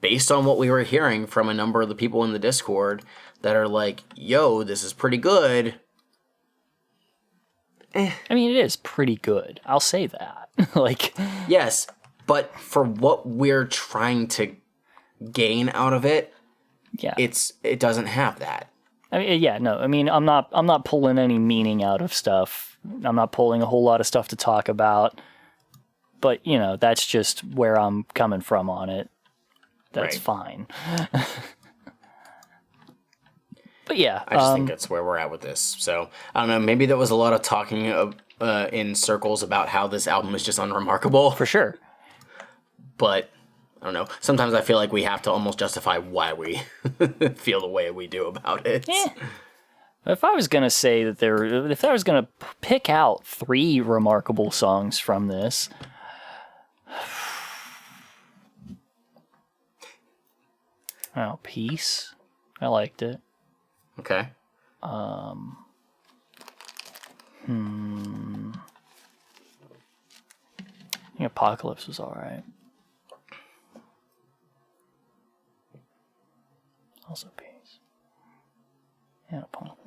based on what we were hearing from a number of the people in the Discord that are like, yo, this is pretty good.
I mean, it is pretty good. I'll say that. Like,
yes, But for what we're trying to gain out of it, it doesn't have that.
I mean, yeah, no. I mean, I'm not pulling any meaning out of stuff. I'm not pulling a whole lot of stuff to talk about. But, you know, that's just where I'm coming from on it. That's fine. But yeah.
I just think that's where we're at with this. So, I don't know, maybe there was a lot of talking in circles about how this album is just unremarkable.
For sure.
But, I don't know, sometimes I feel like we have to almost justify why we feel the way we do about it.
If I was going to say that if I was going to pick out 3 remarkable songs from this... Oh, Peace. I liked it.
Okay.
I think Apocalypse was alright. Also Peace. Yeah, Apocalypse.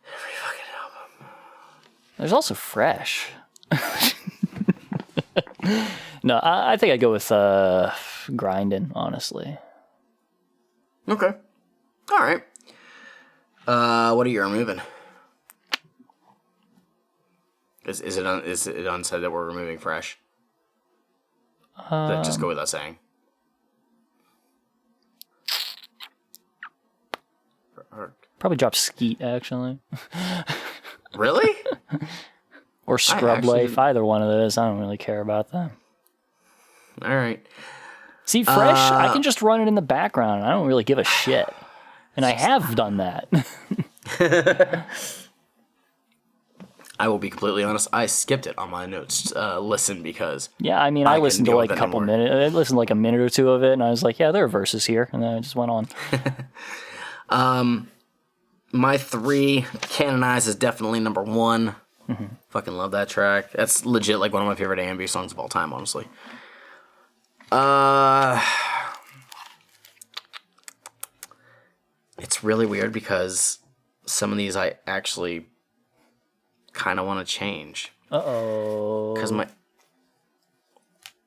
Every fucking album.
There's also Fresh. No, I think I'd go with Grindin', honestly.
Okay. All right. What are you removing? Is it unsaid that we're removing Fresh? Does that just go without saying?
Probably drop Skeet, actually.
Really?
Or Scrub Life, either one of those. I don't really care about them.
All right.
See, Fresh, I can just run it in the background. I don't really give a shit. And I have done that.
I will be completely honest. I skipped it on my notes listen because...
Yeah, I mean, I listened to like a couple minutes. I listened to like a minute or two of it, and I was like, yeah, there are verses here. And then I just went on.
My 3, Canonize is definitely number 1. Mm-hmm. Fucking love that track. That's legit like one of my favorite A&B songs of all time, honestly. It's really weird because some of these I actually kind of want to change.
Uh-oh.
Because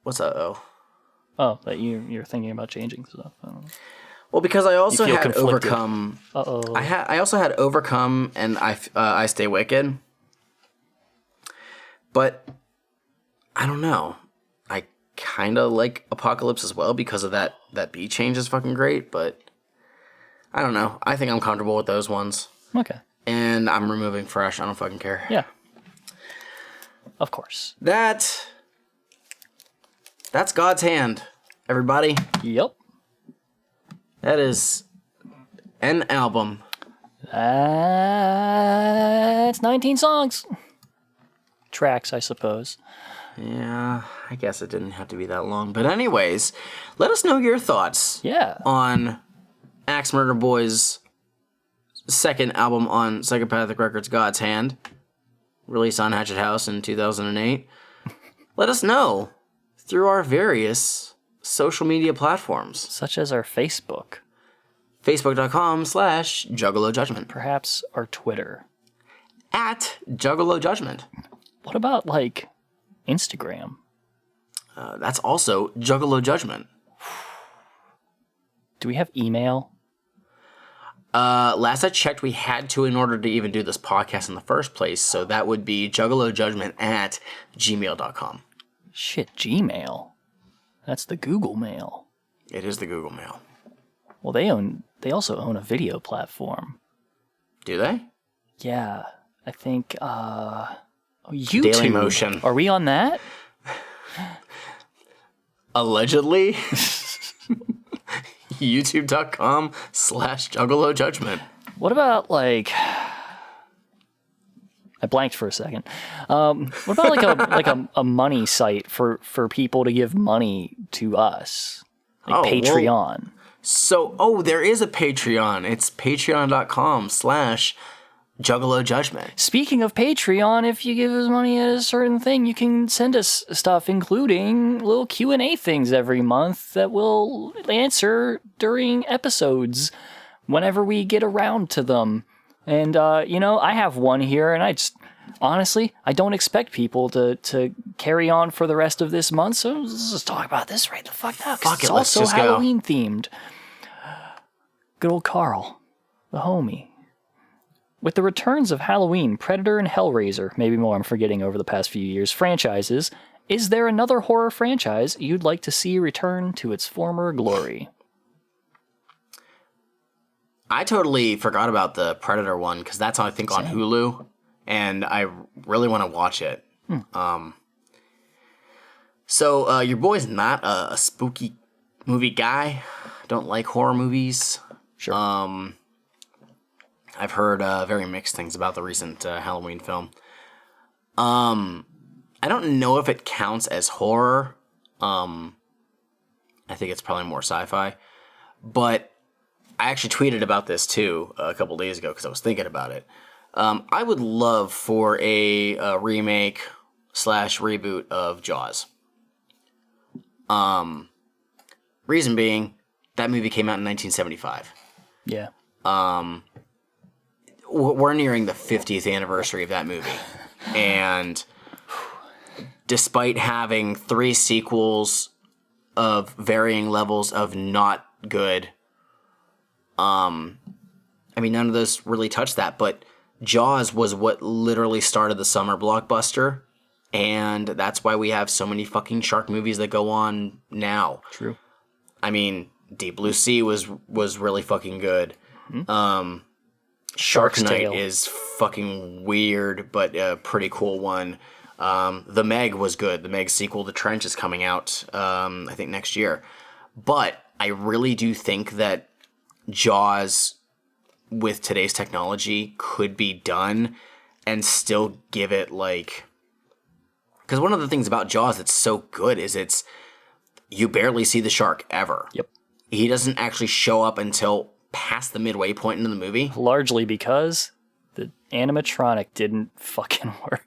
what's uh-oh?
Oh, that you're thinking about changing stuff. I don't know.
Well, because I also had
conflicted.
Overcome.
Uh-oh.
I also had Overcome and I Stay Wicked. But I don't know. I kind of like Apocalypse as well because of that beat change is fucking great, but I don't know. I think I'm comfortable with those ones.
Okay.
And I'm removing Fresh. I don't fucking care.
Yeah. Of course.
That's God's Hand, everybody.
Yep.
That is an album.
That's 19 songs. Tracks, I suppose.
Yeah, I guess it didn't have to be that long. But anyways, let us know your thoughts.
Yeah.
On Axe Murder Boy's second album on Psychopathic Records, God's Hand, released on Hatchet House in 2008. Let us know through our various social media platforms.
Such as our Facebook.
Facebook.com/Juggalo Judgment.
Perhaps our Twitter.
@Juggalo Judgment.
What about, like, Instagram?
That's also Juggalo Judgment.
Do we have email?
Last I checked, we had to in order to even do this podcast in the first place, so that would be juggalojudgment@gmail.com.
Shit, Gmail. That's the Google Mail.
It is the Google Mail.
Well, they also own a video platform.
Do they?
Yeah, I think, YouTube.
Dailymotion.
Are we on that?
Allegedly. YouTube.com/Juggalo Judgment.
What about, like... I blanked for a second. What about like a money site for people to give money to us? Like Patreon.
There is a Patreon. It's patreon.com/Juggalo Judgment.
Speaking of Patreon, if you give us money at a certain thing, you can send us stuff, including little Q&A things every month that we'll answer during episodes whenever we get around to them. And, I have one here, and honestly, I don't expect people to carry on for the rest of this month, so let's just talk about this right the fuck now.
Fuck
it's
it, let's
also
just go.
Halloween themed. Good old Carl, the homie. With the returns of Halloween, Predator, and Hellraiser, maybe more I'm forgetting over the past few years, franchises, is there another horror franchise you'd like to see return to its former glory?
I totally forgot about the Predator one because that's I think on Hulu, and I really want to watch it. So your boy's not a spooky movie guy. Don't like horror movies.
Sure.
I've heard very mixed things about the recent Halloween film. I don't know if it counts as horror. I think it's probably more sci-fi, but I actually tweeted about this too a couple days ago because I was thinking about it. I would love for a remake / reboot of Jaws. Reason being, that movie came out in 1975.
Yeah.
We're nearing the 50th anniversary of that movie. And despite having 3 sequels of varying levels of not good, I mean, none of those really touched that, but Jaws was what literally started the summer blockbuster, and that's why we have so many fucking shark movies that go on now.
True.
I mean, Deep Blue Sea was really fucking good.
Mm-hmm.
Shark Night is fucking weird, but a pretty cool one. The Meg was good. The Meg sequel, The Trench, is coming out, I think, next year. But I really do think that Jaws, with today's technology, could be done and still give it, like... Because one of the things about Jaws that's so good is you barely see the shark ever.
Yep.
He doesn't actually show up until past the midway point into the movie.
Largely because the animatronic didn't fucking work.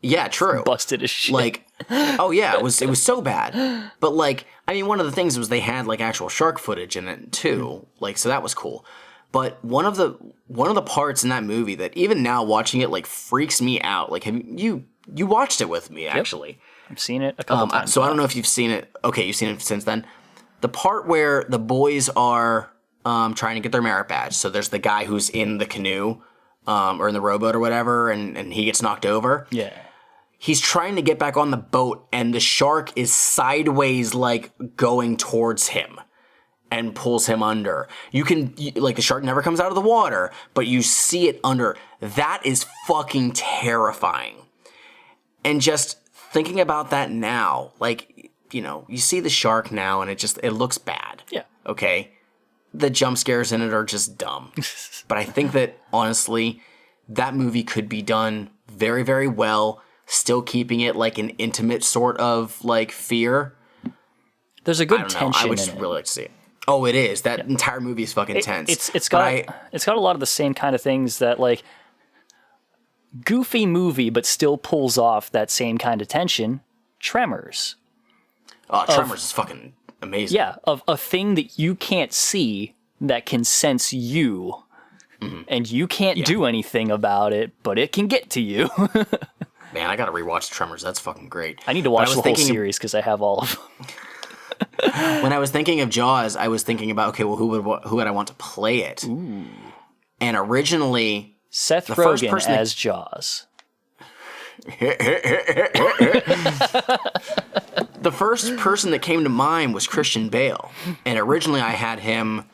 Yeah, true.
Busted as shit.
Like, oh yeah, it was so bad. But like, I mean, one of the things was they had like actual shark footage in it too. Like, so that was cool. But one of the parts in that movie that even now watching it like freaks me out. Like, you watched it with me actually.
Yep. I've seen it a couple times.
So I don't know if you've seen it. Okay, you've seen it since then. The part where the boys are trying to get their merit badge. So there's the guy who's in the canoe or in the rowboat or whatever, and he gets knocked over.
Yeah.
He's trying to get back on the boat, and the shark is sideways, like, going towards him and pulls him under. The shark never comes out of the water, but you see it under. That is fucking terrifying. And just thinking about that now, like, you know, you see the shark now, and it looks bad.
Yeah.
Okay? The jump scares in it are just dumb. But I think that, honestly, that movie could be done very, very well, still keeping it like an intimate sort of like fear.
There's a good tension.
I would just really like to see it. Oh, it is. That entire movie is fucking tense.
It's got a lot of the same kind of things that like goofy movie, but still pulls off that same kind of tension. Tremors.
Oh, Tremors is fucking amazing.
Yeah, of a thing that you can't see that can sense you, and you can't do anything about it, but it can get to you.
Man, I gotta rewatch Tremors. That's fucking great.
I need to watch the whole series because I have all of them.
When I was thinking of Jaws, I was thinking about, okay, well, who would I want to play it?
Ooh.
And originally,
Seth Rogen as Jaws.
The first person that came to mind was Christian Bale, and originally I had him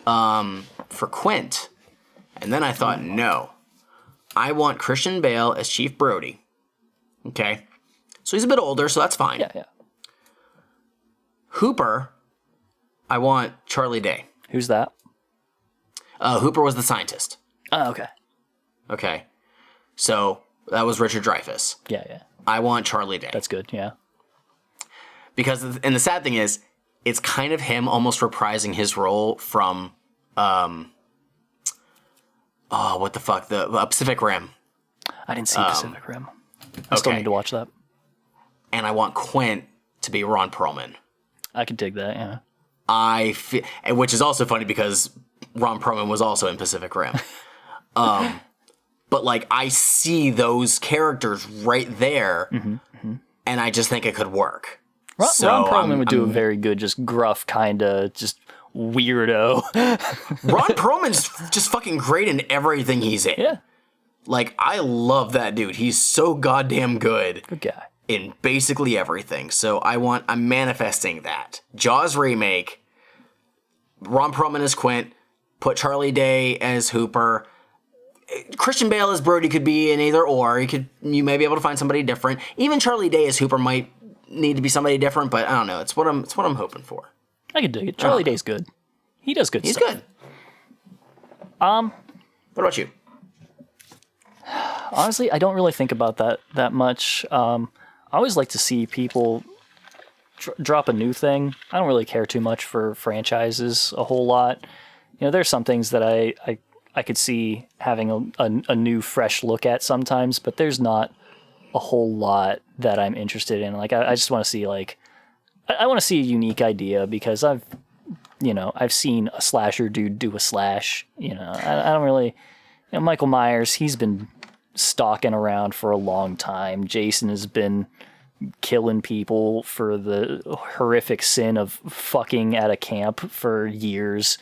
for Quint, and then I thought, no, I want Christian Bale as Chief Brody. Okay, so he's a bit older, so that's fine.
Yeah.
Hooper, I want Charlie Day.
Who's that?
Hooper was the scientist.
Oh, okay.
Okay, so that was Richard Dreyfuss.
Yeah.
I want Charlie Day.
That's good, yeah.
Because, and the sad thing is, it's kind of him almost reprising his role from, what the fuck, the Pacific Rim.
I didn't see Pacific Rim. I still need to watch that.
And I want Quint to be Ron Perlman.
I could dig that, yeah.
Which is also funny because Ron Perlman was also in Pacific Rim. but like I see those characters right there, and I just think it could work.
Ron Perlman would do a very good, just gruff kind of, just weirdo.
Ron Perlman's just fucking great in everything he's in.
Yeah.
Like, I love that dude. He's so goddamn good.
Good guy.
In basically everything. So I'm manifesting that. Jaws remake, Ron Perlman as Quint, put Charlie Day as Hooper. Christian Bale as Brody could be in either or. You may be able to find somebody different. Even Charlie Day as Hooper might need to be somebody different, but I don't know. It's what I'm hoping for.
I could dig it. Charlie Day's good. He does good stuff.
He's good. What about you?
Honestly, I don't really think about that much. I always like to see people drop a new thing. I don't really care too much for franchises a whole lot. You know, there's some things that I could see having a new, fresh look at sometimes, but there's not a whole lot that I'm interested in. Like, I just want to see, like, I want to see a unique idea because I've seen a slasher dude do a slash. You know, I don't really, Michael Myers, he's been stalking around for a long time. Jason has been killing people for the horrific sin of fucking at a camp for years,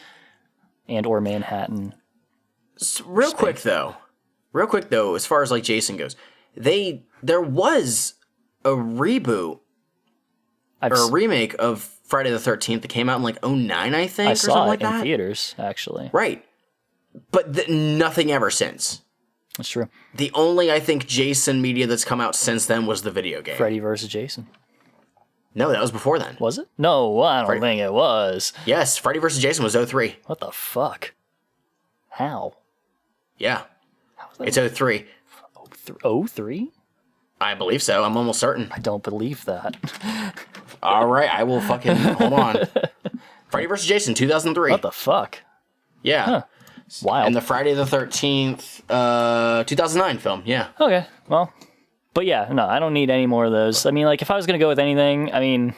or Manhattan.
Real quick though, as far as like Jason goes, there was a reboot or a remake of Friday the 13th that came out in like 2009, I think,
I
or
saw
something
it
like
in
that.
theaters, actually.
Right, but nothing ever since.
That's true.
The only, I think, Jason media that's come out since then was the video game.
Freddy vs. Jason.
No, that was before then.
Was it? No, I don't think it was.
Yes, Freddy vs. Jason was 2003.
What the fuck? How?
Yeah. It's 2003.
2003?
I believe so. I'm almost certain.
I don't believe that.
All right, I will fucking... Hold on. Freddy vs. Jason, 2003.
What the fuck?
Yeah.
Huh. Wild.
And the Friday the 13th, 2009 film, yeah.
Okay, well, but yeah, no, I don't need any more of those. I mean, like, if I was going to go with anything, I mean,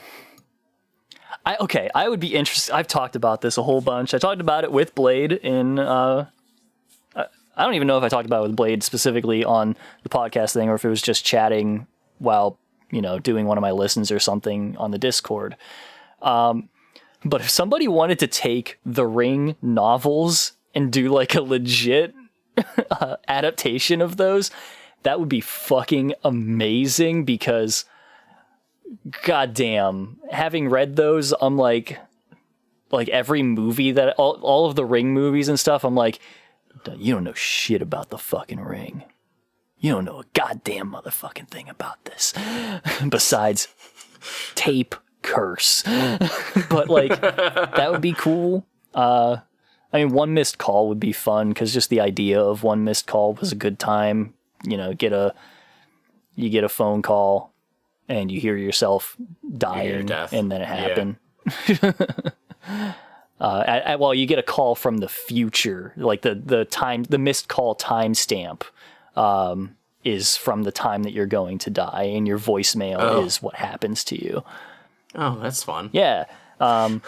I would be interested. I've talked about this a whole bunch. I talked about it with Blade in, I don't even know if I talked about it with Blade specifically on the podcast thing or if it was just chatting while, doing one of my listens or something on the Discord. But if somebody wanted to take the Ring novels and do like a legit adaptation of those, that would be fucking amazing because goddamn, having read those, I'm like every movie that all of the Ring movies and stuff, I'm like, you don't know shit about the fucking Ring. You don't know a goddamn motherfucking thing about this besides tape curse. But like, that would be cool. I mean, One Missed Call would be fun because just the idea of One Missed Call was a good time. You get a phone call and you hear yourself dying and then it happened. Yeah. Well, you get a call from the future, like the missed call timestamp is from the time that you're going to die, and your voicemail is what happens to you.
Oh, that's fun.
Yeah. And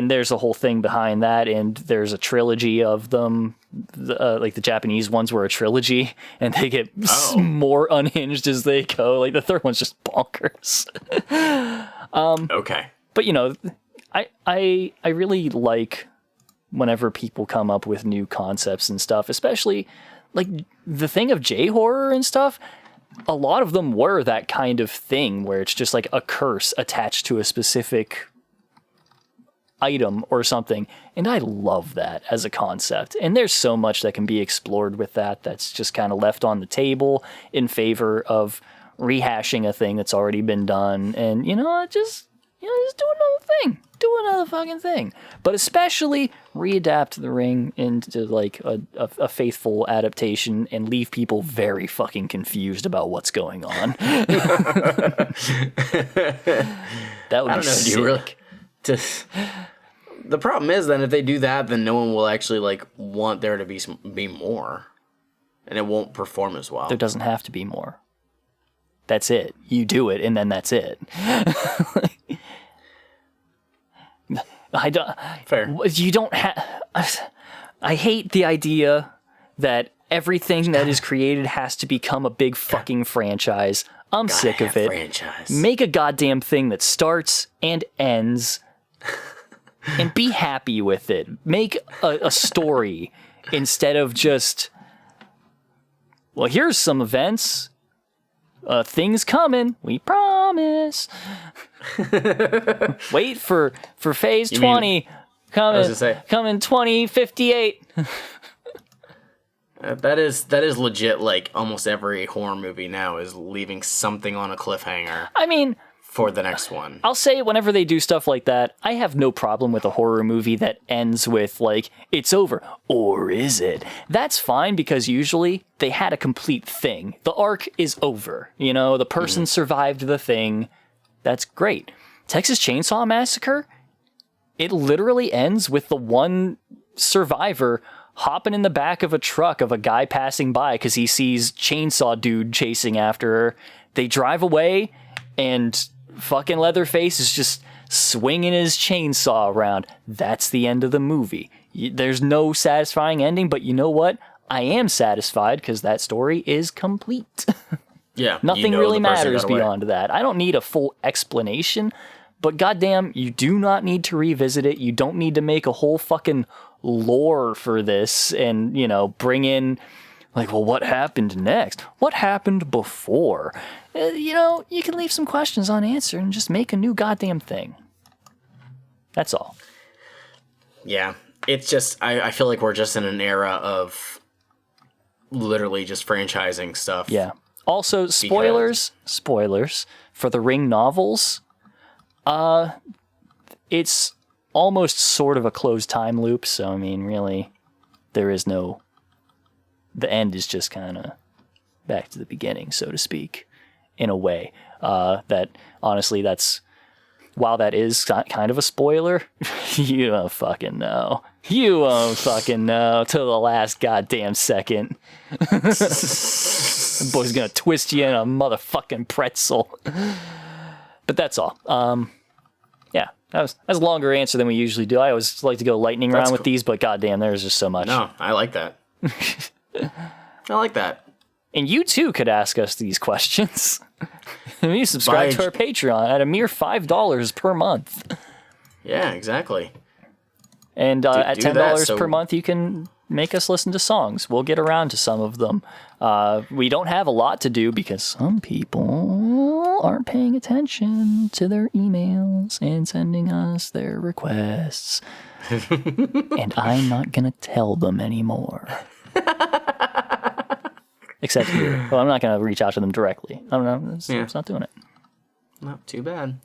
there's a whole thing behind that, and there's a trilogy of them. Like the Japanese ones were a trilogy, and they get more unhinged as they go. Like the third one's just bonkers.
Okay.
But I really like whenever people come up with new concepts and stuff, especially like the thing of J-horror and stuff. A lot of them were that kind of thing where it's just like a curse attached to a specific item or something, and I love that as a concept. And there's so much that can be explored with that's just kind of left on the table in favor of rehashing a thing that's already been done. And just do another thing, do another fucking thing. But especially readapt the Ring into like a faithful adaptation and leave people very fucking confused about what's going on. That would be sick.
The problem is then if they do that, then no one will actually like want there to be more, and it won't perform as well.
There doesn't have to be more. That's it. You do it, and then that's it. I don't.
Fair.
You don't have. I hate the idea that everything that is created has to become a big fucking franchise. I'm sick of it.
Franchise.
Make a goddamn thing that starts and ends and be happy with it. Make a story instead of just, well, here's some events. Things coming. We promise. Wait for phase 20. Coming 2058.
That is legit. Like almost every horror movie now is leaving something on a cliffhanger.
I mean,
for the next one.
I'll say whenever they do stuff like that, I have no problem with a horror movie that ends with like, it's over. Or is it? That's fine because usually they had a complete thing. The arc is over. You know, the person survived the thing. That's great. Texas Chainsaw Massacre, it literally ends with the one survivor hopping in the back of a truck of a guy passing by because he sees Chainsaw Dude chasing after her. They drive away and fucking Leatherface is just swinging his chainsaw around. That's the end of the movie. There's no satisfying ending, but you know what? I am satisfied because that story is complete.
Yeah.
Nothing really matters beyond that. I don't need a full explanation, but goddamn, you do not need to revisit it. You don't need to make a whole fucking lore for this and, you know, bring in like, well, what happened next? What happened before? You know, you can leave some questions unanswered and just make a new goddamn thing. That's all.
Yeah. It's just, I feel like we're just in an era of literally just franchising stuff.
Yeah. Also, spoilers for the Ring novels. It's almost sort of a closed time loop, so I mean, really, there is no... The end is just kind of back to the beginning, so to speak, in a way. That, honestly, that's... While that is kind of a spoiler, you don't fucking know. You won't fucking know till the last goddamn second. The boy's gonna twist you in a motherfucking pretzel. But that's all. Yeah, that was a longer answer than we usually do. I always like to go lightning round with these, but goddamn, there's just so much.
No, I like that. I like that.
And you too could ask us these questions. You subscribe to our Patreon at a mere $5 per month.
Yeah, exactly.
And at $10 per month, you can make us listen to songs. We'll get around to some of them. We don't have a lot to do because some people aren't paying attention to their emails and sending us their requests. And I'm not going to tell them anymore. Except here. Well, I'm not going to reach out to them directly. I don't know. It's not doing it.
Not too bad.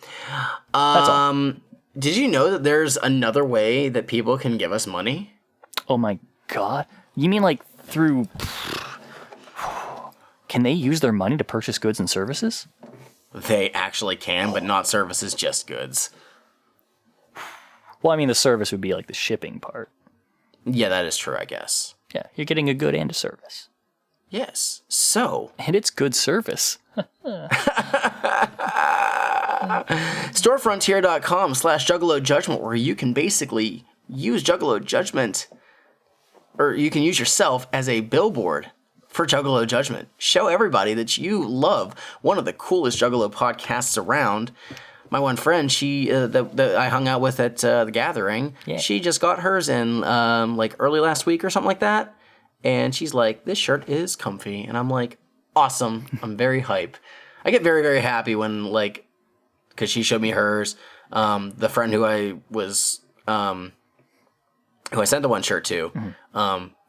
That's all.
Did you know that there's another way that people can give us money?
Oh my God. You mean like through... Can they use their money to purchase goods and services?
They actually can, but not services, just goods.
Well, I mean, the service would be like the shipping part.
Yeah, that is true, I guess.
Yeah, you're getting a good and a service.
Yes. So.
And it's good service.
Storefrontier.com/Juggalo Judgment, where you can basically use Juggalo Judgment, or you can use yourself as a billboard for Juggalo Judgment. Show everybody that you love one of the coolest Juggalo podcasts around. My one friend, she that I hung out with at the gathering, she just got hers in like early last week or something like that. And she's like, this shirt is comfy. And I'm like, awesome. I'm very hype. I get very, very happy when, like, because she showed me hers. The friend who I sent the one shirt to,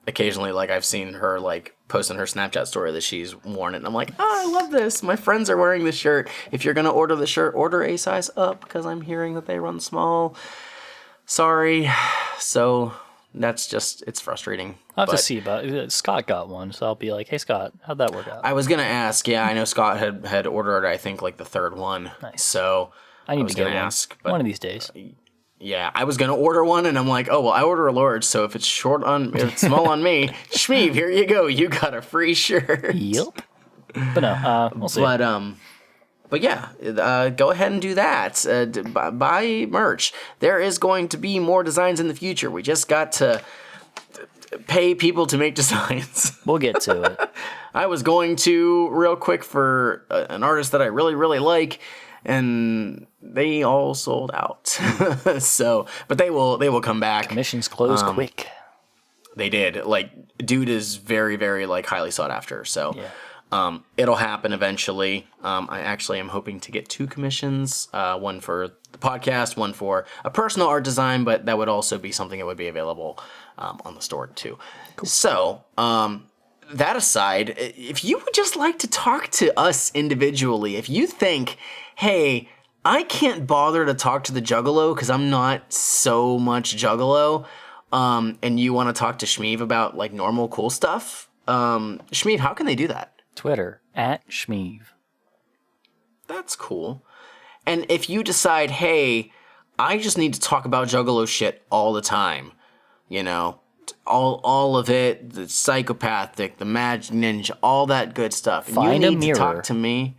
occasionally, like, I've seen her, like, post on her Snapchat story that she's worn it. And I'm like, oh, I love this. My friends are wearing this shirt. If you're going to order the shirt, order a size up because I'm hearing that they run small. Sorry. So... That's just, it's frustrating.
I'll have to see about it. Scott got one, so I'll be like, hey, Scott, how'd that work out?
I was going to ask. Yeah, I know Scott had ordered, I think, like the third one.
Nice.
So
I need to get one.
Ask, but,
one of these days.
Yeah, I was going to order one, and I'm like, oh, well, I order a large, so if it's small on me, Shmeev, here you go. You got a free shirt.
Yep. But no, we'll see.
But yeah, go ahead and do that. Buy merch. There is going to be more designs in the future. We just got to pay people to make designs.
We'll get to it.
I was going to real quick for an artist that I really, really like, and they all sold out. So, but they will come back.
Commissions close quick.
They did. Like, dude is very, very like highly sought after. So, it'll happen eventually. I actually am hoping to get 2 commissions. One for the podcast, one for a personal art design, but that would also be something that would be available on the store too. Cool. So, that aside, if you would just like to talk to us individually, if you think, hey, I can't bother to talk to the Juggalo because I'm not so much Juggalo, and you want to talk to Shmeev about like normal cool stuff, Shmeev, how can they do that?
Twitter @Shmeev.
That's cool. And if you decide, hey, I just need to talk about Juggalo shit all the time, you know, all of it, the Psychopathic, the Magic Ninja, all that good stuff. And
Find
you
a
need
mirror.
to talk to me.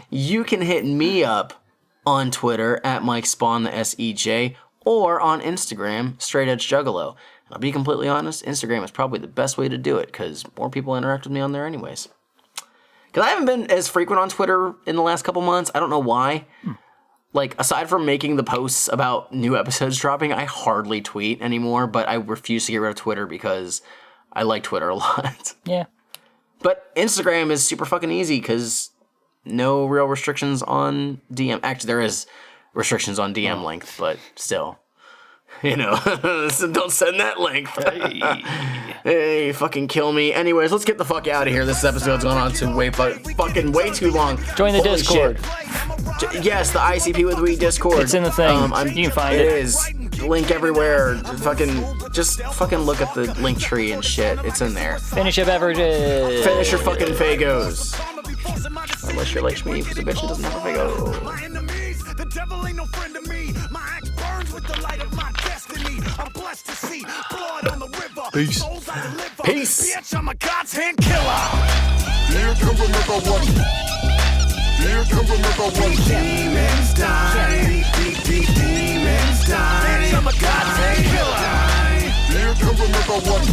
You can hit me up on Twitter @MikeSpawn, the SEJ, or on Instagram, Straight Edge Juggalo. And I'll be completely honest, Instagram is probably the best way to do it because more people interact with me on there anyways. Because I haven't been as frequent on Twitter in the last couple months. I don't know why. Like, aside from making the posts about new episodes dropping, I hardly tweet anymore, but I refuse to get rid of Twitter because I like Twitter a lot.
Yeah.
But Instagram is super fucking easy because no real restrictions on DM. Actually, there is restrictions on DM length, but still. You know, don't send that length. Hey, fucking kill me. Anyways, let's get the fuck out of here. This episode's gone on to way too long.
Join the
Holy
Discord.
Shit. Yes, the ICP with We Discord.
It's in the thing. You can find it.
It is. Link everywhere. Just fucking look at the link tree and shit. It's in there.
Finish your beverages.
Finish your fucking Fagos. Unless you're like me, because the bitch doesn't have a Fago.
The devil ain't no friend of me. My axe burns with the light of my destiny. I'm blessed to see blood on the river.
Peace.
Souls I deliver.
Peace.
Bitch, I'm a God's hand killer.
Here comes another one. Here comes another one.
Demons die. Demons die. Bitch, I'm a God's hand killer.
Here comes another one.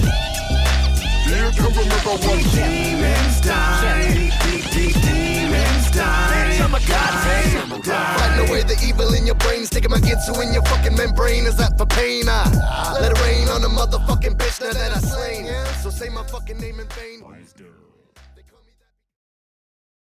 Here comes another one.
Demons die. Demons die. Bitch, I'm a God's hand killer.
Fighting away the evil in your brain, sticking my Gitsu in your fucking membrane. Is that for pain? I let it rain on a motherfucking bitch now that I slain. So say my fucking name in vain.